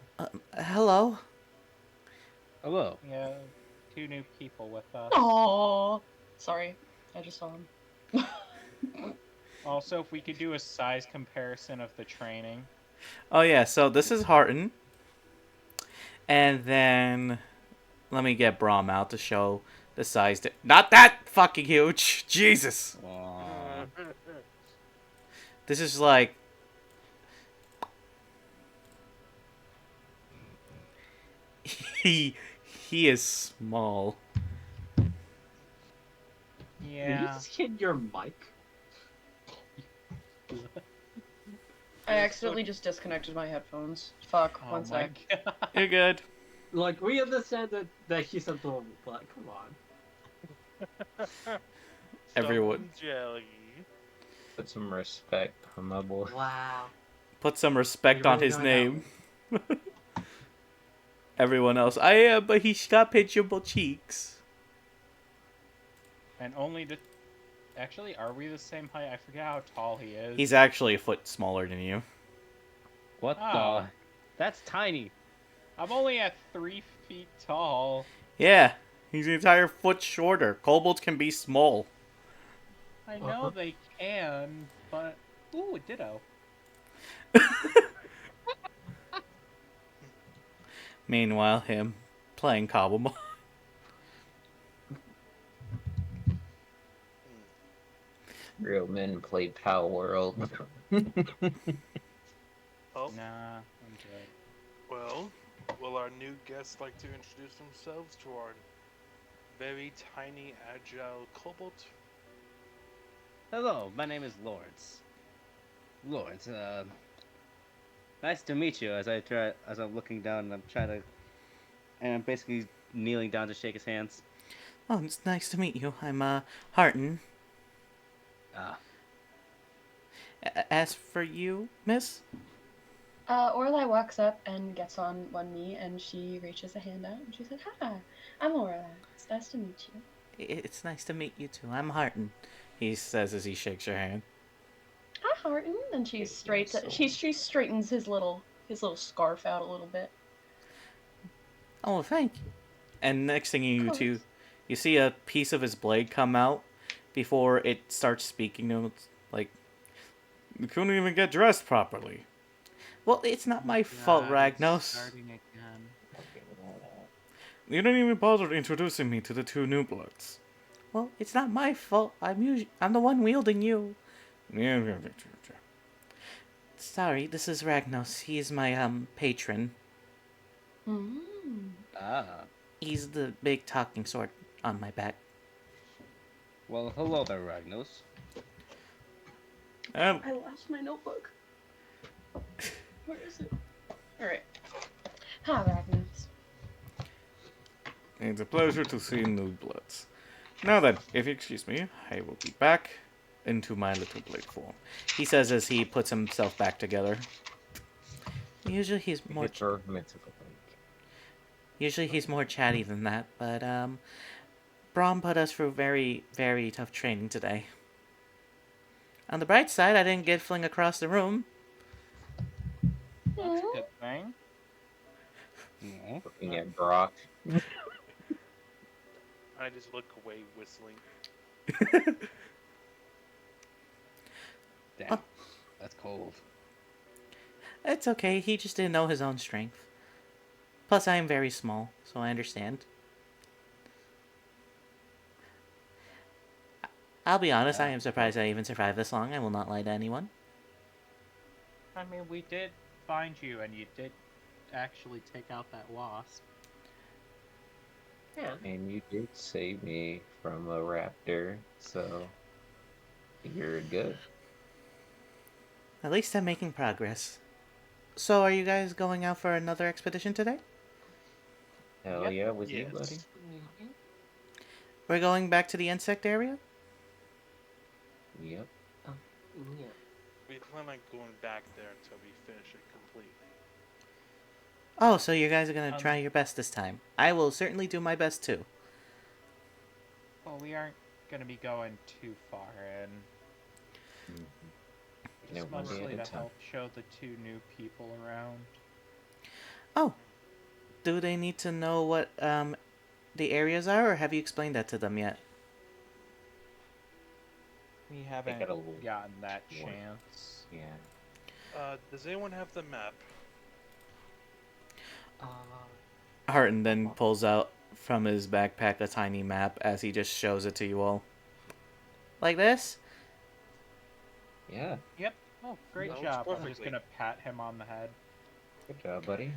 Speaker 7: hello.
Speaker 6: Hello.
Speaker 4: Yeah, 2 new people with us.
Speaker 1: Aww. Sorry, I just saw him.
Speaker 4: Also, if we could do a size comparison of the training.
Speaker 7: Oh yeah, so this is Harton. And then let me get Braum out to show the size. Not that fucking huge. Jesus.
Speaker 6: Aw.
Speaker 7: This is like he is small.
Speaker 3: Did you
Speaker 4: Yeah.
Speaker 3: just hit your mic?
Speaker 1: I accidentally just disconnected my headphones. Fuck,
Speaker 4: Oh
Speaker 1: one
Speaker 4: my
Speaker 1: sec.
Speaker 4: god.
Speaker 7: You're good.
Speaker 3: Like, we understand that he's adorable, but come on.
Speaker 7: Everyone.
Speaker 2: Stone jelly.
Speaker 8: Put some respect on my boy.
Speaker 3: Wow.
Speaker 7: Put some respect
Speaker 3: You're
Speaker 7: on
Speaker 3: really
Speaker 7: his
Speaker 3: going
Speaker 7: name. Everyone else, I am, but he's got pitchable cheeks.
Speaker 4: And only the... Actually, are we the same height? I forget how tall he is.
Speaker 7: He's actually a foot smaller than you.
Speaker 6: What
Speaker 4: Oh.
Speaker 6: the? That's tiny.
Speaker 4: I'm only at 3 feet tall.
Speaker 7: Yeah, he's an entire foot shorter. Kobolds can be small.
Speaker 4: I know they can, but... Ooh, a ditto.
Speaker 7: Meanwhile, him playing Cobblemon.
Speaker 8: Real men play Power World.
Speaker 2: Oh,
Speaker 4: Nah, I'm good.
Speaker 2: well, will our new guests like to introduce themselves to our very tiny, agile kobold?
Speaker 6: Hello, my name is Lawrence. Lawrence, nice to meet you. As I'm looking down, and I'm basically kneeling down to shake his hands.
Speaker 7: Oh, it's nice to meet you. I'm, Harton.
Speaker 6: Ah,
Speaker 7: As for you, miss?
Speaker 1: Orlai walks up and gets on one knee, and she reaches a hand out, and she said, "Hi, I'm Orlai. It's nice to meet you."
Speaker 7: It's nice to meet you too. I'm Harton, he says as he shakes your hand.
Speaker 1: Hi, Harton. And she she straightens his little scarf out a little bit.
Speaker 7: Oh, thank you. And next thing you
Speaker 1: Of
Speaker 7: two,
Speaker 1: course.
Speaker 7: you see a piece of his blade come out before it starts speaking to him. It's like, you couldn't even get dressed properly. Well, it's not my fault,
Speaker 4: God, it's
Speaker 7: Ragnos.
Speaker 4: Starting again.
Speaker 7: You didn't even bother introducing me to the 2 new bloods. Well, it's not my fault. I'm the one wielding you. Sorry, this is Ragnos. He is my patron.
Speaker 1: Mm.
Speaker 6: ah.
Speaker 7: He's the big talking sword on my back.
Speaker 6: Well, hello there, Ragnos.
Speaker 7: Um,
Speaker 1: I lost my notebook. Where is it? Alright. Hi, Ragnos.
Speaker 7: It's a pleasure to see new bloods. Now then, if you excuse me, I will be back into my little blade form. He says as he puts himself back together. Usually he's more chatty than that, but Braum put us through very, very tough training today. On the bright side, I didn't get flung across the room.
Speaker 4: That's a good thing.
Speaker 6: No.
Speaker 8: Looking at Brock.
Speaker 2: I just look away, whistling.
Speaker 6: Damn, that's cold.
Speaker 7: It's okay, he just didn't know his own strength. Plus, I am very small, so I understand. I'll be honest, I am surprised I even survived this long. I will not lie to anyone.
Speaker 4: I mean, we did find you, and you did actually take out that wasp.
Speaker 3: Yeah.
Speaker 8: And you did save me from a raptor, so you're good.
Speaker 7: At least I'm making progress. So, are you guys going out for another expedition today?
Speaker 8: Hell
Speaker 4: Yep.
Speaker 8: yeah, with you,
Speaker 2: Yes.
Speaker 8: buddy.
Speaker 7: We're going back to the insect area?
Speaker 8: Yep.
Speaker 3: Yeah.
Speaker 2: We plan on going back there until we finish it completely.
Speaker 7: Oh, so you guys are gonna try your best this time. I will certainly do my best too.
Speaker 4: Well, we aren't gonna be going too far in.
Speaker 8: Yeah,
Speaker 4: Just
Speaker 8: one day
Speaker 4: mostly
Speaker 8: at a
Speaker 4: to
Speaker 8: time.
Speaker 4: help show the 2 new people around.
Speaker 7: Oh, do they need to know what the areas are, or have you explained that to them yet?
Speaker 4: We haven't
Speaker 8: gotta
Speaker 4: gotten that
Speaker 8: warn.
Speaker 4: chance.
Speaker 8: Yeah.
Speaker 2: Does anyone have the map?
Speaker 7: Harton then pulls out from his backpack a tiny map as he just shows it to you all. Like this?
Speaker 8: Yeah.
Speaker 4: Yep. Oh, great
Speaker 2: That works
Speaker 4: job. I'm just
Speaker 2: perfectly.
Speaker 4: gonna pat him on the head.
Speaker 8: Good job, buddy.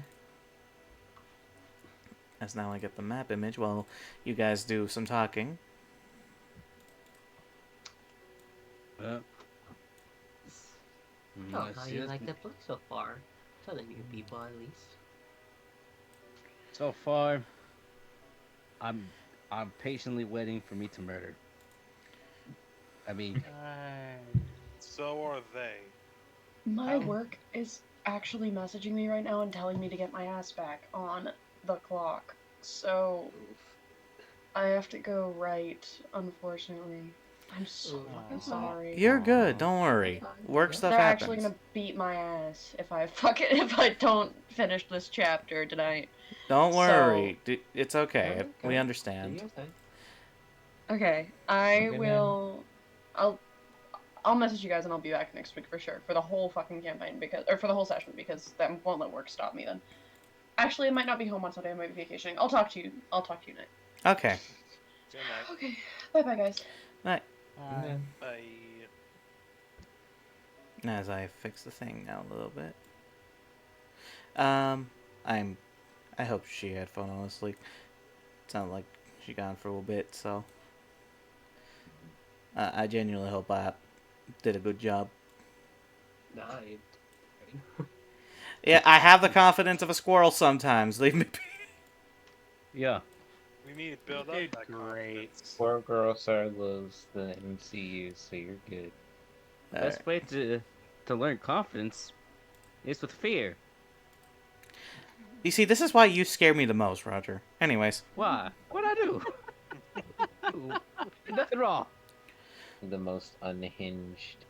Speaker 7: As now I get the map image while you guys do some talking.
Speaker 6: Well,
Speaker 3: Oh,
Speaker 6: let's
Speaker 3: how you
Speaker 6: just-
Speaker 3: like the book so far? To the new people, at least.
Speaker 6: So far, I'm patiently waiting for me to murder. I mean,
Speaker 2: So are they.
Speaker 1: My
Speaker 4: Oh.
Speaker 1: work is actually messaging me right now and telling me to get my ass back on the clock. So I have to go right, unfortunately. I'm so fucking
Speaker 3: Aw.
Speaker 1: sorry.
Speaker 7: You're good, don't worry. Work stuff
Speaker 1: They're
Speaker 7: happens.
Speaker 1: actually gonna beat my ass if I don't finish this chapter tonight.
Speaker 7: Don't
Speaker 1: So-
Speaker 7: worry. It's okay.
Speaker 3: Okay.
Speaker 7: We
Speaker 3: Do
Speaker 7: understand.
Speaker 3: your thing.
Speaker 1: Okay, I
Speaker 8: Okay,
Speaker 1: will. I'll message you guys and I'll be back next week for sure for the whole fucking campaign or for the whole session because that won't let work stop me then. Actually, I might not be home on Sunday. I might be vacationing. I'll talk to you tonight.
Speaker 7: Okay.
Speaker 2: Good night.
Speaker 1: Okay, bye bye guys.
Speaker 7: Right.
Speaker 2: Bye.
Speaker 7: As I fix the thing now a little bit. I hope she had fun, honestly. It sounded like she gone for a little bit, so I genuinely hope I did a good job.
Speaker 3: Nah,
Speaker 7: Yeah, I have the confidence of a squirrel sometimes. Leave me be.
Speaker 6: yeah.
Speaker 2: We need to build
Speaker 4: You
Speaker 2: up
Speaker 4: did
Speaker 2: that
Speaker 4: great.
Speaker 2: confidence.
Speaker 8: Poor girl Star loves the MCU, so you're good.
Speaker 6: The best way to learn confidence is with fear.
Speaker 7: You see, this is why you scare me the most, Roger. Anyways.
Speaker 6: Why? What'd I do? Nothing wrong.
Speaker 8: The most unhinged.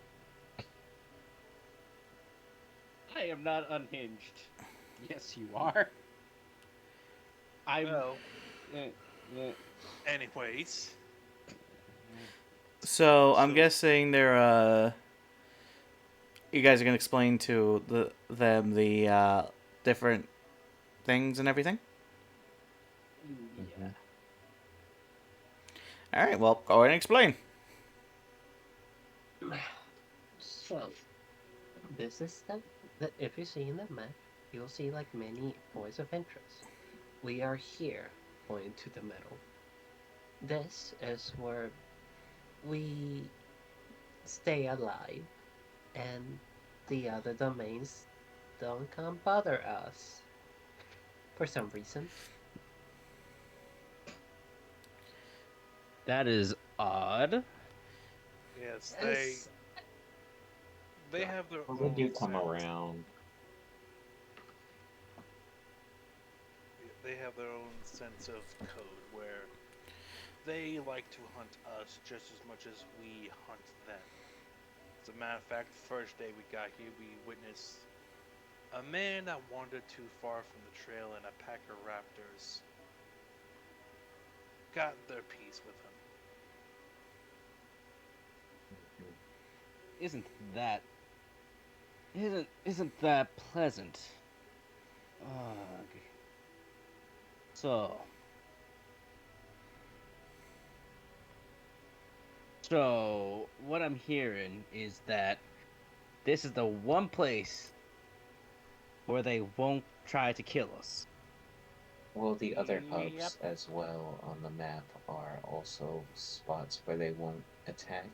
Speaker 6: I am not unhinged.
Speaker 4: Yes, you are.
Speaker 6: I'm.
Speaker 2: Well,
Speaker 6: eh.
Speaker 2: anyways.
Speaker 7: So, I'm
Speaker 2: So-
Speaker 7: guessing they're, you guys are gonna explain to them the, different things and everything?
Speaker 3: Yeah.
Speaker 7: Alright, well, go ahead and explain.
Speaker 3: So, this is the if you see in the map, you'll see like many points of interest. We are here, pointing to the middle. This is where we stay alive, and the other domains don't come bother us. For some reason.
Speaker 6: That is odd.
Speaker 2: Yes,
Speaker 3: Yes.
Speaker 2: they have their
Speaker 8: Well,
Speaker 2: own
Speaker 8: they do come
Speaker 2: sense.
Speaker 8: around.
Speaker 2: They have their own sense of code where they like to hunt us just as much as we hunt them. As a matter of fact, the first day we got here, we witnessed a man that wandered too far from the trail and a pack of raptors got their peace with him.
Speaker 6: Isn't that isn't that pleasant? Ugh. So what I'm hearing is that this is the one place where they won't try to kill us.
Speaker 8: Well, the other
Speaker 2: Yep.
Speaker 8: hubs as well on the map are also spots where they won't attack.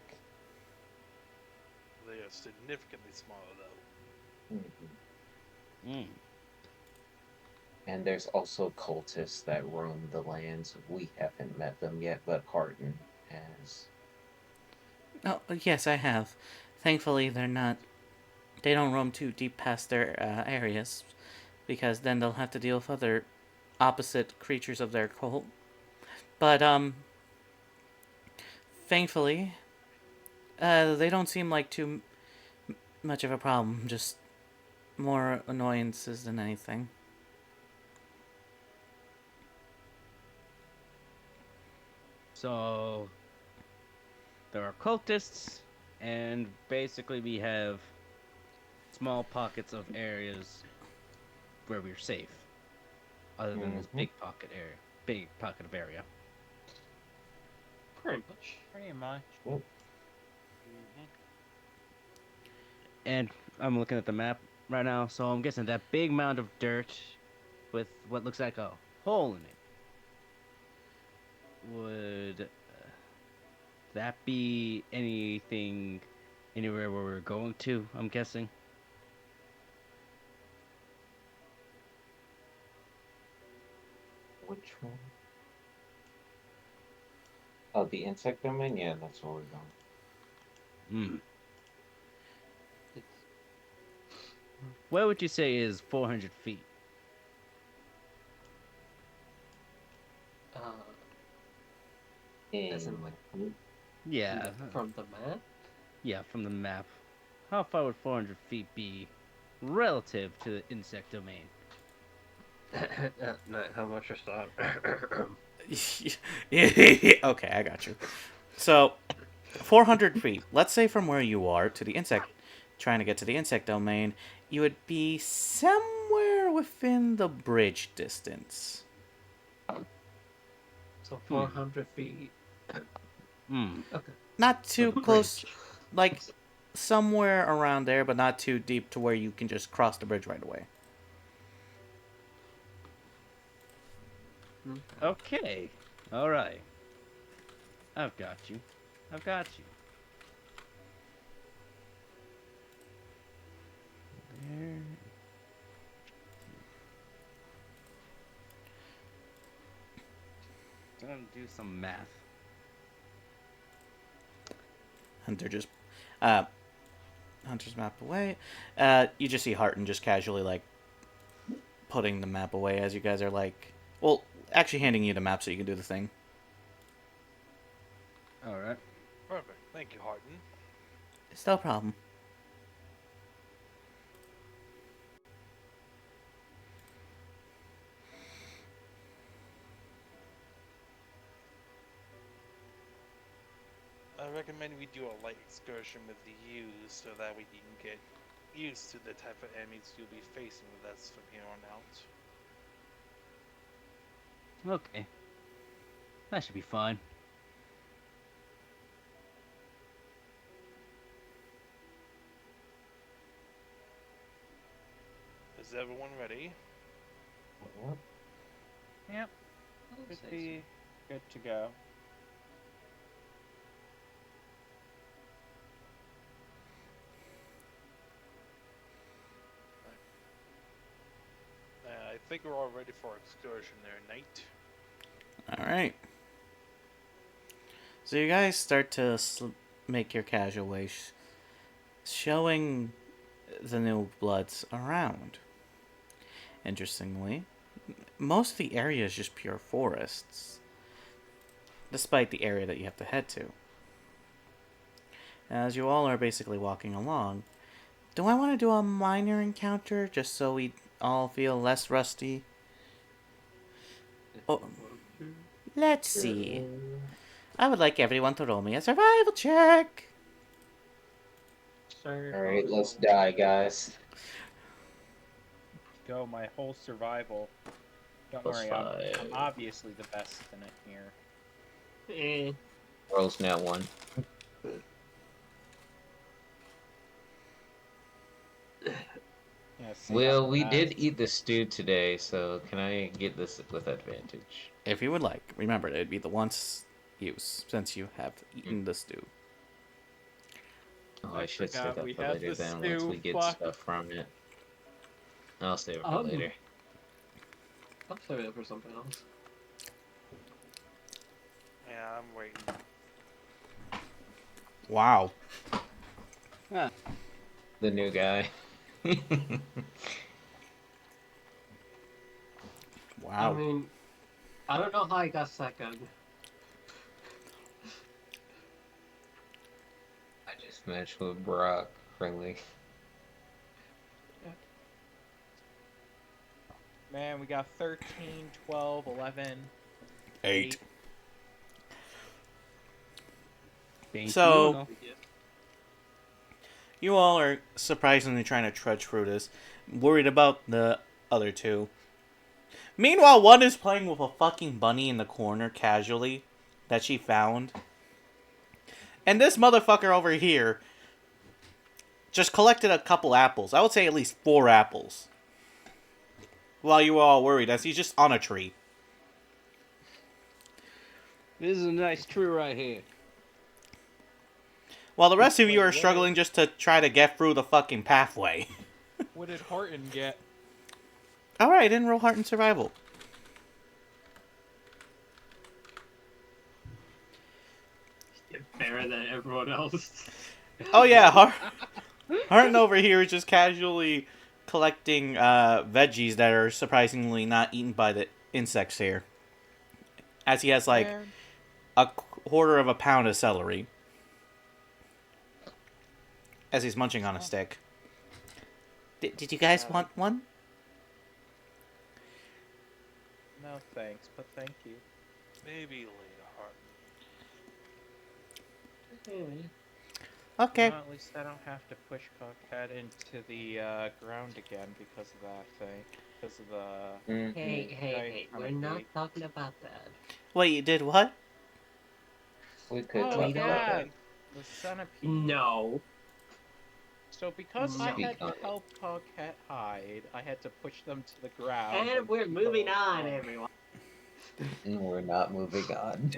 Speaker 2: They are significantly smaller though.
Speaker 8: Mhm. And there's also cultists that roam the lands. We haven't met them yet, but Harden has.
Speaker 7: Oh, yes, I have. Thankfully, they don't roam too deep past their areas, because then they'll have to deal with other opposite creatures of their cult. But, thankfully, they don't seem like too much of a problem, just more annoyances than anything.
Speaker 6: So there are cultists, and basically we have small pockets of areas where we're safe, other than this big pocket of area.
Speaker 3: Pretty much.
Speaker 4: Pretty much.
Speaker 6: And I'm looking at the map right now, so I'm guessing that big mound of dirt with what looks like a hole in it would that be anything anywhere where we're going to? I'm guessing.
Speaker 8: Which one? Oh, the insect domain? Yeah, that's where we're going.
Speaker 6: Hmm. Where would you say is 400 feet?
Speaker 3: As in, like,
Speaker 6: Yeah.
Speaker 3: from the map?
Speaker 6: Yeah, from the map. How far would 400 feet be relative to the insect domain?
Speaker 3: How much is that?
Speaker 7: Okay, I got you. So, 400 feet. Let's say from where you are to the insect, trying to get to the insect domain, you would be somewhere within the bridge distance.
Speaker 3: So 400 feet. Okay.
Speaker 7: Not too
Speaker 3: the
Speaker 7: close,
Speaker 3: bridge.
Speaker 7: like somewhere around there, but not too deep to where you can just cross the bridge right away.
Speaker 6: Okay. Alright. I've got you. I've got you. There. I'm gonna do some math.
Speaker 7: Hunter just, Hunter's map away. You just see Harton just casually, like, putting the map away as you guys are, like, well, actually handing you the map so you can do the thing.
Speaker 6: Alright.
Speaker 2: Perfect. Thank you, Harden.
Speaker 7: It's no problem.
Speaker 2: I recommend we do a light excursion with you so that we can get used to the type of enemies you'll be facing with us from here on out.
Speaker 6: Okay. That should be fine.
Speaker 2: Is everyone ready?
Speaker 4: Yep. Should be good to go.
Speaker 2: I think we're all ready for excursion there, Knight.
Speaker 7: Alright. So you guys start to make your casual way, showing the new bloods around. Interestingly, most of the area is just pure forests, despite the area that you have to head to. As you all are basically walking along, do I want to do a minor encounter just so we all feel less rusty? Oh, Let's see. I would like everyone to roll me a survival check.
Speaker 8: Alright, let's die, guys.
Speaker 4: Go, my whole survival. Don't
Speaker 3: Plus
Speaker 4: worry,
Speaker 3: five.
Speaker 4: I'm obviously the best in it here.
Speaker 8: Rolls now 1.
Speaker 4: Yeah, see,
Speaker 8: Well,
Speaker 4: I'm
Speaker 8: we
Speaker 4: the
Speaker 8: did
Speaker 4: best.
Speaker 8: eat the stew today, so can I get this with advantage?
Speaker 7: If you would like. Remember, it'd be the once use, since you have eaten the stew.
Speaker 8: Oh,
Speaker 4: I
Speaker 8: I should save
Speaker 4: forgot
Speaker 8: that
Speaker 4: we
Speaker 8: for
Speaker 4: had
Speaker 8: later
Speaker 4: the
Speaker 8: then, once
Speaker 4: stew,
Speaker 8: we get
Speaker 4: fuck.
Speaker 8: stuff from it. I'll save it for later.
Speaker 3: I'll save it for something else.
Speaker 2: Yeah, I'm waiting.
Speaker 7: Wow.
Speaker 8: The new guy.
Speaker 7: Wow.
Speaker 3: I mean, I don't know how I got second.
Speaker 8: I just matched with Brock, friendly.
Speaker 4: Man, we got 13, 12, 11,
Speaker 7: 8.
Speaker 6: 21.
Speaker 7: So, you all are surprisingly trying to trudge through this, worried about the other two. Meanwhile, one is playing with a fucking bunny in the corner casually that she found. And this motherfucker over here just collected a couple apples. I would say at least 4 apples. While you were all worried, as he's just on a tree.
Speaker 6: This is a nice tree right here.
Speaker 7: While the rest of you are struggling just to try to get through the fucking pathway.
Speaker 4: What did Horton get?
Speaker 7: Alright, I didn't roll heart and survival.
Speaker 3: Fairer than everyone else.
Speaker 7: Oh yeah, Harton over here is just casually collecting veggies that are surprisingly not eaten by the insects here. As he has like a quarter of a pound of celery. As he's munching on a stick. Did you guys want one?
Speaker 4: No thanks, but thank you.
Speaker 2: Maybe later, Heart.
Speaker 7: Okay.
Speaker 4: Well, at least I don't have to push Cockhead into the ground again because of that thing. Because of the...
Speaker 8: Mm.
Speaker 3: Hey, we're not talking about that.
Speaker 7: Wait, you did what?
Speaker 8: We could
Speaker 4: Oh,
Speaker 8: talk about
Speaker 4: yeah,
Speaker 8: that.
Speaker 4: the centipede.
Speaker 3: No.
Speaker 4: So because I
Speaker 8: Speak
Speaker 4: had to
Speaker 8: on it.
Speaker 4: help Cockhead hide, I had to push them to the ground.
Speaker 3: And we're moving on, everyone.
Speaker 8: We're not moving on.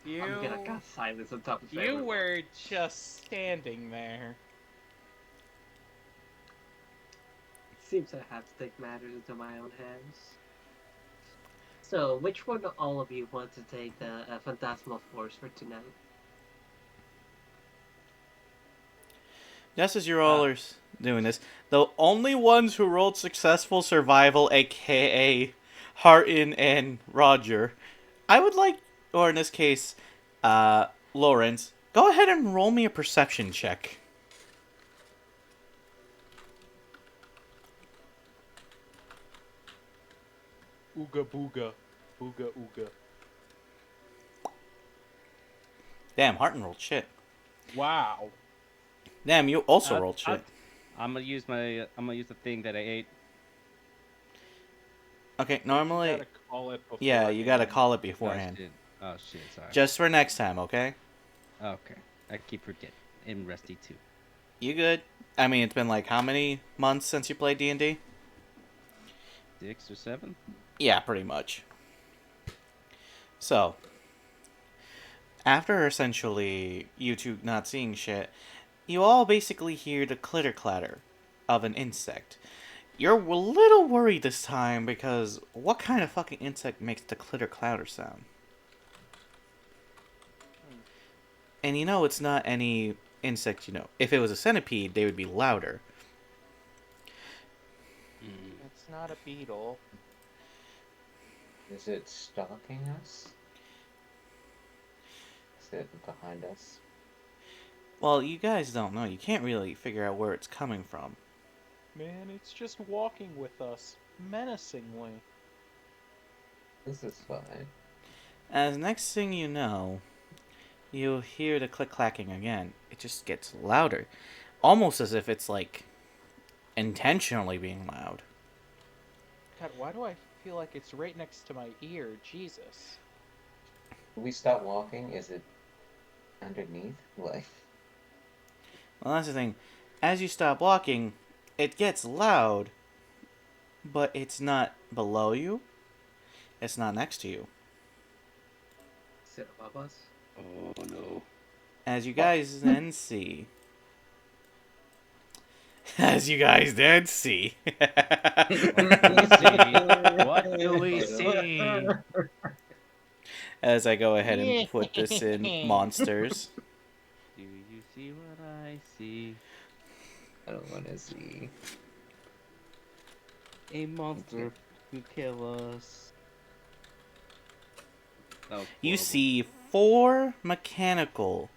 Speaker 4: You,
Speaker 3: I'm gonna cast silence on top of
Speaker 4: you
Speaker 3: everyone.
Speaker 4: were just standing there.
Speaker 3: Seems I have to take matters into my own hands. So, which one of all of you want to take the Phantasmal Force for tonight?
Speaker 7: Just as you're all are doing this, the only ones who rolled successful survival, aka Harton and Roger, I would like, or in this case, Lawrence, go ahead and roll me a perception check.
Speaker 4: Ooga booga. Ooga ooga.
Speaker 7: Damn, Harton rolled shit.
Speaker 4: Wow.
Speaker 7: Damn, you also rolled shit.
Speaker 6: I'm gonna use the thing that I ate.
Speaker 7: Okay,
Speaker 4: You
Speaker 7: normally,
Speaker 4: gotta call it
Speaker 7: yeah, you gotta
Speaker 4: beforehand.
Speaker 7: call it beforehand.
Speaker 6: Oh shit, sorry.
Speaker 7: Just for next time, okay?
Speaker 6: Okay. I keep forgetting. I'm rusty too.
Speaker 7: You good? I mean, it's been like how many months since you played D&D?
Speaker 6: 6 or 7?
Speaker 7: Yeah, pretty much. So, after essentially you two not seeing shit, you all basically hear the clitter clatter of an insect. You're a little worried this time because what kind of fucking insect makes the clitter clatter sound? And you know it's not any insect you know. If it was a centipede, they would be louder.
Speaker 4: It's not a beetle.
Speaker 8: Is it stalking us? Is it behind us?
Speaker 7: Well, you guys don't know. You can't really figure out where it's coming from.
Speaker 4: Man, it's just walking with us, menacingly.
Speaker 8: This is fine.
Speaker 7: As next thing you know, you hear the click-clacking again. It just gets louder. Almost as if it's, like, intentionally being loud.
Speaker 9: God, why do I feel like it's right next to my ear? Jesus.
Speaker 8: We stop walking? Is it underneath? Like,
Speaker 7: Well, that's the thing. As you stop walking, it gets loud, but it's not below you. It's not next to you.
Speaker 3: Is it above us?
Speaker 6: Oh no.
Speaker 7: As you guys then see. As you guys then see.
Speaker 6: What do we see?
Speaker 7: As I go ahead and put this in monsters.
Speaker 6: Do you see what I see?
Speaker 8: I don't want to see.
Speaker 6: A monster who kill us. Oh,
Speaker 7: You
Speaker 6: horrible.
Speaker 7: see 4 mechanical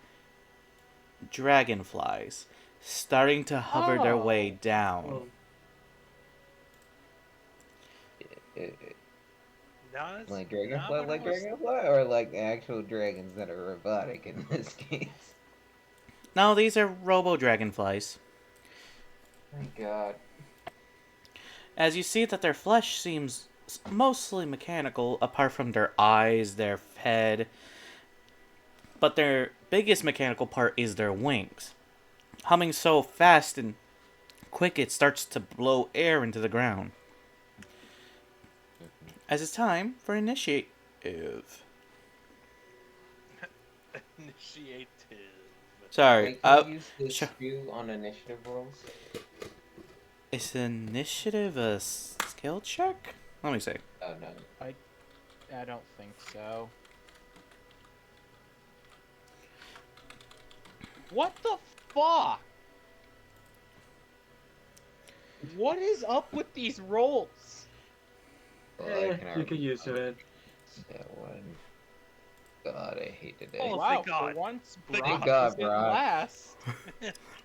Speaker 7: dragonflies starting to hover their way down.
Speaker 2: Not
Speaker 8: Like
Speaker 2: not
Speaker 8: dragonfly,
Speaker 2: what I
Speaker 8: like
Speaker 2: was-
Speaker 8: dragonfly, or like actual dragons that are robotic in this case.
Speaker 7: No, these are robo dragonflies.
Speaker 8: My God.
Speaker 7: As you see that their flesh seems mostly mechanical, apart from their eyes, their head. But their biggest mechanical part is their wings. Humming so fast and quick it starts to blow air into the ground. As it's time for initiative.
Speaker 2: Initiative.
Speaker 7: Sorry,
Speaker 8: Wait, can you use the
Speaker 7: sure.
Speaker 8: spew on initiative rolls?
Speaker 7: Is initiative a skill check? Let me see.
Speaker 8: Oh no.
Speaker 9: I don't think so. What the fuck? What is up with these rolls?
Speaker 8: Well, I can
Speaker 3: You can use it.
Speaker 8: That one. God, I hate today.
Speaker 2: Oh,
Speaker 9: wow,
Speaker 2: thank God.
Speaker 9: for once,
Speaker 2: Thank
Speaker 9: Brock
Speaker 8: God,
Speaker 9: is in
Speaker 8: Brock.
Speaker 9: last.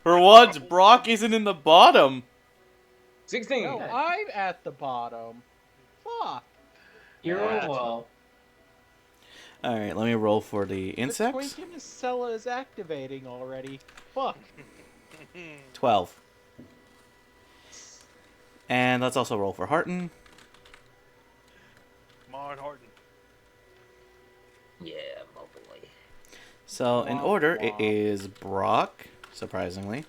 Speaker 7: For once, Brock isn't in the bottom.
Speaker 8: 16!
Speaker 9: No, I'm at the bottom. Fuck.
Speaker 3: You're
Speaker 8: Yeah.
Speaker 3: well.
Speaker 7: Alright, let me roll for the insects.
Speaker 9: The Twinkimacella is activating already. Fuck.
Speaker 7: 12. And let's also roll for Harton.
Speaker 2: Marn Horton.
Speaker 3: Yeah, my boy.
Speaker 7: So, in
Speaker 9: Womp
Speaker 7: order, it
Speaker 9: womp.
Speaker 7: is Brock, surprisingly.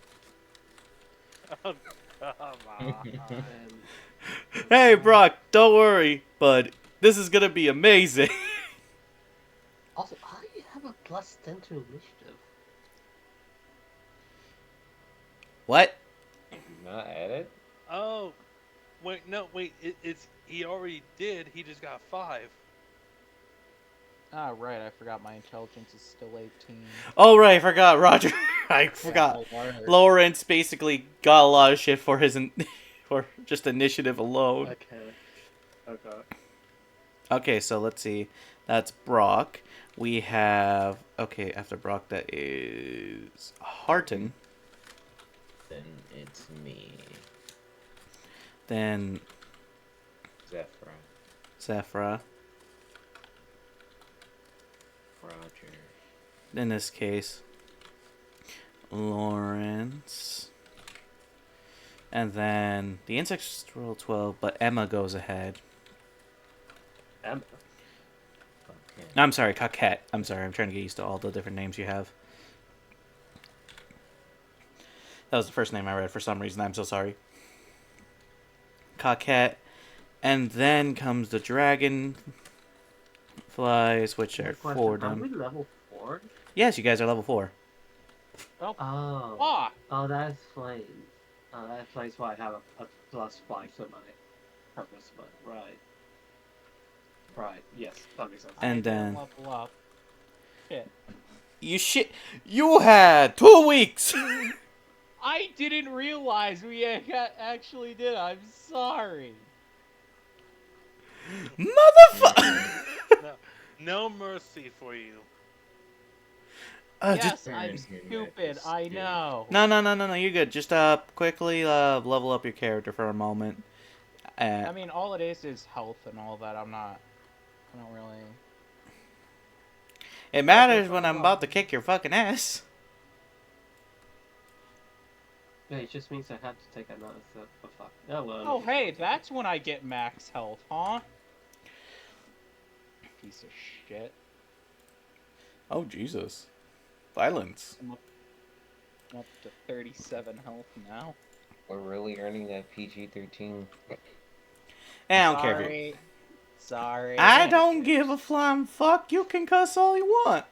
Speaker 2: Oh, come on.
Speaker 7: Hey, Brock, don't worry, bud. This is gonna be amazing.
Speaker 3: Also, how do you have a plus 10 to initiative?
Speaker 7: What?
Speaker 8: Not added?
Speaker 2: Oh, wait, no, wait. It's he already did. He just got 5.
Speaker 9: Ah, right. I forgot my intelligence is still 18.
Speaker 7: Oh, right, I forgot, Roger. I forgot.
Speaker 9: Yeah, Lord.
Speaker 7: Lawrence basically got a lot of shit for his for just initiative alone.
Speaker 3: Okay. Okay.
Speaker 7: Okay, so let's see. That's Brock. We have okay, after Brock that is Harton.
Speaker 8: Then it's me.
Speaker 7: Then
Speaker 8: Zephyr.
Speaker 7: Zephra.
Speaker 8: Roger.
Speaker 7: In this case, Lawrence. And then the insects roll 12, but Emma goes ahead.
Speaker 3: Emma.
Speaker 8: Okay.
Speaker 7: I'm sorry, Coquette. I'm sorry, I'm trying to get used to all the different names you have. That was the first name I read for some reason. I'm so sorry. Coquette. And then comes the dragon flies, which are
Speaker 3: Question,
Speaker 7: 4
Speaker 3: are
Speaker 7: done.
Speaker 3: we level 4?
Speaker 7: Yes, you guys are level 4.
Speaker 3: Oh.
Speaker 9: Fuck.
Speaker 3: Oh, that explains. That explains why I have a plus 5 to my purpose, but right. Right, yes, that makes sense.
Speaker 7: And
Speaker 9: I didn't
Speaker 7: then-
Speaker 9: level up. Shit.
Speaker 7: You had 2 weeks!
Speaker 9: I didn't realize we actually did. I'm sorry.
Speaker 7: Motherfucker!
Speaker 2: No mercy for you.
Speaker 9: Yes,
Speaker 7: just
Speaker 9: I'm stupid. I
Speaker 8: Stupid.
Speaker 9: know.
Speaker 7: no, you're good. Just quickly level up your character for a moment.
Speaker 9: I mean, all it is health and all that. I'm not.
Speaker 4: I don't really.
Speaker 7: It matters when I'm about to kick your fucking ass.
Speaker 3: Yeah, it just means I have to take another step. Oh, fuck. Oh, well.
Speaker 4: Oh, hey, that's when I get max health, huh? Piece of shit.
Speaker 7: Oh, Jesus. Violence.
Speaker 4: I'm up to 37 health now.
Speaker 8: We're really earning that PG-13.
Speaker 7: I don't care if you...
Speaker 4: Sorry.
Speaker 7: I don't give a flying fuck. You can cuss all you want.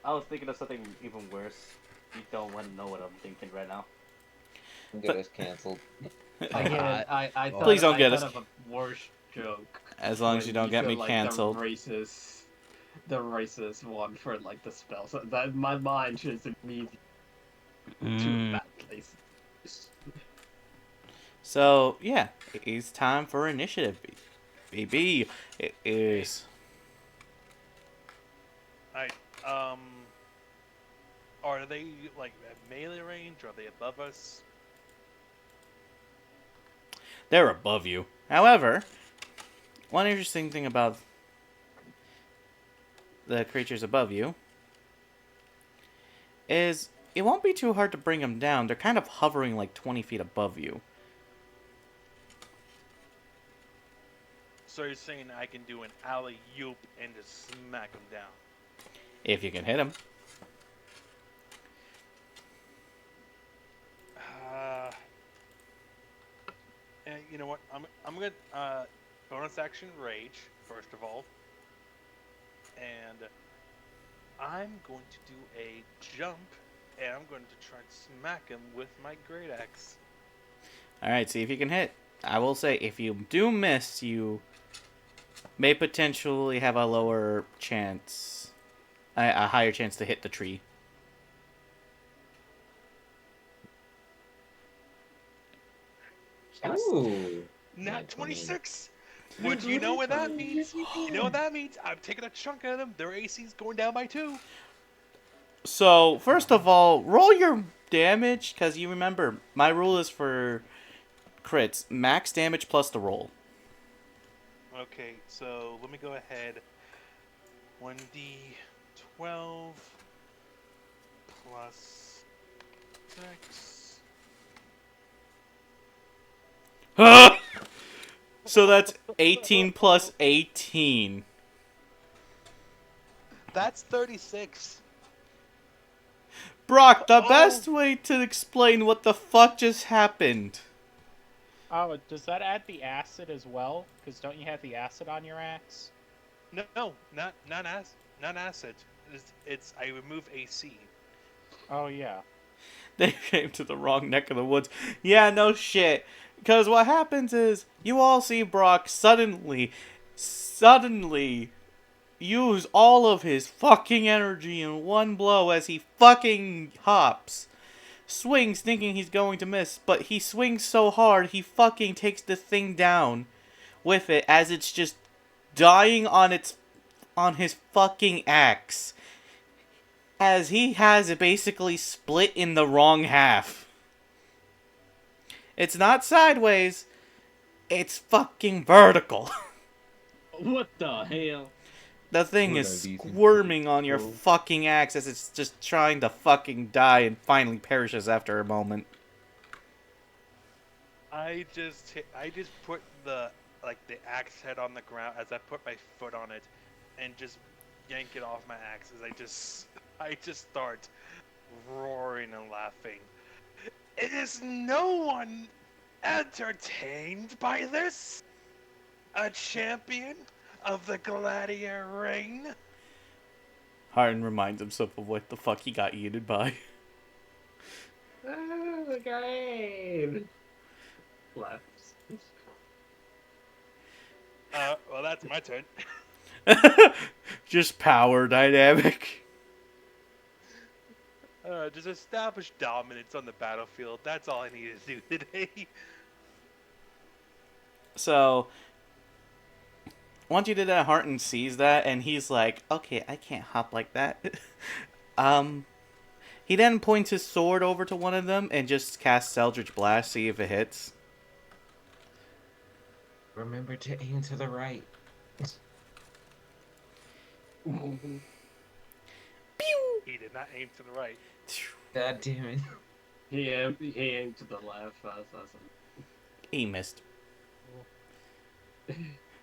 Speaker 6: I was thinking of something even worse. You don't want to know what I'm thinking right now.
Speaker 8: Get us canceled.
Speaker 3: Again, I thought,
Speaker 7: Please don't
Speaker 3: I
Speaker 7: get
Speaker 3: thought
Speaker 7: us-
Speaker 3: of a worse joke.
Speaker 7: As long as
Speaker 3: when
Speaker 7: you don't get
Speaker 3: put,
Speaker 7: me
Speaker 3: like,
Speaker 7: canceled.
Speaker 3: The racist one for like the spell. So that my mind just immediately to that place.
Speaker 7: So, yeah. It's time for initiative. BB. It is...
Speaker 2: Are they like at melee range? Are they above us?
Speaker 7: They're above you. However, one interesting thing about the creatures above you is it won't be too hard to bring them down. They're kind of hovering like 20 feet above you.
Speaker 2: So you're saying I can do an alley-oop and just smack them down?
Speaker 7: If you can hit them.
Speaker 2: And you know what? I'm gonna bonus action rage first of all, and I'm going to do a jump, and I'm going to try and smack him with my great axe.
Speaker 7: Alright, see if you can hit. I will say, if you do miss, you may potentially have a lower chance, a higher chance to hit the tree.
Speaker 8: Ooh.
Speaker 2: Not 26. Would you know what that means? You know what that means? I'm taking a chunk out of them. Their AC's going down by 2.
Speaker 7: So, first of all, roll your damage, because you remember, my rule is for crits. Max damage plus the roll.
Speaker 2: Okay, so let me go ahead. 1d12 plus 6.
Speaker 7: So that's 18 plus 18.
Speaker 2: That's 36.
Speaker 7: Brock, the best way to explain what the fuck just happened.
Speaker 4: Oh, does that add the acid as well? Because don't you have the acid on your axe?
Speaker 2: No, not acid. It's I remove AC.
Speaker 4: Oh, yeah.
Speaker 7: They came to the wrong neck of the woods. Yeah, no shit. Because what happens is, you all see Brock suddenly use all of his fucking energy in one blow as he fucking hops. Swings thinking he's going to miss, but he swings so hard he fucking takes the thing down with it as it's just dying on his fucking axe. As he has it basically split in the wrong half. It's not sideways, it's fucking vertical.
Speaker 6: What the hell?
Speaker 7: The thing
Speaker 8: What
Speaker 7: is
Speaker 8: a decent
Speaker 7: squirming on your
Speaker 8: roll.
Speaker 7: fucking axe as it's just trying to fucking die and finally perishes after a moment.
Speaker 2: I just put the axe head on the ground as I put my foot on it, and just yank it off my axe as I just start roaring and laughing. Is no one entertained by this? A champion of the gladiator ring?
Speaker 7: Harden reminds himself of what the fuck he got eaten by.
Speaker 3: Oh, great. Laughs.
Speaker 2: Well, that's my turn.
Speaker 7: Just power dynamic.
Speaker 2: Just establish dominance on the battlefield. That's all I need to do today.
Speaker 7: So, once you did that, Harton sees that, and he's like, okay, I can't hop like that. He then points his sword over to one of them and just casts Eldritch Blast, see if it hits.
Speaker 8: Remember to aim to the right.
Speaker 7: Pew!
Speaker 2: He did not aim to the right.
Speaker 8: God damn it.
Speaker 3: He aimed to the left.
Speaker 7: He missed.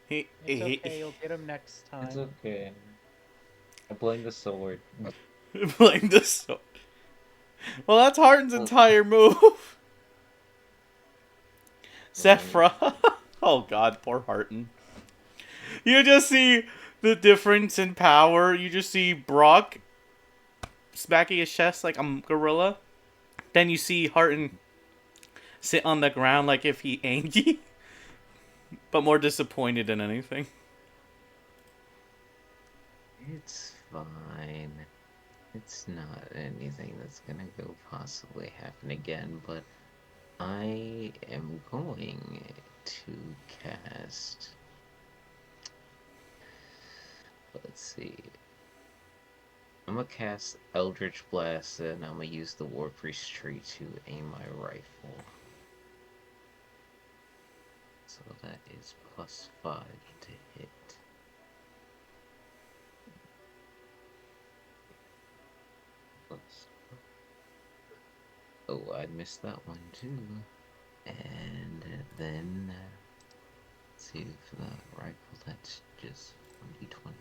Speaker 7: He,
Speaker 4: It's okay, you'll get him next time.
Speaker 8: It's okay. I blame the sword.
Speaker 7: blame the sword. Well, that's Harden's entire move. Zephyra. Oh god, poor Harden. You just see the difference in power. You just see Brock smacking his chest like a gorilla. Then you see Harden sit on the ground like if he angry. But more disappointed than anything.
Speaker 8: It's fine. It's not anything that's gonna go possibly happen again, but I am going to cast. Let's see. I'm gonna cast Eldritch Blast, and I'm gonna use the War Priest tree to aim my rifle. So that is +5 to hit. Oh, I missed that one too. And then, let's see, for the rifle, that's just 1d20.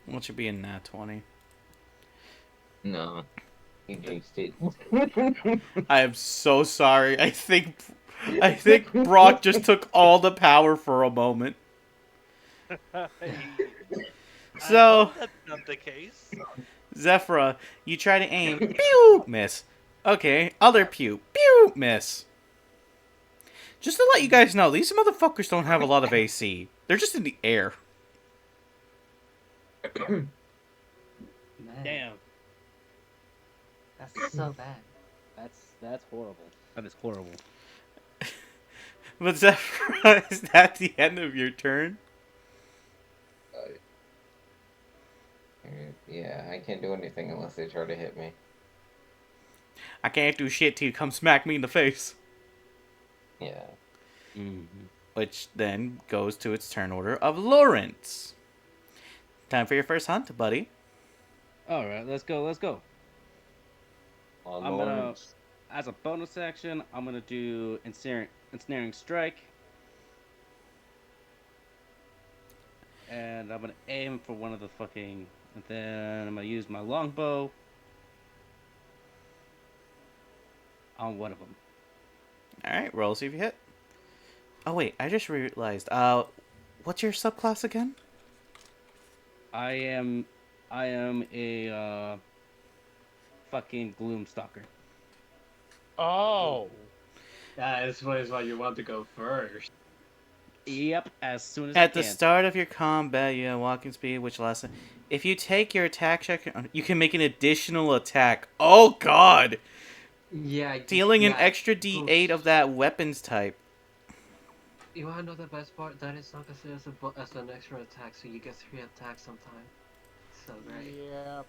Speaker 7: What should be in nat 20?
Speaker 8: No, you jinxed it.
Speaker 7: I am so sorry. I think Brock just took all the power for a moment. So,
Speaker 2: that's not the case.
Speaker 7: Zephyra, you try to aim. Pew! Miss. Okay, other pew. Pew! Miss. Just to let you guys know, these motherfuckers don't have a lot of AC. They're just in the air.
Speaker 3: Man,
Speaker 6: Damn,
Speaker 3: that's so bad.
Speaker 6: that's horrible. That is horrible.
Speaker 7: But Zephyra, is that the end of your turn?
Speaker 8: Yeah, I can't do anything unless they try to hit me.
Speaker 7: I can't do shit till you come smack me in the face.
Speaker 8: Yeah.
Speaker 6: Mm-hmm.
Speaker 7: Which then goes to its turn order of Lawrence. Time for your first hunt, buddy.
Speaker 6: All right, let's go.
Speaker 8: Well,
Speaker 6: I'm gonna, as a bonus action, I'm gonna do ensnaring strike, and I'm gonna aim for one of the fucking. And then I'm gonna use my longbow on one of them.
Speaker 7: Alright, roll, see if you hit. Oh wait, I just realized, what's your subclass again?
Speaker 6: I am a fucking Gloomstalker.
Speaker 9: Oh.
Speaker 3: That is why you want to go first.
Speaker 6: Yep, as soon as
Speaker 7: At
Speaker 6: I
Speaker 7: the
Speaker 6: can.
Speaker 7: start of your combat, you have walking speed, which lasts... If you take your attack check, you can make an additional attack. Oh god!
Speaker 3: Yeah.
Speaker 7: Dealing an
Speaker 3: yeah.
Speaker 7: extra d8 of that weapons type.
Speaker 3: You wanna know the best part? That is not considered as an extra attack, so you get 3 attacks sometimes. So great.
Speaker 9: Yeah.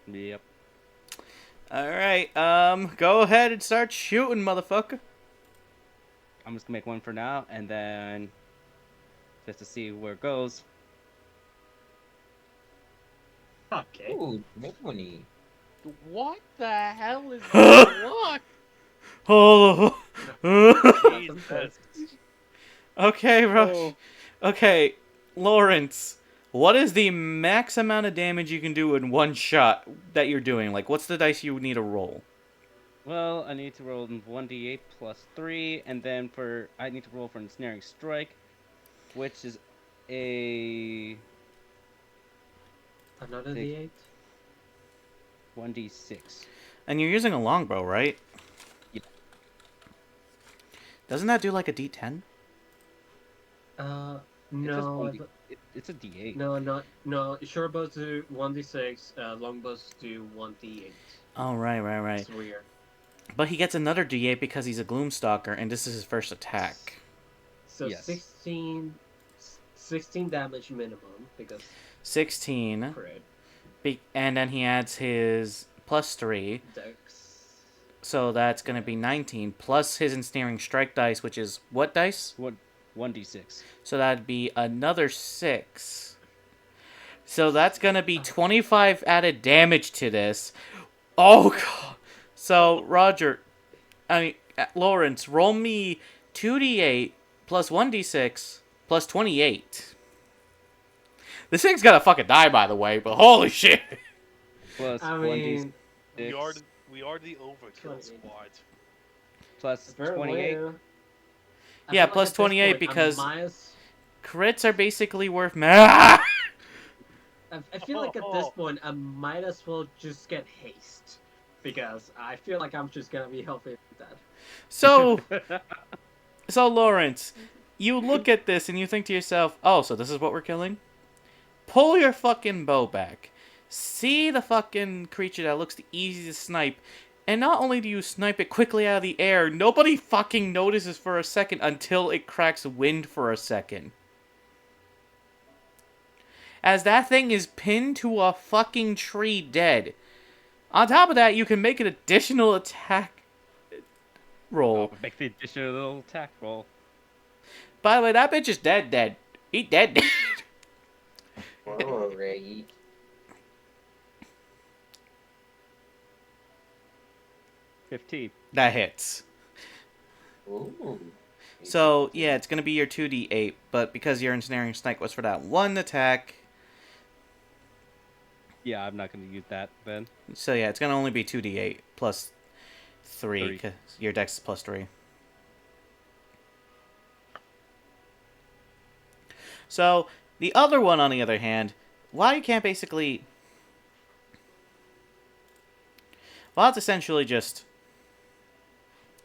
Speaker 6: Yep.
Speaker 7: Alright, go ahead and start shooting, motherfucker.
Speaker 6: I'm just gonna make one for now, and then just to see where it goes.
Speaker 3: Okay.
Speaker 8: Ooh, money.
Speaker 9: What the hell is that luck?
Speaker 7: Oh.
Speaker 2: Jesus.
Speaker 7: Okay, Rush.
Speaker 9: Oh.
Speaker 7: Okay, Lawrence. What is the max amount of damage you can do in one shot that you're doing? Like, what's the dice you need to roll?
Speaker 6: Well, I need to roll 1d8 plus 3, and then I need to roll for ensnaring strike, which is a
Speaker 3: Another
Speaker 6: Six.
Speaker 3: D8?
Speaker 6: 1d6.
Speaker 7: And you're using a longbow, right?
Speaker 6: Yep.
Speaker 7: Doesn't that do like a d10?
Speaker 3: No.
Speaker 6: It's a d8.
Speaker 3: No. Short bows do 1d6, long bows do 1d8.
Speaker 7: Oh, right.
Speaker 3: It's weird.
Speaker 7: But he gets another d8 because he's a Gloomstalker, and this is his first attack.
Speaker 3: So
Speaker 6: Yes.
Speaker 3: 16 damage minimum, because
Speaker 7: 16.
Speaker 3: crit,
Speaker 7: And then he adds his plus 3.
Speaker 3: dex.
Speaker 7: So that's going to be 19 plus his ensnaring strike dice, which is what dice?
Speaker 6: 1d6.
Speaker 7: So that'd be another 6. So that's going to be 25 added damage to this. Oh, God. So, Lawrence, roll me 2d8 plus 1d6 plus 28. This thing's gonna fucking die, by the way, but holy shit.
Speaker 6: Plus
Speaker 3: I
Speaker 6: 1d6
Speaker 3: mean,
Speaker 2: We are the overkill
Speaker 3: 28.
Speaker 2: squad.
Speaker 6: plus
Speaker 3: very
Speaker 6: 28.
Speaker 3: well. I
Speaker 7: Yeah,
Speaker 3: feel
Speaker 7: plus
Speaker 3: at this
Speaker 7: 28
Speaker 3: point,
Speaker 7: because-
Speaker 3: I
Speaker 7: Crits are basically worth...
Speaker 3: feel like at this point, I might as well just get haste. Because I feel like I'm just gonna be healthy with that.
Speaker 7: So, Lawrence, you look at this and you think to yourself, oh, so this is what we're killing? Pull your fucking bow back. See the fucking creature that looks the easiest to snipe. And not only do you snipe it quickly out of the air, nobody fucking notices for a second until it cracks wind for a second. As that thing is pinned to a fucking tree dead. On top of that, you can make an additional attack roll.
Speaker 6: Oh, make the additional little attack roll.
Speaker 7: By the way, that bitch is dead. He dead.
Speaker 8: Whoa, Ray.
Speaker 6: $15.
Speaker 7: That hits.
Speaker 8: Ooh.
Speaker 7: So, yeah, it's going to be your 2d8, but because your ensnaring strike was for that one attack,
Speaker 6: Yeah, I'm not going to use that then.
Speaker 7: so yeah, it's going to only be 2d8 plus 3,
Speaker 6: Three.
Speaker 7: because your dex is plus 3. So, the other one, on the other hand, while you can't basically... While it's essentially just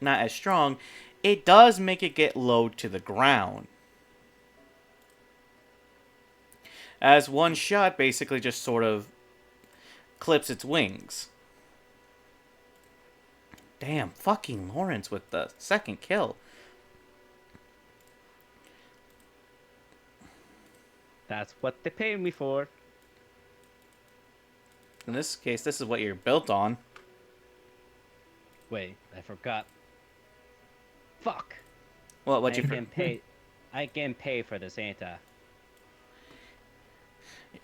Speaker 7: not as strong, it does make it get low to the ground. As one shot basically just sort of clips its wings. Damn, fucking Lawrence with the second kill.
Speaker 6: That's what they paid me for.
Speaker 7: In this case, this is what you're built on.
Speaker 6: Wait, I forgot. Fuck.
Speaker 7: What
Speaker 6: I
Speaker 7: you
Speaker 6: can pay. I can pay for this, ain't I?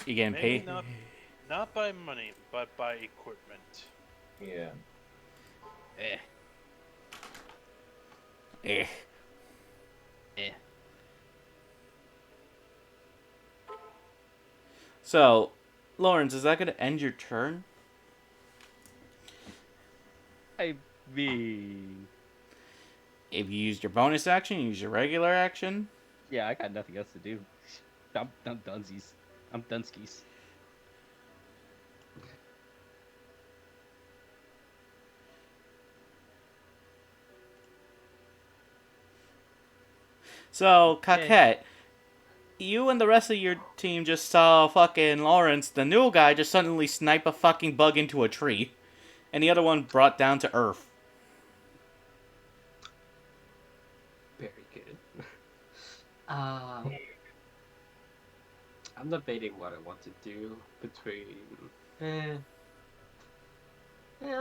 Speaker 7: You getting
Speaker 2: Maybe
Speaker 7: paid?
Speaker 2: not by money, but by equipment.
Speaker 8: Yeah.
Speaker 6: Eh.
Speaker 7: Eh.
Speaker 6: Eh.
Speaker 7: So, Lawrence, is that going to end your turn?
Speaker 6: I mean,
Speaker 7: If you used your bonus action, you use your regular action.
Speaker 6: yeah, I got nothing else to do. I'm dunsies. I'm dunskies.
Speaker 7: So, Coquette, you and the rest of your team just saw fucking Lawrence, the new guy, just suddenly snipe a fucking bug into a tree. And the other one brought down to earth.
Speaker 3: Very good. I'm debating what I want to do between. I'm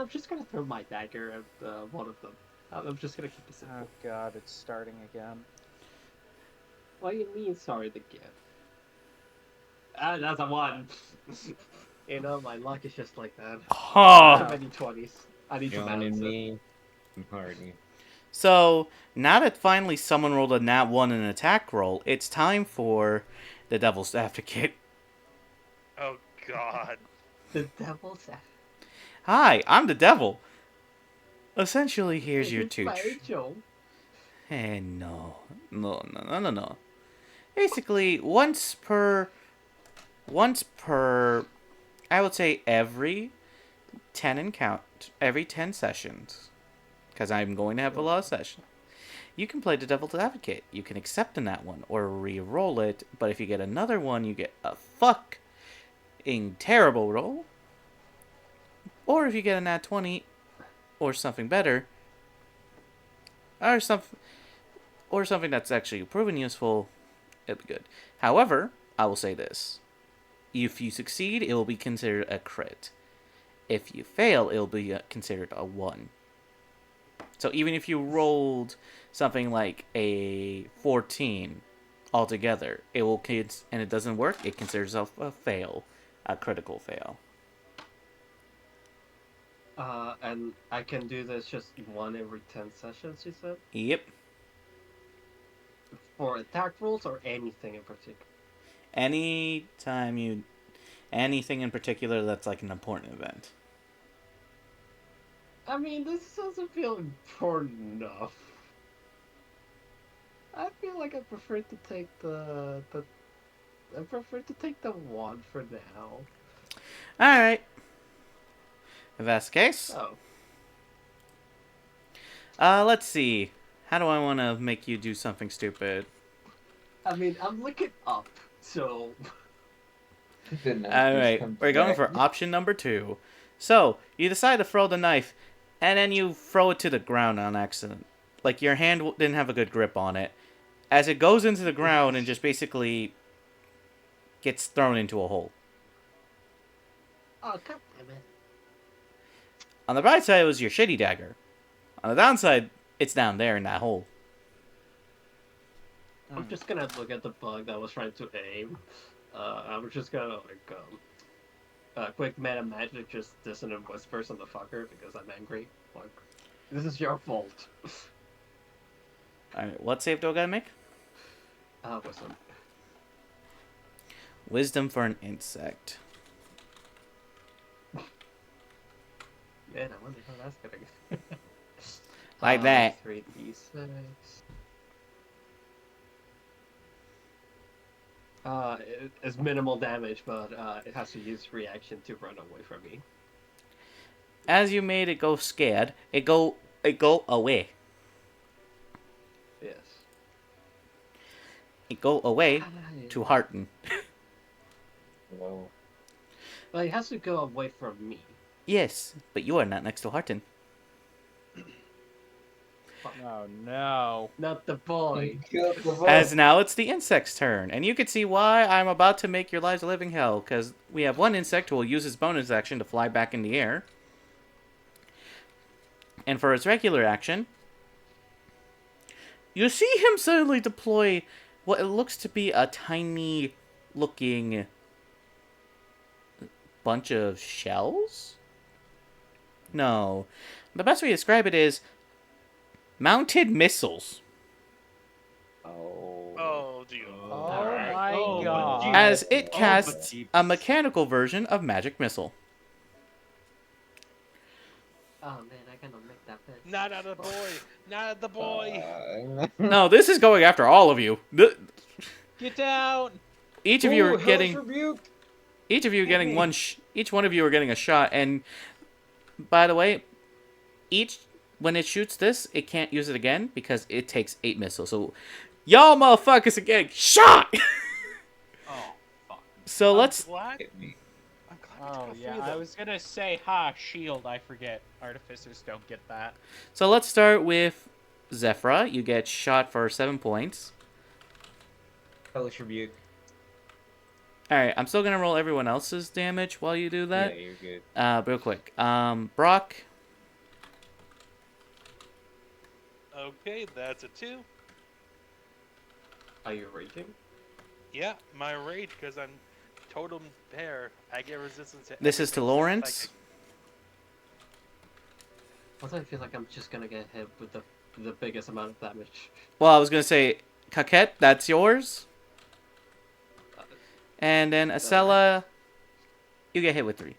Speaker 3: just gonna throw my dagger at one of them. I'm just gonna keep it simple.
Speaker 9: Oh god, it's starting again.
Speaker 3: What do you mean, sorry, the gift? That's a 1. You know, my luck is just like that.
Speaker 7: Huh.
Speaker 3: Too many 20s. I need to
Speaker 8: Joining
Speaker 3: balance it.
Speaker 8: me. Pardon.
Speaker 7: So, now that finally someone rolled a nat 1 in an attack roll, it's time for the Devil's Advocate.
Speaker 2: Oh God.
Speaker 3: The devil's
Speaker 7: Hi, I'm the devil. Essentially, here's your two...
Speaker 3: Angel.
Speaker 7: Hey, no. Basically, once per, I would say every 10 every 10 sessions, because I'm going to have a lot of sessions, you can play the Devil's Advocate. You can accept in that one, or re-roll it, but if you get another one, you get a fucking terrible roll. Or if you get a nat 20, or something better, or something that's actually proven useful, it'll be good. However, I will say this. If you succeed, it will be considered a crit. If you fail, it will be considered a 1. So even if you rolled something like a 14 altogether, it will and it doesn't work, it considers itself a fail, a critical fail.
Speaker 3: And I can do this just 1 every 10 sessions, you said?
Speaker 7: Yep.
Speaker 3: For attack rolls or anything in particular?
Speaker 7: Anything in particular that's like an important event.
Speaker 3: I mean, this doesn't feel important enough. I feel like I prefer to take the wand for now.
Speaker 7: Alright. If that's the case.
Speaker 3: Oh.
Speaker 7: Let's see. How do I want to make you do something stupid?
Speaker 3: I mean, I'm looking up, so...
Speaker 7: Alright, we're going for option number 2. So, you decide to throw the knife, and then you throw it to the ground on accident. Like, your hand didn't have a good grip on it. As it goes into the ground and just basically gets thrown into a hole.
Speaker 3: Oh, god damn it.
Speaker 7: On the bright side, it was your shitty dagger. On the downside, it's down there in that hole.
Speaker 3: I'm just gonna look at the bug that was trying to aim. I'm just gonna, like, quick meta magic, just dissonant whispers on the fucker because I'm angry. Like, this is your fault.
Speaker 7: Alright, what save do I gotta make?
Speaker 3: Wisdom.
Speaker 7: Wisdom for an insect.
Speaker 3: Man, I wonder how that's gonna go.
Speaker 7: Like that.
Speaker 3: 3d6. It's minimal damage, but it has to use reaction to run away from me.
Speaker 7: As you made it go scared, it go away.
Speaker 3: Yes.
Speaker 7: It go away to hearten.
Speaker 8: No.
Speaker 3: Well, it has to go away from me.
Speaker 7: Yes, but you are not next to Hearten.
Speaker 9: Oh no.
Speaker 3: Not the boy.
Speaker 7: As now it's the insect's turn, and you can see why I'm about to make your lives a living hell, because we have one insect who will use his bonus action to fly back in the air. And for his regular action, you see him suddenly deploy what it looks to be a tiny looking bunch of shells? No. The best way to describe it is mounted missiles.
Speaker 2: Oh, dear.
Speaker 9: Oh my
Speaker 3: Oh,
Speaker 9: god.
Speaker 7: As it casts a mechanical version of Magic Missile.
Speaker 3: Oh man, I cannot make that bet.
Speaker 2: Not at the boy. Not at the boy.
Speaker 7: No, this is going after all of you.
Speaker 9: Get down.
Speaker 7: Each of you are
Speaker 8: Ooh, Hellish
Speaker 7: getting
Speaker 8: Rebuke!
Speaker 7: each of you are getting each one of you are getting a shot, and by the way, when it shoots this, it can't use it again because it takes 8 missiles. So y'all motherfuckers are getting shot.
Speaker 9: Oh fuck.
Speaker 7: So let's
Speaker 2: Glad.
Speaker 8: Hit me.
Speaker 2: I'm glad we
Speaker 4: Oh
Speaker 2: got
Speaker 4: yeah,
Speaker 2: three of
Speaker 4: I
Speaker 2: them.
Speaker 4: was gonna say, shield. I forget. Artificers don't get that.
Speaker 7: start with Zephyra. You get shot for 7 points.
Speaker 8: Hellish Rebuke.
Speaker 7: Alright, I'm still gonna roll everyone else's damage while you do that.
Speaker 8: Yeah, you're good.
Speaker 7: Real quick. Brock.
Speaker 2: Okay, that's a 2.
Speaker 3: Are you raging?
Speaker 2: Yeah, my rage because I'm totem pair. I get resistance to.
Speaker 7: This is to
Speaker 2: everything
Speaker 7: Lawrence.
Speaker 2: psychic.
Speaker 3: Also, I feel like I'm just gonna get hit with the biggest amount of damage.
Speaker 7: Well, I was gonna say, Coquette, that's yours. And then Acela, you get hit with 3.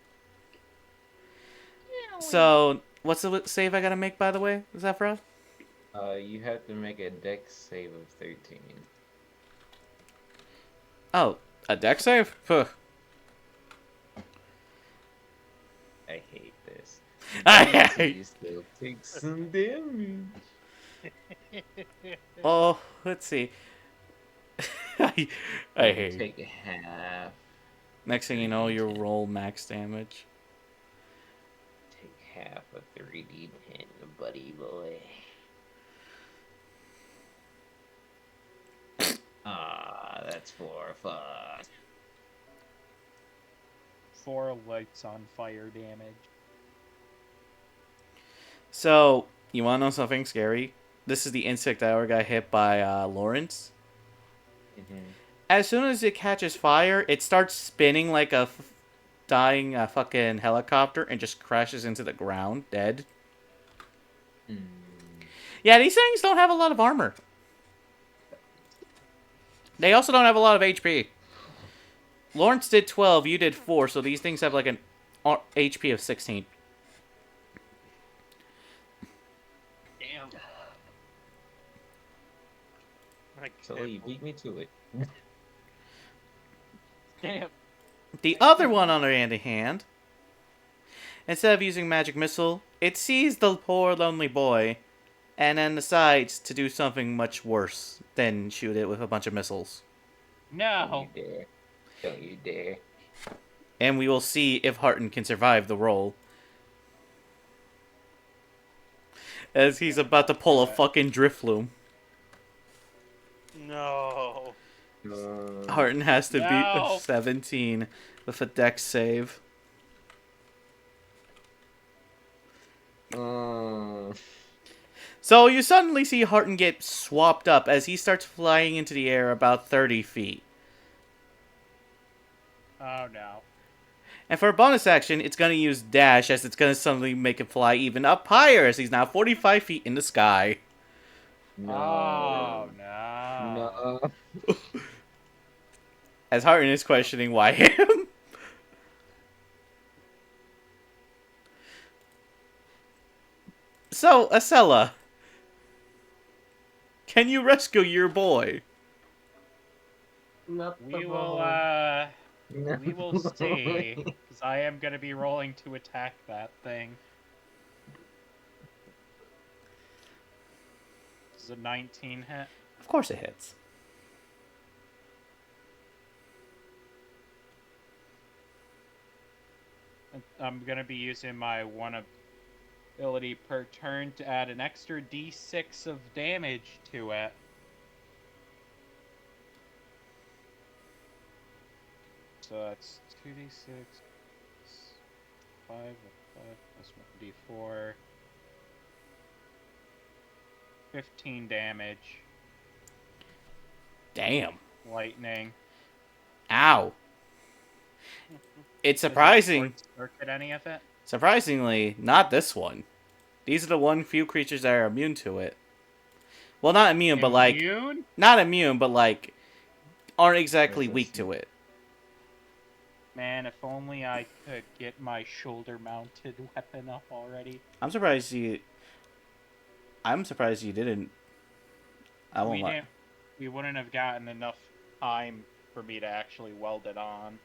Speaker 7: So, what's the save I gotta make, by the way, Zephyra?
Speaker 8: You have to make a dex save of 13.
Speaker 7: Oh, a dex save? Puh.
Speaker 8: I hate this.
Speaker 7: I
Speaker 8: You
Speaker 7: hate.
Speaker 8: still take some damage.
Speaker 7: Oh, let's see. I hate.
Speaker 8: Take half.
Speaker 7: Next thing you know, you roll max damage.
Speaker 8: Take half of 3d10, buddy boy. Ah, that's for fun.
Speaker 4: 4 lights on fire damage.
Speaker 7: So, You want to know something scary? This is the insect that got hit by Lawrence. As soon as it catches fire, it starts spinning like a dying fucking helicopter and just crashes into the ground, dead. Yeah, these things don't have a lot of armor. They also don't have a lot of HP. Lawrence did 12, you did 4, so these things have like an HP of 16.
Speaker 3: Damn.
Speaker 8: So you beat me to it.
Speaker 3: Damn.
Speaker 7: The other one, on the other hand, instead of using magic missile, it sees the poor lonely boy, and then decides to do something much worse than shoot it with a bunch of missiles.
Speaker 4: No.
Speaker 8: Don't you dare. Don't you dare.
Speaker 7: And we will see if Harton can survive the roll. As he's about to pull a fucking Drifloom.
Speaker 2: No.
Speaker 7: Harton has to
Speaker 4: No.
Speaker 7: beat 17 with a dex save. So you suddenly see Harton get swapped up as he starts flying into the air about 30 feet.
Speaker 4: Oh no.
Speaker 7: And for a bonus action, it's going to use Dash as it's going to suddenly make it fly even up higher as he's now 45 feet in the sky.
Speaker 4: Oh no.
Speaker 8: No.
Speaker 7: As Harton is questioning why him. So, Acela, can you rescue your boy?
Speaker 3: Not the
Speaker 4: We
Speaker 3: ball.
Speaker 4: we will see, because I am going to be rolling to attack that thing. Does a 19 hit?
Speaker 7: Of course it hits.
Speaker 4: I'm going to be using my one ability per turn to add an extra d6 of damage to it. So that's 2d6 5 plus 1d4. 15 damage.
Speaker 7: Damn.
Speaker 4: Lightning.
Speaker 7: Ow. It's
Speaker 4: Does it
Speaker 7: surprising.
Speaker 4: short circuit any of it?
Speaker 7: Surprisingly, not this one. These are the few creatures that are immune to it. Well, not immune, but like...
Speaker 4: Immune?
Speaker 7: Not immune, but like... Aren't exactly weak to it.
Speaker 4: Man, if only I could get my shoulder-mounted weapon up already.
Speaker 7: I'm surprised you didn't. I won't lie.
Speaker 4: We wouldn't have gotten enough time for me to actually weld it on.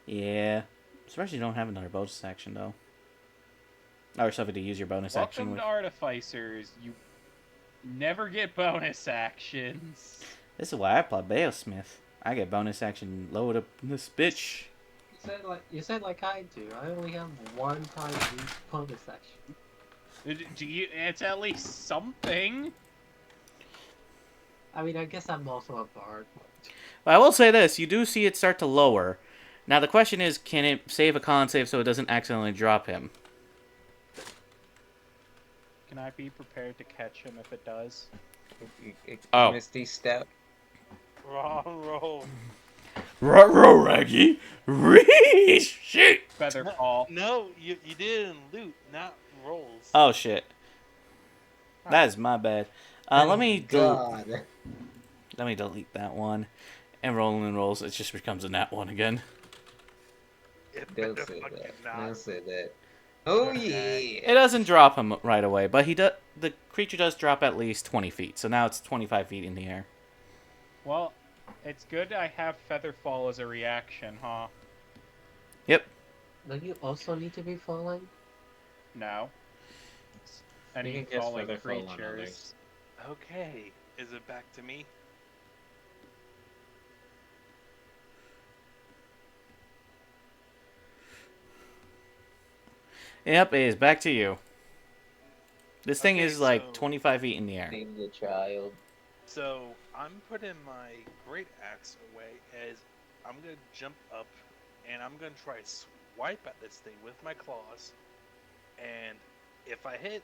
Speaker 7: Yeah. I'm surprised you don't have another bonus action, though. Or something to use your bonus action
Speaker 4: Welcome
Speaker 7: with.
Speaker 4: to Artificers. You never get bonus actions.
Speaker 7: This is why I play Bailsmith. I get bonus action load up this bitch.
Speaker 3: You said like I do. I only have one time use bonus action.
Speaker 4: Do you? It's at least something.
Speaker 3: I mean, I guess I'm also a bard.
Speaker 7: But I will say this: you do see it start to lower. Now the question is, can it save a con save so it doesn't accidentally drop him?
Speaker 4: Can I be prepared to catch him if it does?
Speaker 7: Oh.
Speaker 8: Misty Step.
Speaker 2: Wrong roll.
Speaker 7: Ruh-roh, Raggy! Shit!
Speaker 4: Featherfall.
Speaker 2: No, you did it in loot, not rolls.
Speaker 7: Oh shit. That is my bad. Let me
Speaker 8: God.
Speaker 7: let me delete that one. And rolling rolls, it just becomes a nat one again.
Speaker 8: Don't say that. Don't say that. Oh yeah.
Speaker 7: It doesn't drop him right away, but the creature does drop at least 20 feet, so now it's 25 feet in the air.
Speaker 4: Well, it's good I have Featherfall as a reaction, huh?
Speaker 7: Yep.
Speaker 3: Don't you also need to be falling?
Speaker 4: No. Any
Speaker 8: You can guess
Speaker 4: falling
Speaker 8: Featherfall on
Speaker 4: creatures.
Speaker 8: others.
Speaker 2: Okay, is it back to me?
Speaker 7: Yep, it is back to you. This thing
Speaker 2: Okay,
Speaker 7: is like
Speaker 2: so-
Speaker 7: 25 feet in the air.
Speaker 8: Save the child.
Speaker 2: So I'm putting my great axe away as I'm gonna jump up and I'm gonna try swipe at this thing with my claws, and if I hit,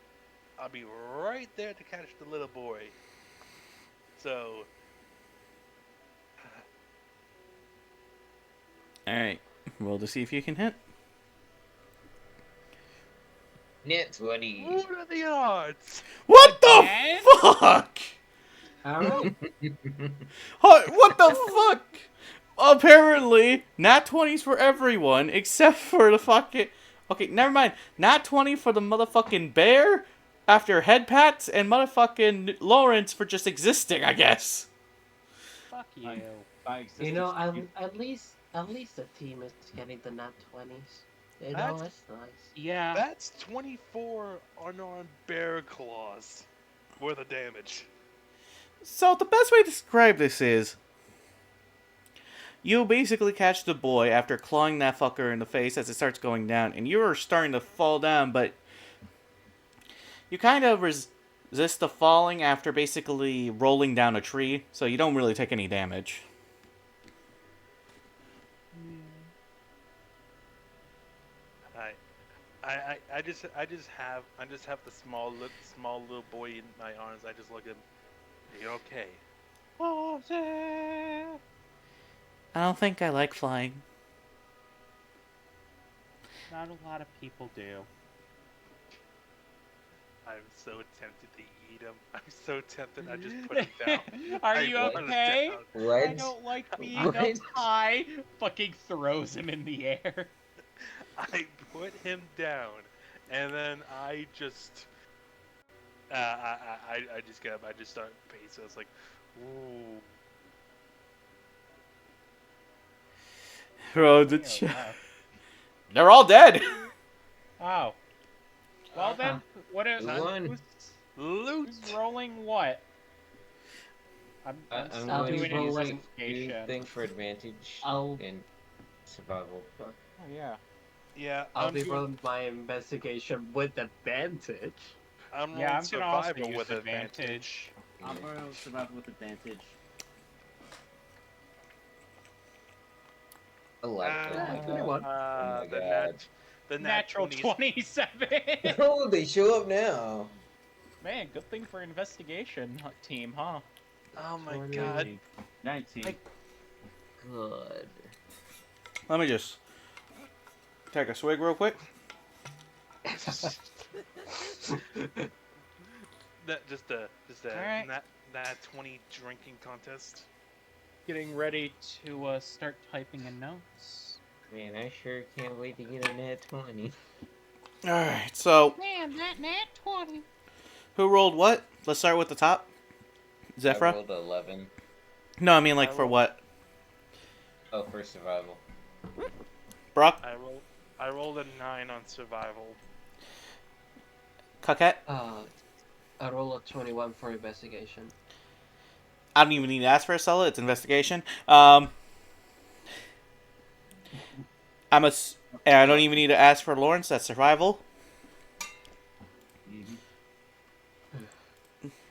Speaker 2: I'll be right there to catch the little boy. So,
Speaker 7: Alright, roll to see if you can hit.
Speaker 8: Net 20.
Speaker 2: what are the odds?
Speaker 7: What
Speaker 4: Again?
Speaker 7: the fuck?
Speaker 3: Alright.
Speaker 7: What the fuck? Apparently, nat 20s for everyone except for the fucking. Okay, never mind. Nat 20 for the motherfucking bear after head pats and motherfucking Lawrence for just existing, I guess.
Speaker 4: Fuck you.
Speaker 6: By
Speaker 3: You know,
Speaker 6: existence,
Speaker 3: at least the team is getting the nat 20s. You know,
Speaker 2: That's-
Speaker 3: it's nice.
Speaker 4: Yeah.
Speaker 2: That's 24 unarmed bear claws worth of damage.
Speaker 7: So, the best way to describe this is. You basically catch the boy after clawing that fucker in the face as it starts going down, and you are starting to fall down, but you kind of resist the falling after basically rolling down a tree, so you don't really take any damage.
Speaker 2: I just have the small little boy in my arms. I just look at him. Are you okay?
Speaker 7: I don't think I like flying.
Speaker 4: Not a lot of people do.
Speaker 2: I'm so tempted to eat him. I'm so tempted. I just put him down.
Speaker 4: Are
Speaker 2: I
Speaker 4: you
Speaker 2: put him
Speaker 4: okay?
Speaker 2: down.
Speaker 8: What?
Speaker 4: I don't like being
Speaker 8: What?
Speaker 4: up high. Fucking throws him in the air.
Speaker 2: I put him down, and then I just, I just get up. I just start pacing. I was like, ooh.
Speaker 7: Bro, the
Speaker 4: Yeah, wow.
Speaker 7: they're all dead.
Speaker 4: Oh. Well then, what is
Speaker 8: One.
Speaker 2: Loot.
Speaker 4: who's rolling what? I'm
Speaker 8: I'm
Speaker 4: still
Speaker 3: I'll
Speaker 8: going
Speaker 3: be
Speaker 4: doing
Speaker 8: to use
Speaker 3: rolling-
Speaker 4: investigation.
Speaker 8: thing for advantage
Speaker 3: I'll
Speaker 8: in survival.
Speaker 4: Oh yeah.
Speaker 2: Yeah,
Speaker 3: I'll
Speaker 2: I'm
Speaker 3: be
Speaker 2: doing-
Speaker 3: rolling my investigation with advantage.
Speaker 2: I'm rolling
Speaker 4: Yeah, I'm gonna also
Speaker 2: survival
Speaker 4: use
Speaker 2: with
Speaker 4: advantage.
Speaker 2: advantage.
Speaker 6: I'm gonna survive with advantage.
Speaker 8: 11.
Speaker 3: 21.
Speaker 8: Oh my
Speaker 2: the
Speaker 8: God.
Speaker 2: the
Speaker 4: Natural
Speaker 2: 20s.
Speaker 4: 27.
Speaker 8: Oh, they show up now.
Speaker 4: Man, good thing for investigation team, huh?
Speaker 2: Oh my
Speaker 3: 20.
Speaker 2: god.
Speaker 6: 19.
Speaker 3: Good.
Speaker 7: Let me just take a swig real quick.
Speaker 2: That just a
Speaker 4: Alright.
Speaker 2: nat 20 drinking contest.
Speaker 4: Getting ready to start typing in notes.
Speaker 8: Man, I sure can't wait to get a net 20.
Speaker 7: Alright, so
Speaker 4: Man, that nat 20.
Speaker 7: who rolled what? Let's start with the top.
Speaker 8: I
Speaker 7: Zephyra?
Speaker 8: rolled 11.
Speaker 7: No, I mean like
Speaker 2: I
Speaker 7: for
Speaker 2: rolled-
Speaker 7: what?
Speaker 8: Oh, for survival.
Speaker 7: Brock?
Speaker 2: I rolled a 9 on survival.
Speaker 7: Coquette?
Speaker 3: I roll a 21 for investigation.
Speaker 7: I don't even need to ask for a solid. It's investigation. And I don't even need to ask for Lawrence. That's survival.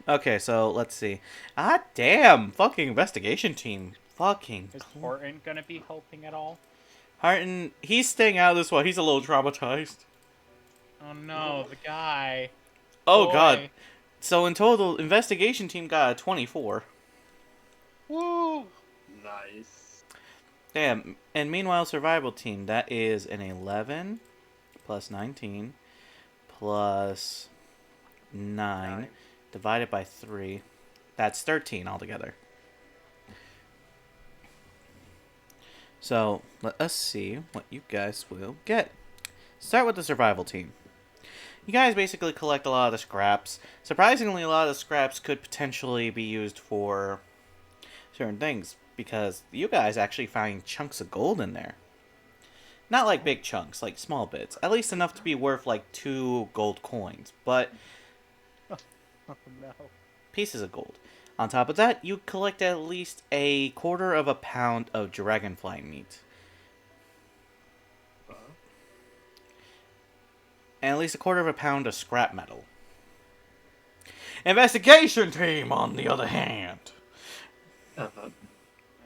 Speaker 7: Okay, so let's see. Ah, damn! Fucking investigation team. Fucking.
Speaker 4: Is Horton gonna be helping at all?
Speaker 7: Harton, he's staying out of this one. He's a little traumatized.
Speaker 4: Oh no, the guy.
Speaker 7: Oh
Speaker 4: Boy.
Speaker 7: god. So in total, investigation team got a 24.
Speaker 4: Woo!
Speaker 3: Nice.
Speaker 7: Damn. And meanwhile, survival team, that is an 11 plus 19 plus 9 divided by 3. That's 13 altogether. So let us see what you guys will get. Start with the survival team. You guys basically collect a lot of the scraps. Surprisingly, a lot of the scraps could potentially be used for certain things, because you guys actually find chunks of gold in there. Not like big chunks, like small bits. At least enough to be worth like 2 gold coins, but
Speaker 4: Oh no.
Speaker 7: pieces of gold. On top of that, you collect at least a quarter of a pound of dragonfly meat. And at least a quarter of a pound of scrap metal. Investigation team, on the other hand.
Speaker 3: Uh-huh.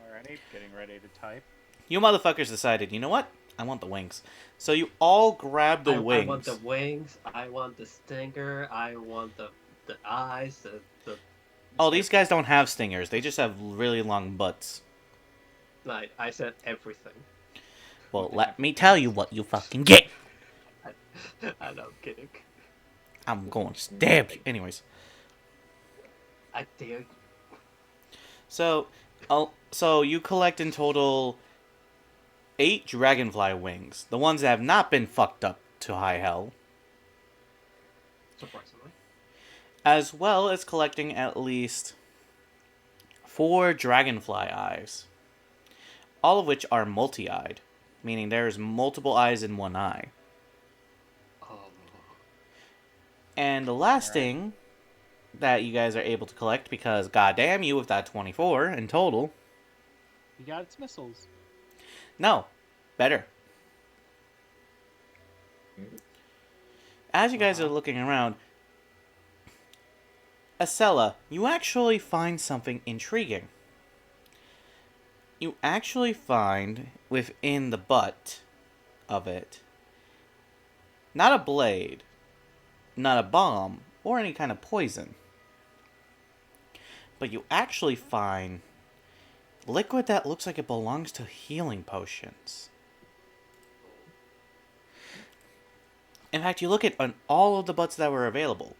Speaker 4: Alrighty, getting ready to type.
Speaker 7: You motherfuckers decided, you know what? I want the wings. So you all grab the
Speaker 3: I
Speaker 7: wings.
Speaker 3: want the wings. I want the stinger. I want the eyes. The
Speaker 7: Oh, these guys don't have stingers. They just have really long butts.
Speaker 3: like I said everything.
Speaker 7: Well, let me tell you what you fucking get.
Speaker 3: I know, I'm kidding.
Speaker 7: I'm going to stab you. Anyways.
Speaker 3: I dare you.
Speaker 7: So you collect in total 8 dragonfly wings. The ones that have not been fucked up to high hell.
Speaker 3: Surprisingly.
Speaker 7: As well as collecting at least 4 dragonfly eyes. All of which are multi-eyed. Meaning there's multiple eyes in one eye. And the last thing that you guys are able to collect, because goddamn you with that 24 in total.
Speaker 4: You got its missiles.
Speaker 7: No. Better. As you guys are looking around, Acela, you actually find something intriguing. You actually find within the butt of it, not a blade, not a bomb, or any kind of poison. But you actually find liquid that looks like it belongs to healing potions. In fact, you look at all of the butts that were available,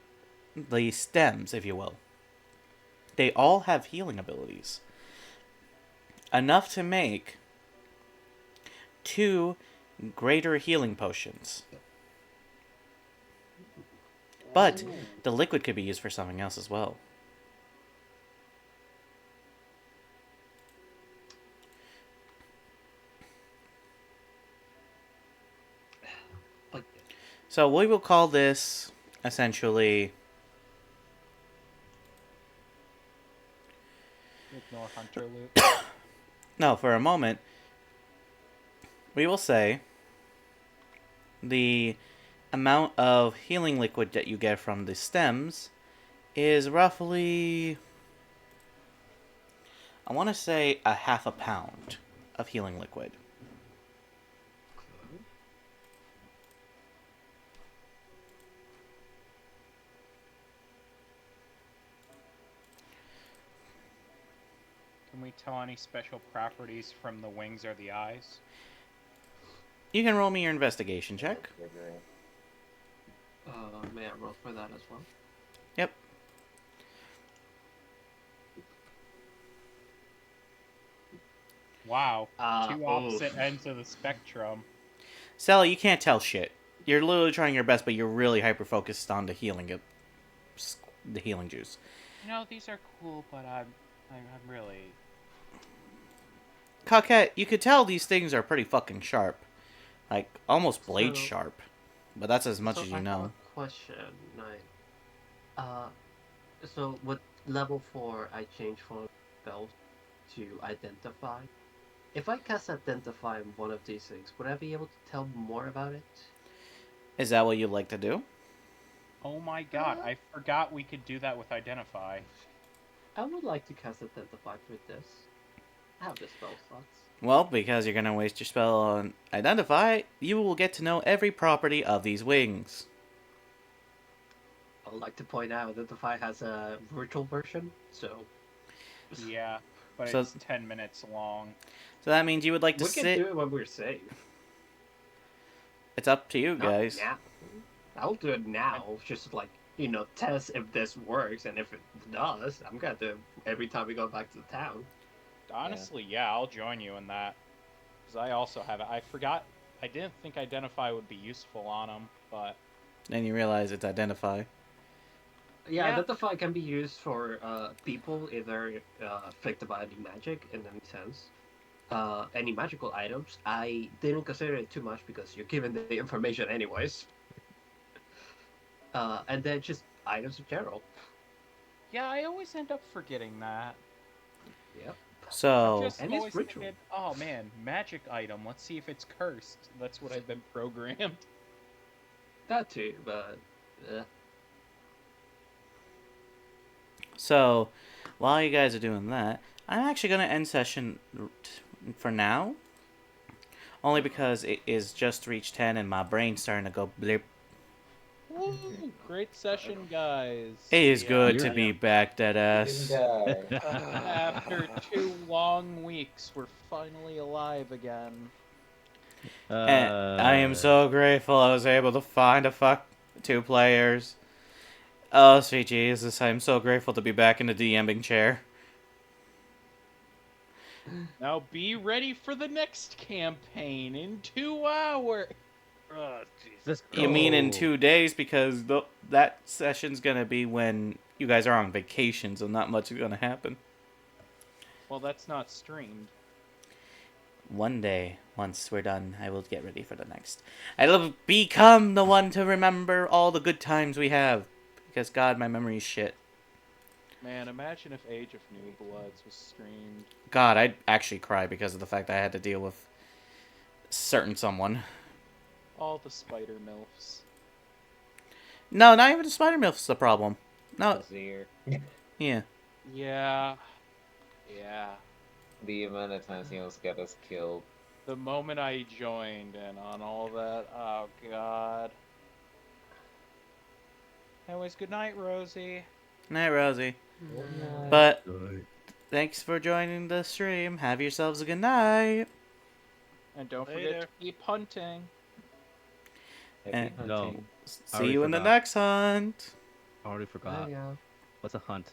Speaker 7: the stems, if you will. They all have healing abilities. Enough to make 2 greater healing potions. But the liquid could be used for something else as well. So we will call this essentially
Speaker 4: Ignore Hunter loot.
Speaker 7: no, for a moment we will say the amount of healing liquid that you get from the stems is roughly, I want to say, a half a pound of healing liquid.
Speaker 4: Can we tell any special properties from the wings or the eyes?
Speaker 7: You can roll me your investigation check.
Speaker 3: May I roll for that as well?
Speaker 7: Yep.
Speaker 4: Wow. 2 opposite ends of the spectrum.
Speaker 7: Sally, you can't tell shit. You're literally trying your best, but you're really hyper-focused on the healing juice.
Speaker 4: You know, these are cool, but I'm really...
Speaker 7: Coquette, you could tell these things are pretty fucking sharp. Like, almost blade
Speaker 3: So-
Speaker 7: sharp. But that's as much
Speaker 3: So
Speaker 7: as you
Speaker 3: I have
Speaker 7: know.
Speaker 3: a question, so with level 4, I change from spells to identify. If I cast identify on one of these things, would I be able to tell more about it?
Speaker 7: Is that what you'd like to do?
Speaker 4: Oh my god, I forgot we could do that with Identify.
Speaker 3: I would like to cast identify with this. I have the spell slots.
Speaker 7: Well, because you're going to waste your spell on Identify, you will get to know every property of these wings.
Speaker 3: I would like to point out identify has a virtual version, so
Speaker 4: Yeah, but
Speaker 7: So-
Speaker 4: it's 10 minutes long.
Speaker 7: So that means you would like to
Speaker 3: we can
Speaker 7: sit...
Speaker 3: do it when we're safe.
Speaker 7: It's up to you,
Speaker 3: Not
Speaker 7: guys.
Speaker 3: now. I'll do it now, just like, test if this works, and if it does, I'm gonna do it every time we go back to the town.
Speaker 4: Honestly, yeah, I'll join you in that. Because I also have it. I forgot. I didn't think Identify would be useful on them, but...
Speaker 7: Then you realize it's Identify.
Speaker 3: Yeah,
Speaker 4: Yeah.
Speaker 3: identify can be used for people either affected by any magic in any sense. Any magical items. I didn't consider it too much because you're given the information anyways. And then just items in general.
Speaker 4: Yeah, I always end up forgetting that.
Speaker 3: Yep.
Speaker 7: So...
Speaker 4: Just
Speaker 3: And it's
Speaker 4: always
Speaker 3: ritual.
Speaker 4: thinking, oh man, magic item. Let's see if it's cursed. That's what I've been programmed.
Speaker 3: That too, but
Speaker 7: So, while you guys are doing that, I'm actually going to end session for now. Only because it is just reached 10 and my brain's starting to go blip.
Speaker 9: Woo! Great session, guys.
Speaker 7: It is good to
Speaker 6: You're-
Speaker 7: be back,
Speaker 8: Didn't
Speaker 7: deadass.
Speaker 8: die.
Speaker 9: After 2 long weeks, we're finally alive again.
Speaker 7: And I am so grateful I was able to find a 2 players. Oh, sweet Jesus, I'm so grateful to be back in the DMing chair.
Speaker 9: Now be ready for the next campaign in 2 hours.
Speaker 2: Oh, Jesus.
Speaker 6: Let's
Speaker 7: You mean in
Speaker 6: go.
Speaker 7: 2 days, because that session's gonna be when you guys are on vacation, so not much is gonna happen.
Speaker 9: Well, that's not streamed.
Speaker 7: One day, once we're done, I will get ready for the next. I'll become the one to remember all the good times we have. Because, God, my memory's shit.
Speaker 9: Man, imagine if Age of New Bloods was streamed.
Speaker 7: God, I'd actually cry because of the fact that I had to deal with certain someone.
Speaker 9: All the spider milfs.
Speaker 7: No, not even the Spider Milf's the problem. No,
Speaker 8: Azir.
Speaker 7: yeah.
Speaker 9: Yeah. Yeah.
Speaker 8: The amount of times he almost got us killed.
Speaker 9: The moment I joined and on all that, oh god. Anyways, good night, Rosie.
Speaker 7: Night, Rosie. But, thanks for joining the stream. Have yourselves a good night.
Speaker 9: And don't
Speaker 2: Later.
Speaker 9: forget to keep hunting.
Speaker 8: Happy
Speaker 7: And-
Speaker 6: No.
Speaker 8: hunting.
Speaker 7: See
Speaker 6: already
Speaker 7: you in the
Speaker 6: forgot.
Speaker 7: next hunt.
Speaker 6: I already forgot.
Speaker 3: Bye, y'all.
Speaker 6: What's a hunt?